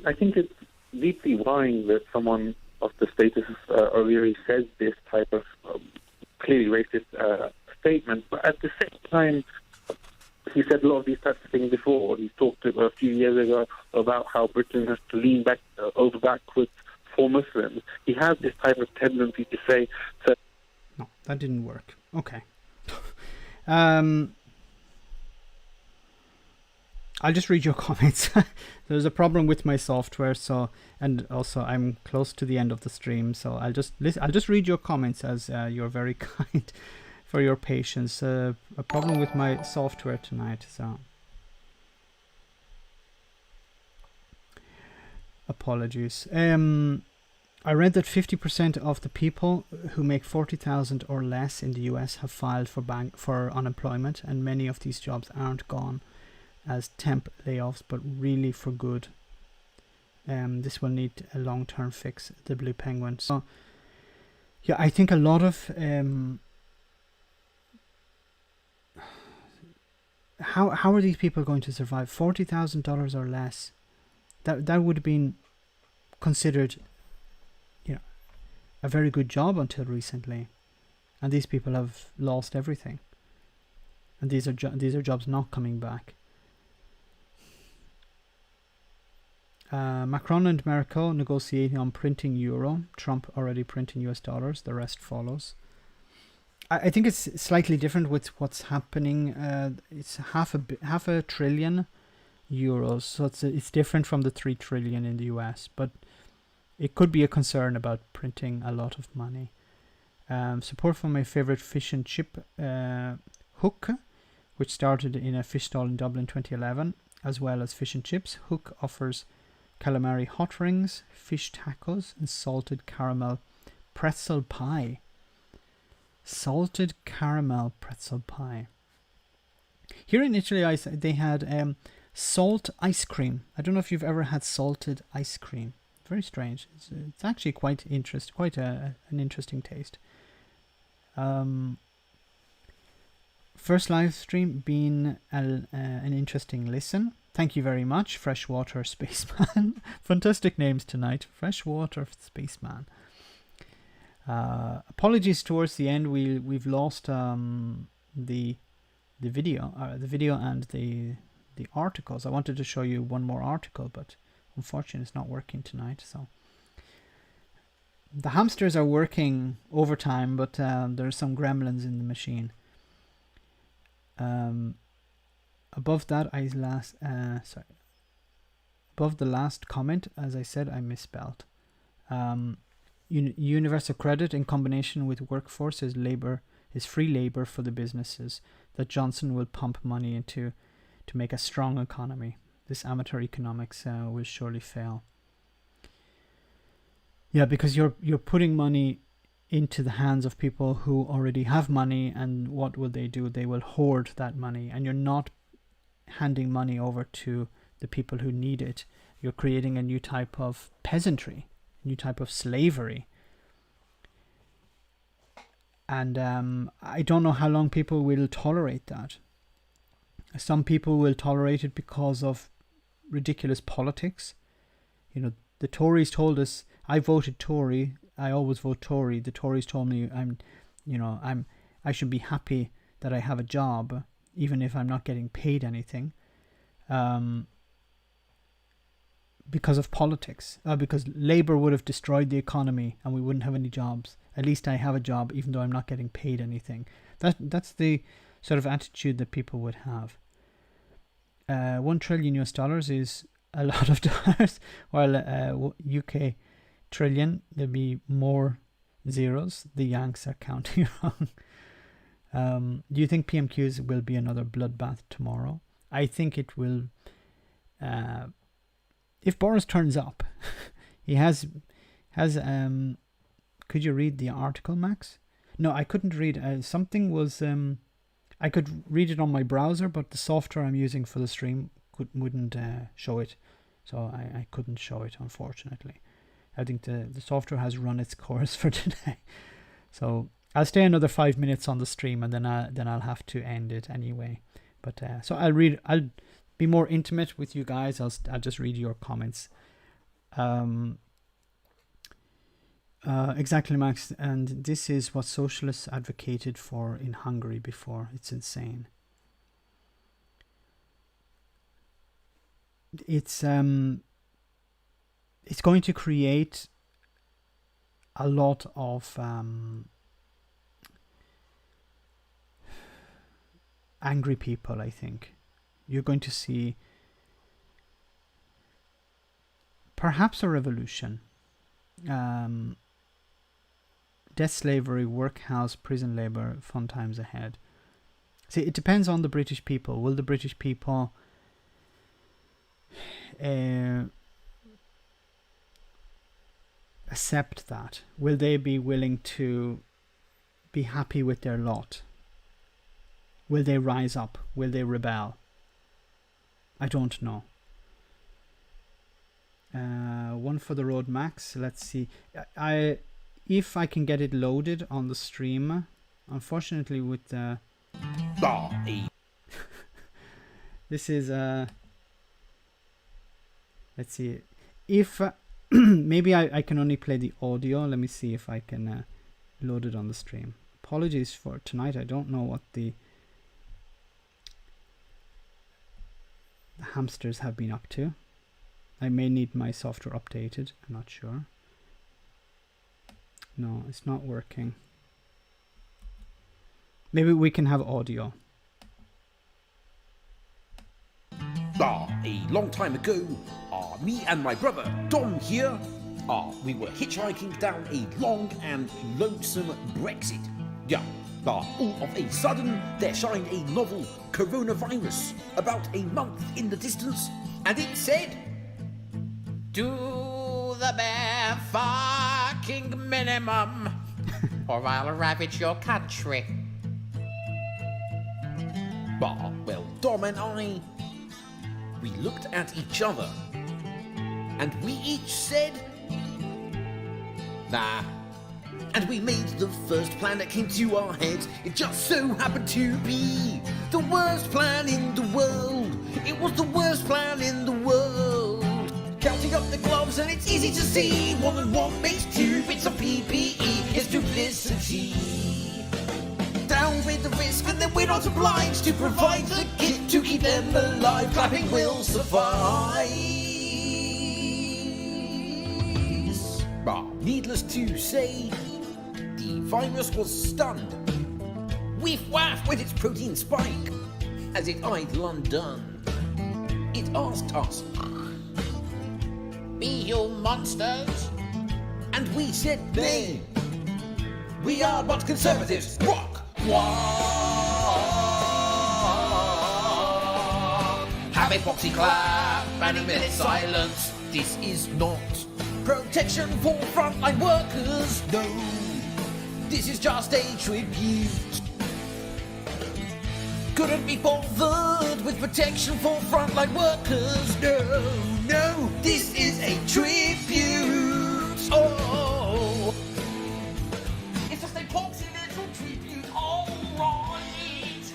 I think it's deeply worrying that someone of the status of O'Leary says this type of clearly racist statement, but at the same time, he said a lot of these types of things before. He talked a few years ago about how Britain has to lean back over backwards for Muslims. He has this type of tendency to say... No, that didn't work. Okay. I'll just read your comments. There's a problem with my software, and also I'm close to the end of the stream, so I'll just read your comments as you're very kind for your patience. A problem with my software tonight, so apologies. I read that 50% of the people who make 40,000 or less in the US have filed for unemployment, and many of these jobs aren't gone as temp layoffs, but really for good. This will need a long-term fix, the Blue Penguin. So, yeah, I think a lot of how are these people going to survive? $40,000 or less. That would have been considered, a very good job until recently, and these people have lost everything. And these are jobs not coming back. Macron and Merkel negotiating on printing euro. Trump already printing US dollars. The rest follows. I think it's slightly different with what's happening. It's half a trillion euros, so it's different from the 3 trillion in the US. But it could be a concern about printing a lot of money. Support for my favorite fish and chip Hook, which started in a fish stall in Dublin 2011, as well as fish and chips. Hook offers calamari hot rings, fish tacos, and salted caramel pretzel pie. Salted caramel pretzel pie. Here in Italy, they had salt ice cream. I don't know if you've ever had salted ice cream. Very strange. It's actually quite interesting, quite an interesting taste. First live stream being an interesting listen. Thank you very much, Freshwater Spaceman. Fantastic names tonight. Freshwater Spaceman. Apologies towards the end. We've lost the video and the articles. I wanted to show you one more article, but unfortunately it's not working tonight. So the hamsters are working overtime, but there's some gremlins in the machine. Above that, above the last comment, as I said, I misspelled. Universal credit in combination with workforce is free labor for the businesses that Johnson will pump money into to make a strong economy. This amateur economics will surely fail. Yeah, because you're putting money into the hands of people who already have money, and what will they do? They will hoard that money, and you're not handing money over to the people who need it. You're creating a new type of peasantry, a new type of slavery. And I don't know how long people will tolerate that. Some people will tolerate it because of ridiculous politics. You know, the Tories told us, I voted Tory. I always vote Tory. The Tories told me I should be happy that I have a job, even if I'm not getting paid anything, because of politics. Because Labour would have destroyed the economy and we wouldn't have any jobs. At least I have a job, even though I'm not getting paid anything. That's the sort of attitude that people would have. $1 trillion is a lot of dollars, while UK trillion, there'll be more zeros. The Yanks are counting wrong. Do you think PMQs will be another bloodbath tomorrow? I think it will. If Boris turns up, he has. Could you read the article, Max? No, I couldn't read. Something was. I could read it on my browser, but the software I'm using for the stream wouldn't show it, so I couldn't show it, unfortunately. I think the software has run its course for today, so I'll stay another 5 minutes on the stream, and then I'll have to end it anyway. But so I'll be more intimate with you guys. I'll just read your comments. Exactly, Max, and this is what socialists advocated for in Hungary before. It's insane. It's going to create a lot of angry people, I think. You're going to see perhaps a revolution. Death, slavery, workhouse, prison labor, fun times ahead. See, it depends on the British people. Will the British people accept that? Will they be willing to be happy with their lot? Will they rise up? Will they rebel? I don't know. One for the road, Max. Let's see. If I can get it loaded on the stream. Unfortunately, with the this is let's see. If maybe I can only play the audio. Let me see if I can load it on the stream. Apologies for tonight. I don't know what the hamsters have been up to. I may need my software updated. I'm not sure. No, it's not working. Maybe we can have audio. A long time ago, me and my brother Dom here, we were hitchhiking down a long and lonesome Brexit. Yeah. All of a sudden, there shined a novel coronavirus about a month in the distance, and it said, "Do the bare fucking minimum, or I'll ravage your country." Well, Dom and I, we looked at each other, and we each said, nah. And we made the first plan that came to our heads. It just so happened to be the worst plan in the world. It was the worst plan in the world. Counting up the gloves and it's easy to see 1 and 1 makes 2 bits of PPE. It's duplicity. Down with the risk, and then we're not obliged to provide the kit to keep them alive. Clapping will suffice. But needless to say, the virus was stunned. Whiff waff with its protein spike as it eyed London. It asked us, Be you monsters? and we said nay. We are but conservatives. Walk, walk. Have a poxy clap and a minute silence. This is not protection for frontline workers. No, this is just a tribute. Couldn't be bothered with protection for frontline workers. No, no, this is a tribute. Oh, It's just a poxy little tribute, alright.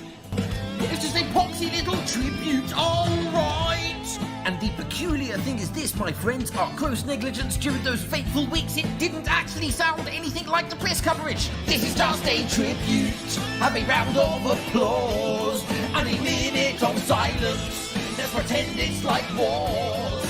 It's just a poxy little tribute, alright. and the peculiar thing is this, my friends, our gross negligence during those fateful weeks, it didn't actually sound anything like the press coverage. This is just a tribute. Have a round of applause and a minute of silence. Let's pretend it's like wars.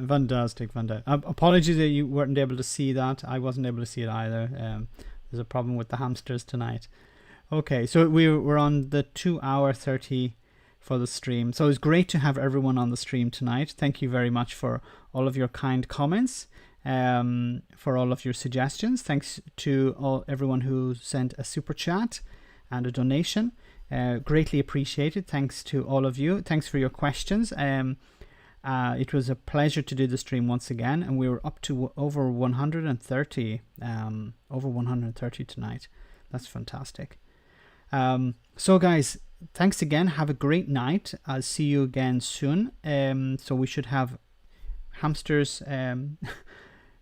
Fantastic. Apologies that you weren't able to see that. I wasn't able to see it either. There's a problem with the hamsters tonight. Okay, so we're on the 2 hour 30 for the stream. So it's great to have everyone on the stream tonight. Thank you very much for all of your kind comments, for all of your suggestions. Thanks to everyone who sent a super chat and a donation. Greatly appreciated. Thanks to all of you. Thanks for your questions. It was a pleasure to do the stream once again, and we were up to over 130 tonight. That's fantastic. So guys, thanks again. Have a great night. I'll see you again soon. So we should have, hamsters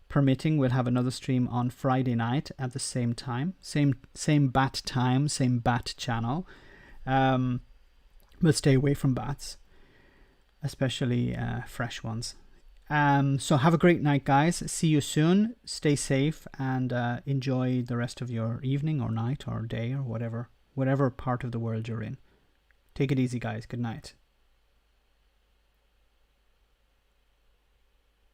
permitting, we'll have another stream on Friday night at the same time, same bat time, same bat channel. But stay away from bats, especially fresh ones. So have a great night, guys. See you soon. Stay safe and enjoy the rest of your evening or night or day or whatever part of the world you're in. Take it easy, guys. Good night.